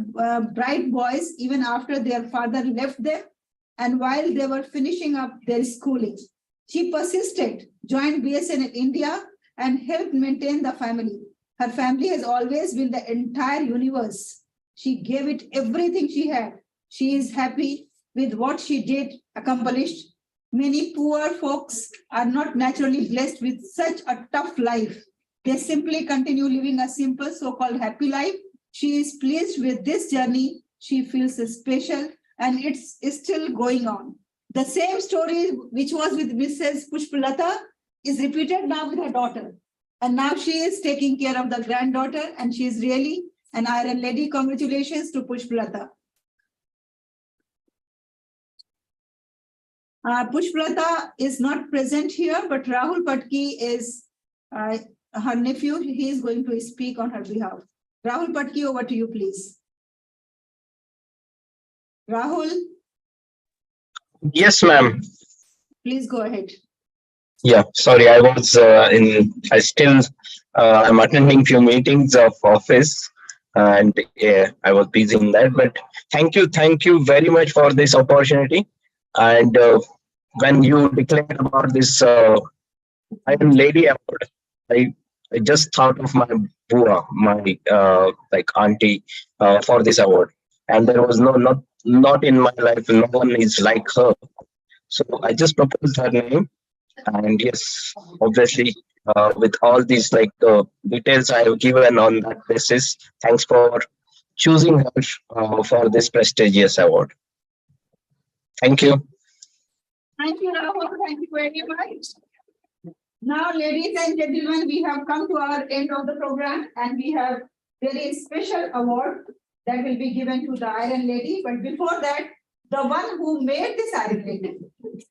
bright boys even after their father left them and while they were finishing up their schooling. She persisted, joined BSN in India, and helped maintain the family. Her family has always been the entire universe. She gave it everything she had. She is happy with what she did, accomplished. Many poor folks are not naturally blessed with such a tough life. They simply continue living a simple so-called happy life. She is pleased with this journey. She feels special, and it's still going on. The same story which was with Mrs. Pushpalata is repeated now with her daughter. And now she is taking care of the granddaughter, and she is really an iron lady. Congratulations to Pushpalata. Pushpalata is not present here, but Rahul Patki is her nephew. He is going to speak on her behalf. Rahul Patki, over to you, please. Rahul? Yes, ma'am. Please go ahead. Yeah, sorry, I still, I'm attending few meetings of office and yeah, I was busy in that, but thank you very much for this opportunity. And when you declared about this Iron Lady Award, I, I just thought of my bua, my like auntie for this award. And there was not in my life, no one is like her. So I just proposed her name, and yes, obviously, with all these details I have given on that basis, thanks for choosing her for this prestigious award. Thank you. Thank you, Rahul. Thank you very much. Now, ladies and gentlemen, we have come to our end of the program and we have very special award that will be given to the Iron Lady. But before that, the one who made this Iron Lady,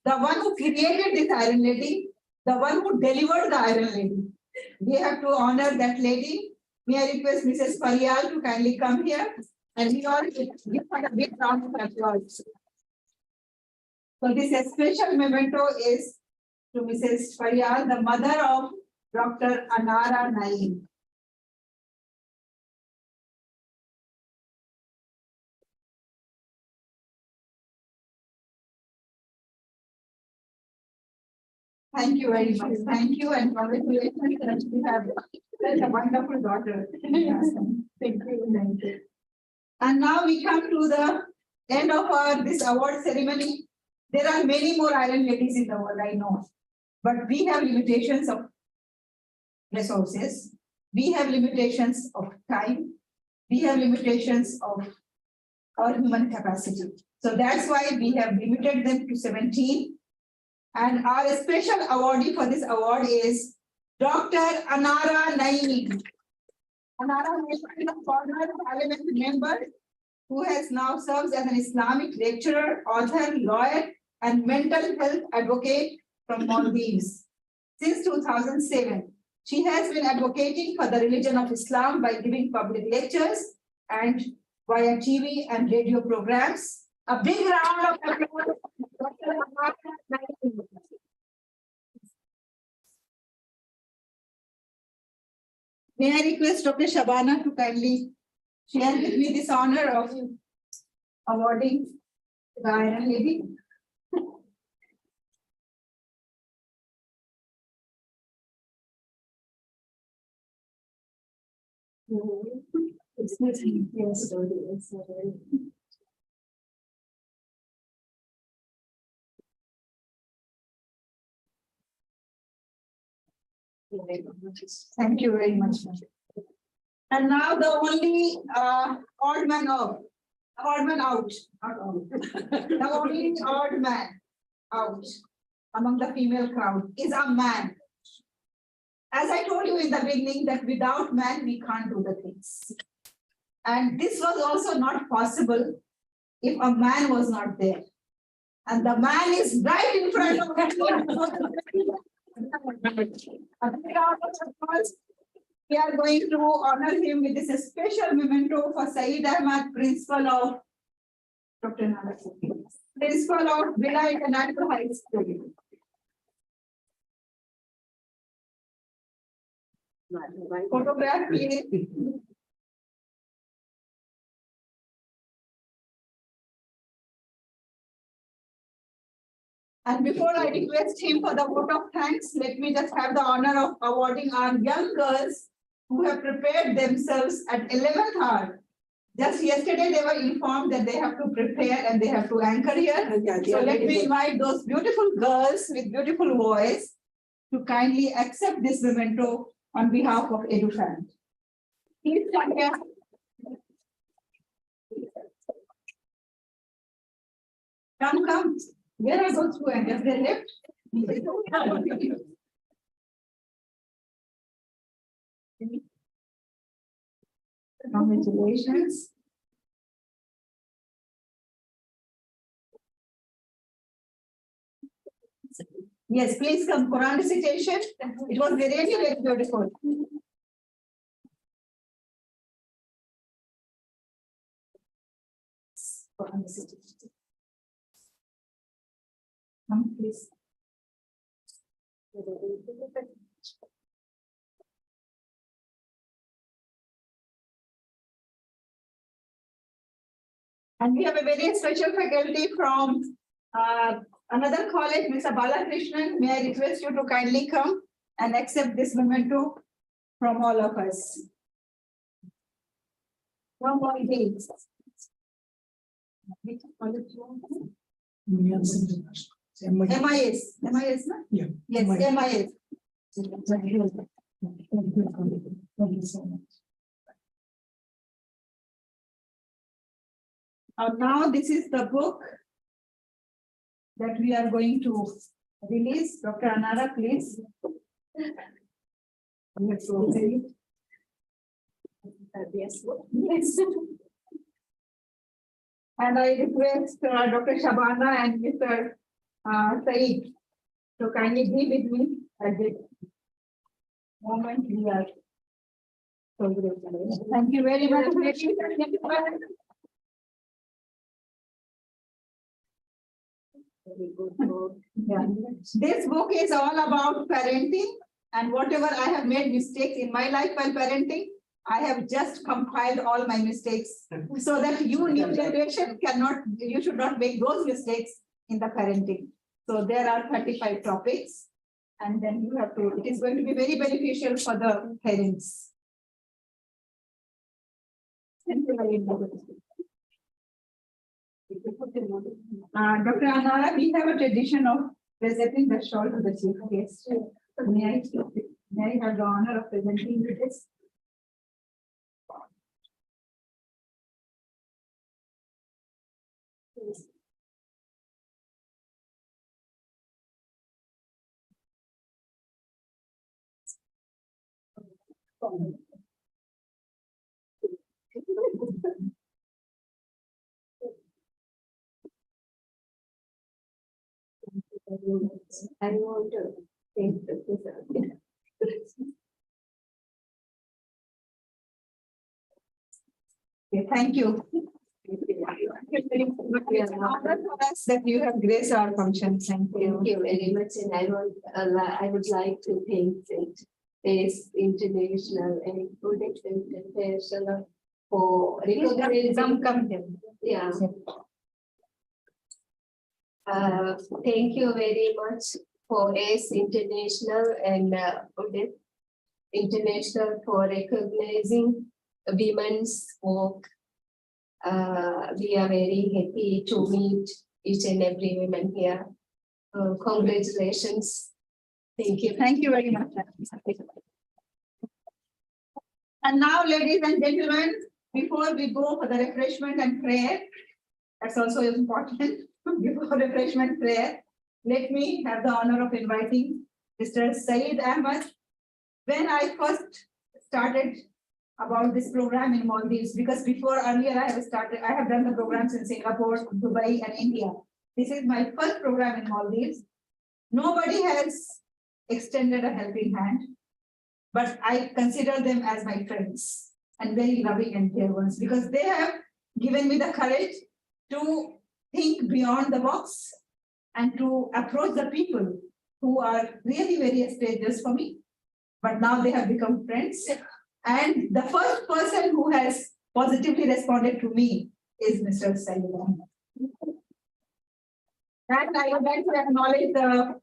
the one who created this Iron Lady, the one who delivered the Iron Lady, we have to honor that lady. May I request Mrs. Faryal to kindly come here and we all give her a big round of applause. So this special memento is to Mrs. Faryal, the mother of Dr. Anara Naeem. Thank you very much. Thank you and congratulations that you have such a wonderful daughter. Thank you. Thank you. And now we come to the end of this award ceremony. There are many more Iron Ladies in the world, I know, but we have limitations of resources. We have limitations of time. We have limitations of our human capacity. So that's why we have limited them to 17. And our special awardee for this award is Dr. Anara Naeem. Anara is a former parliament member who has now served as an Islamic lecturer, author, lawyer, and mental health advocate from Maldives. Since 2007, she has been advocating for the religion of Islam by giving public lectures and via TV and radio programs. A big round of applause. May I request Dr. Shabana to kindly share with me this honor of awarding the Iron Lady. Thank you very much. And now the only odd man out, the only odd man out among the female crowd is a man. As I told you in the beginning that without man, we can't do the things. And this was also not possible if a man was not there. And the man is right in front of us. We are going to honor him with this special memento for Saeed Ahmad, principal of Dr. Nala, principal of Bila International High School. Photograph, please. And before I request him for the vote of thanks, let me just have the honor of awarding our young girls who have prepared themselves at 11th hour. Just yesterday, they were informed that they have to prepare and they have to anchor here. So let me invite those beautiful girls with beautiful voice to kindly accept this memento on behalf of EduFund. Please come here. Come. Where are those who have they left? Congratulations. Yes, please come. Quran recitation. It was very beautiful. Quran recitation. Come, please. And we have a very special faculty from another college, Mr. Balakrishnan. May I request you to kindly come and accept this memento from all of us. One more days. Which college you want? MIS, no? Yeah. Yes, MIS. Thank you so much. Now this is the book that we are going to release. Dr. Anara, please. Yes. Yes. And I request Dr. Shabana and Mr. Saeed to kindly be with me at this moment. We are so grateful. Thank you very much. Yeah. This book is all about parenting, and whatever I have made mistakes in my life while parenting, I have just compiled all my mistakes so that you new generation you should not make those mistakes in the parenting. So there are 35 topics, and then you have to, it is going to be very beneficial for the parents. Thank you very much. Dr. Anara, we have a tradition of presenting the shawl to the chief guest. So may I have the honor of presenting this? I want to thank the Okay, thank you. That you have graced our function. Thank you. Thank you very much, and I would like to thank ACE International and Codex International for recognizing. Yeah. Thank you very much for ACE International and Codex International for recognizing women's work. We are very happy to meet each and every woman here. Congratulations. Thank you. Thank you very much. And now, ladies and gentlemen, before we go for the refreshment and prayer, that's also important. Before refreshment prayer, let me have the honor of inviting Mr. Saeed Ahmed. When I first started about this program in Maldives, because earlier I have done the programs in Singapore, Dubai, and India. This is my first program in Maldives. Nobody has extended a helping hand, but I consider them as my friends and very loving and dear ones, because they have given me the courage to think beyond the box and to approach the people who are really very strangers for me. But now they have become friends. And the first person who has positively responded to me is Mr. Saeed Ahmed. And I would like to acknowledge the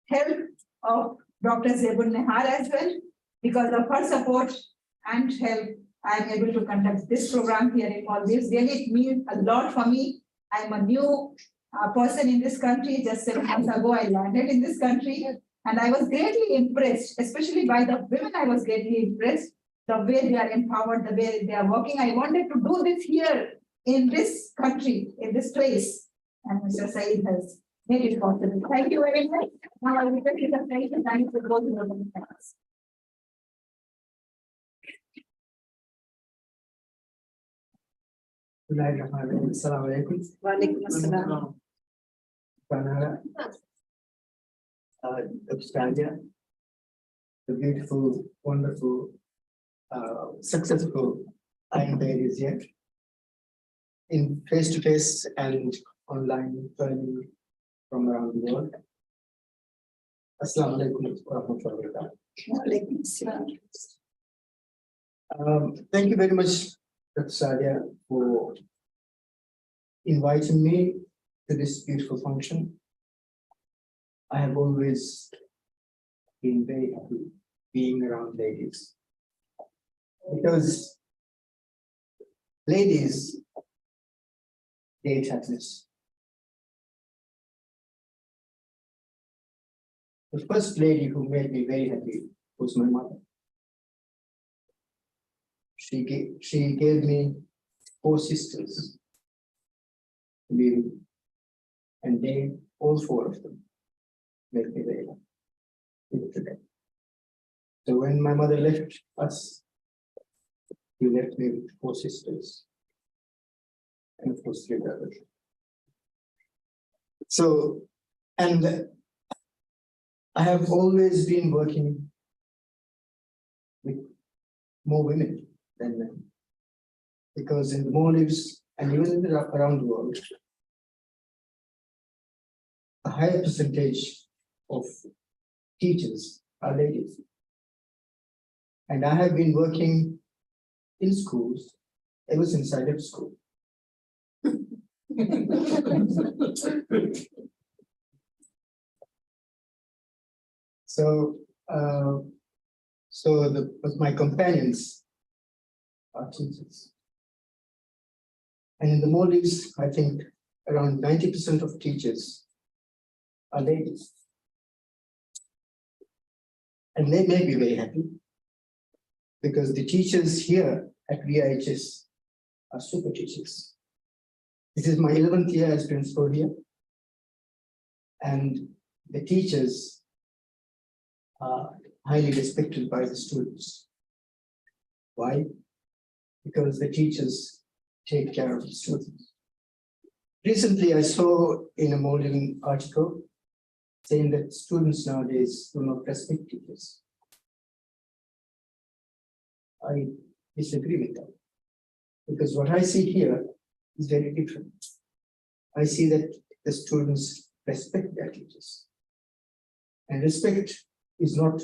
help of Dr. Zebul Nehar as well. Because of her support and help, I am able to conduct this program here in Maldives. Really, it means a lot for me. I'm a new person in this country. Just 7 months ago, I landed in this country. And I was greatly impressed, especially by the women. I was greatly impressed the way they are empowered, the way they are working. I wanted to do this here in this country, in this place. And Mr. Saeed has made it possible. Thank you very much. Now I will take it up and thank you for both of them. Assalamualaikum. Waalaikumsalam. Australia, the beautiful, wonderful, successful Iron is yet in face-to-face and online learning from around the world. Assalamu alaikum warahmatullahi wabarakatuh. Walaikum assalam. Thank you very much, Dr. Sadia, for inviting me to this beautiful function. I have always been very happy being around ladies because ladies create happiness. The first lady who made me very happy was my mother. She gave me 4 sisters to be with, and they, all 4 of them, made me very happy even today. So when my mother left us, she left me with 4 sisters and of course 3 brothers. So, and I have always been working with more women than men, because in the Maldives and even around the world, a higher percentage of teachers are ladies. And I have been working in schools ever since I left school. So, but my companions are teachers. And in the Maldives, I think around 90% of teachers are ladies. And they may be very happy because the teachers here at VIHS are super teachers. This is my 11th year as principal here. And the teachers are highly respected by the students. Why? Because the teachers take care of the students. Recently, I saw in a Maldivian article saying that students nowadays do not respect teachers. I disagree with that, because what I see here is very different. I see that the students respect their teachers. And respect is not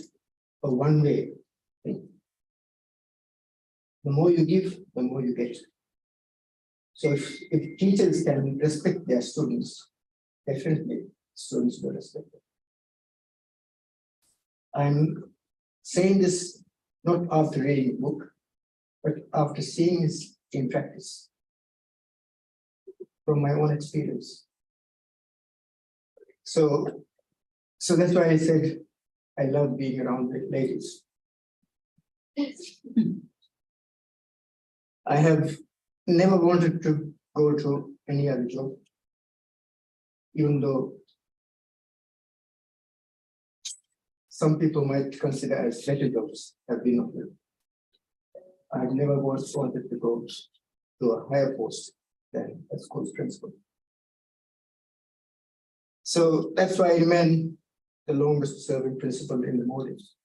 a one-way thing. The more you give, the more you get. So if teachers can respect their students, definitely students will respect them. I'm saying this not after reading a book, but after seeing this in practice from my own experience. So that's why I said I love being around the ladies. I have never wanted to go to any other job, even though some people might consider as better jobs have been offered. I've never once wanted to go to a higher post than a school principal. So that's why I remain the longest serving principal in the Maldives.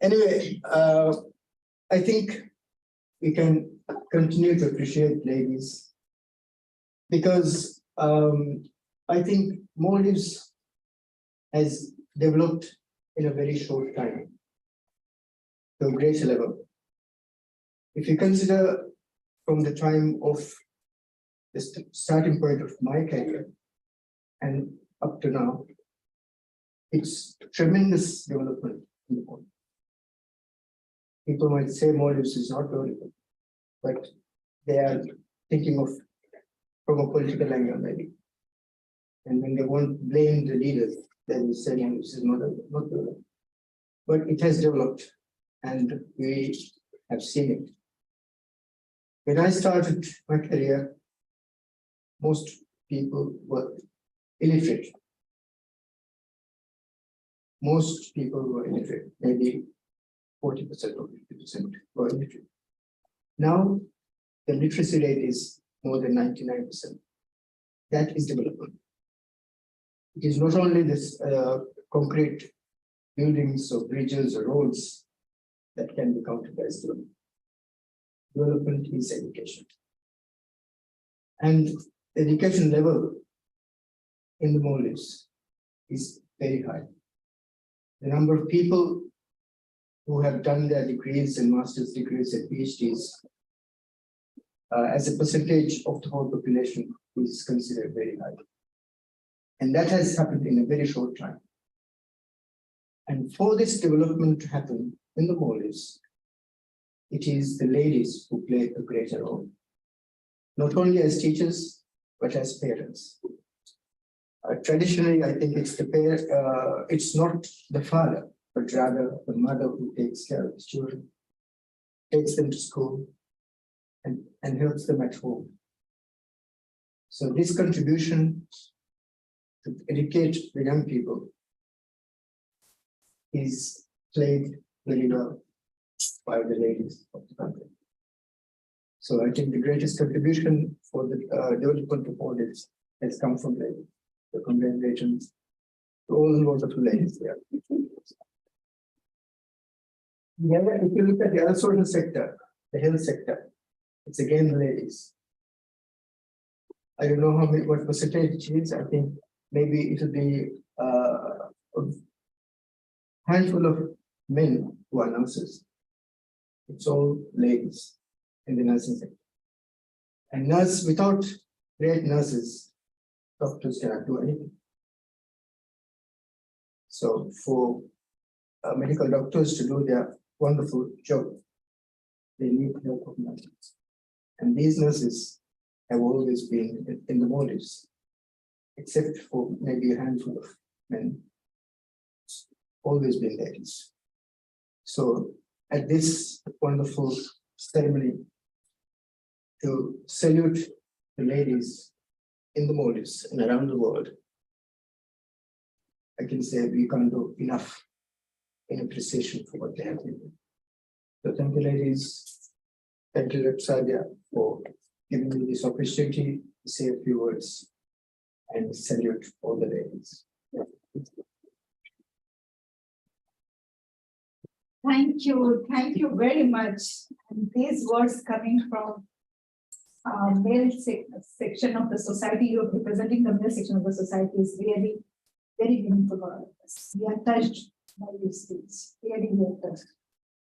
Anyway, I think we can continue to appreciate ladies because I think Maldives has developed in a very short time to a greater level. If you consider from the time of the starting point of my career and up to now, it's tremendous development in the world. People might say Maldives is not developing, but they are thinking of from a political angle maybe. And when they won't blame the leaders, then we say Maldives is not developing. But it has developed and we have seen it. When I started my career, most people were illiterate. Most people were illiterate, maybe 40% or 50% were illiterate. Now, the literacy rate is more than 99%. That is development. It is not only this concrete buildings or bridges or roads that can be counted as development. Development is education. And the education level in the Maldives is very high. The number of people who have done their degrees and master's degrees and PhDs as a percentage of the whole population is considered very high. And that has happened in a very short time. And for this development to happen in the Maldives, it is the ladies who play a greater role, not only as teachers, but as parents. Traditionally, I think it's it's not the father, but rather the mother who takes care of the children, takes them to school, and helps them at home. So this contribution to educate the young people is played very well by the ladies of the country. So I think the greatest contribution for the development of all this has come from ladies. So congratulations to all the wonderful ladies there. Yeah, if you look at the other social sector, the health sector, it's again the ladies. I don't know what percentage it is. I think maybe it will be a handful of men who are nurses. It's all ladies in the nursing sector. And without great nurses, doctors cannot do anything. So for medical doctors to do their wonderful job, they need help of nurses. And these nurses have always been in the Maldives, except for maybe a handful of men, always been ladies. So at this wonderful ceremony, to salute the ladies in the Maldives and around the world, I can say we can't do enough in appreciation for what they have been doing. So thank you, ladies. Thank you, Sadia, for giving me this opportunity to say a few words and salute all the ladies. Thank you very much. And these words coming from male section of the society, you're representing the male section of the society is really very meaningful for us. We are touched by these things, really touched.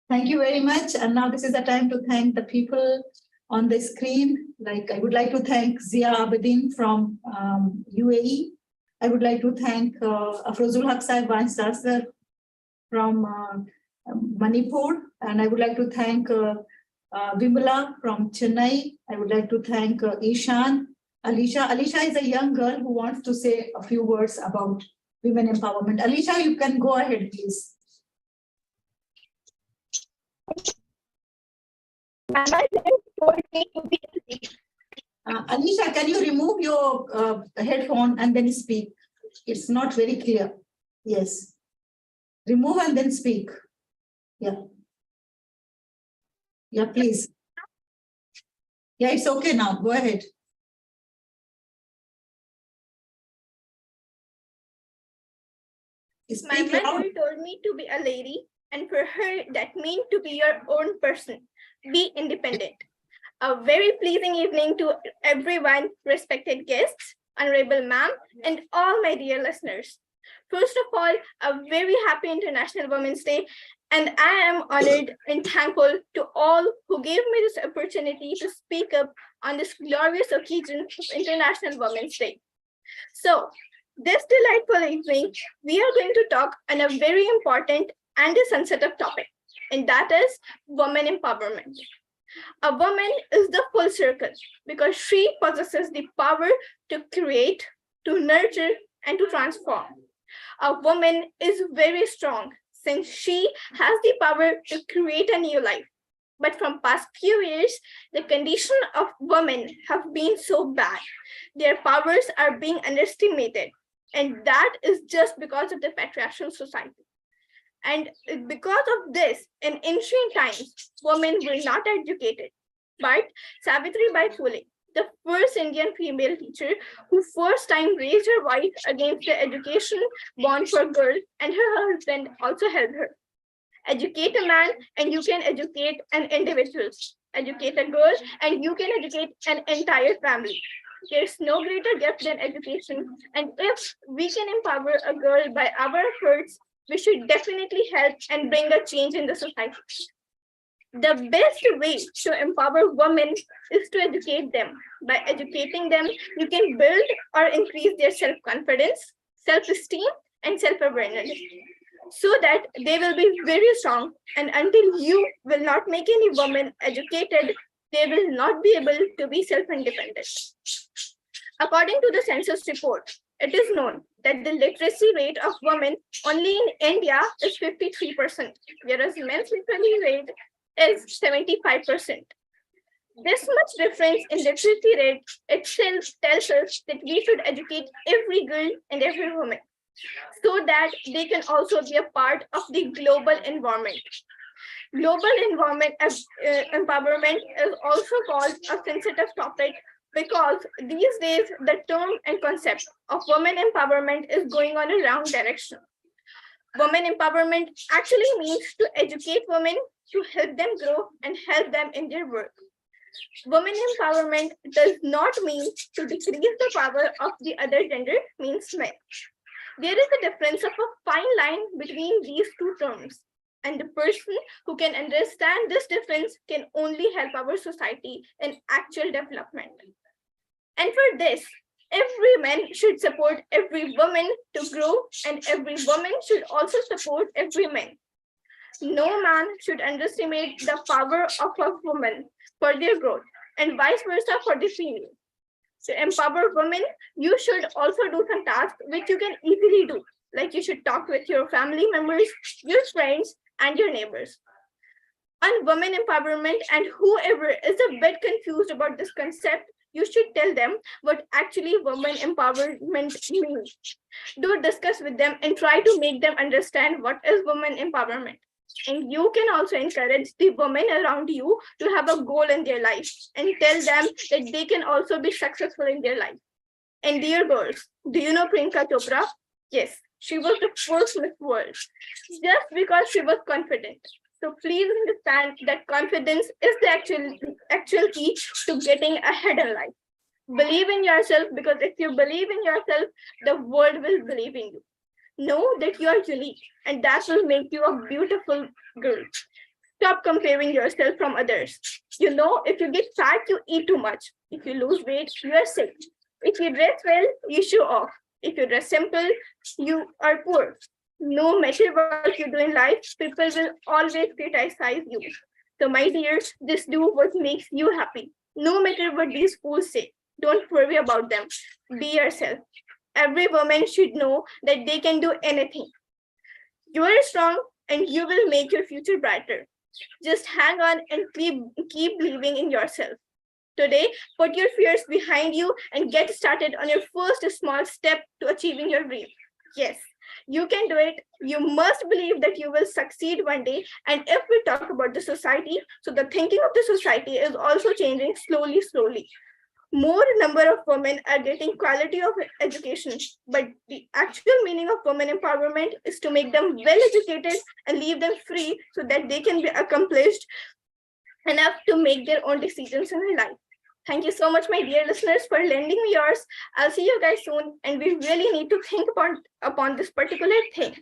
Thank you very much. And now this is the time to thank the people on the screen. Like I would like to thank Zia Abedin from UAE. I would like to thank Afrozul Haq Saib Vansasar from Manipur. And I would like to thank Vimala from Chennai. I would like to thank Ishan. Alisha is a young girl who wants to say a few words about women empowerment. Alisha, you can go ahead, please. Alisha, can you remove your headphone and then speak? It's not very clear. Yes. Remove and then speak. Yeah. Yeah, please. Yeah, it's okay now. Go ahead. My mother told me to be a lady, and for her, that means to be your own person. Be independent. A very pleasing evening to everyone, respected guests, Honorable Ma'am, and all my dear listeners. First of all, a very happy International Women's Day, and I am honored and thankful to all who gave me this opportunity to speak up on this glorious occasion of International Women's Day. So, this delightful evening, we are going to talk on a very important and a sensitive topic, and that is women empowerment. A woman is the full circle because she possesses the power to create, to nurture, and to transform. A woman is very strong since she has the power to create a new life. But from past few years, the condition of women have been so bad. Their powers are being underestimated. And that is just because of the patriarchal society. And because of this, in ancient times, women were not educated. But Savitri Bai Phule, the first Indian female teacher who first time raised her voice against the education bond for girls, and her husband also helped her. Educate a man and you can educate an individual. educate a girl, and you can educate an entire family. There's no greater gift than education. And if we can empower a girl by our efforts, we should definitely help and bring a change in the society. The best way to empower women is to educate them. By educating them, you can build or increase their self-confidence, self-esteem, and self-awareness, so that they will be very strong. And until you will not make any woman educated, they will not be able to be self-independent. According to the census report, it is known that the literacy rate of women only in India is 53%, whereas men's literacy rate is 75%. This much difference in literacy rate itself tells us that we should educate every girl and every woman, so that they can also be a part of the global environment. Global environment empowerment is also called a sensitive topic because these days the term and concept of women empowerment is going on a wrong direction. Women empowerment actually means to educate women, to help them grow and help them in their work. Women empowerment does not mean to decrease the power of the other gender, means men. There is a difference of a fine line between these two terms, and the person who can understand this difference can only help our society in actual development. And for this, every man should support every woman to grow, and every woman should also support every man. No man should underestimate the power of a woman for their growth, and vice versa for the female. To empower women, you should also do some tasks which you can easily do, like you should talk with your family members, your friends, and your neighbors. On women empowerment, and whoever is a bit confused about this concept, you should tell them what actually women empowerment means. Do discuss with them and try to make them understand what is women empowerment. And you can also encourage the women around you to have a goal in their life and tell them that they can also be successful in their life. And dear girls, do you know Priyanka Chopra? Yes, she was the first Miss World just because she was confident. So please understand that confidence is the actual key to getting ahead in life. Believe in yourself, because if you believe in yourself, the world will believe in you. Know that you are unique, and that will make you a beautiful girl. Stop comparing yourself from others. You know, if you get fat, you eat too much. If you lose weight, you are sick. If you dress well, you show off. If you dress simple, you are poor. No matter what you do in life, people will always criticize you. So my dears, just do what makes you happy. No matter what these fools say, don't worry about them. Be yourself. Every woman should know that they can do anything. You are strong and you will make your future brighter. Just hang on and keep believing in yourself. Today, put your fears behind you and get started on your first small step to achieving your dream. Yes, you can do it. You must believe that you will succeed one day. And if we talk about the society, so the thinking of the society is also changing slowly. More number of women are getting quality of education, but the actual meaning of women empowerment is to make them well educated and leave them free so that they can be accomplished enough to make their own decisions in their life. Thank you so much, my dear listeners, for lending me yours. I'll see you guys soon, and we really need to think upon this particular thing.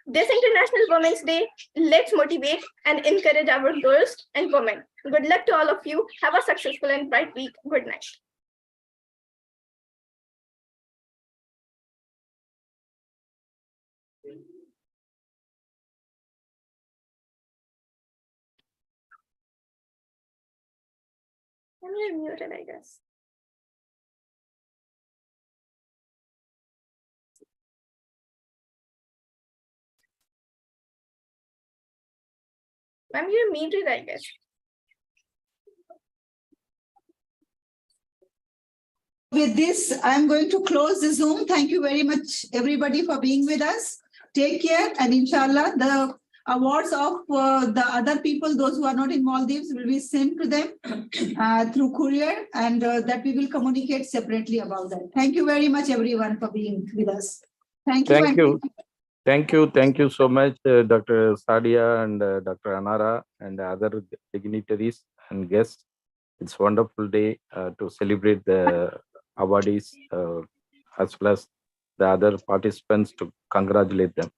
This International Women's Day, let's motivate and encourage our girls and women. Good luck to all of you. Have a successful and bright week. Good night. I'm muted, I guess. You're muted, I guess. With this, I'm going to close the Zoom. Thank you very much, everybody, for being with us. Take care, and inshallah, the awards of the other people, those who are not in Maldives, will be sent to them through courier, and that we will communicate separately about that. Thank you very much, everyone, for being with us. Thank you. Thank you. Thank you so much, Dr. Sadia and Dr. Anara and other dignitaries and guests. It's a wonderful day to celebrate the awardees as well as the other participants to congratulate them.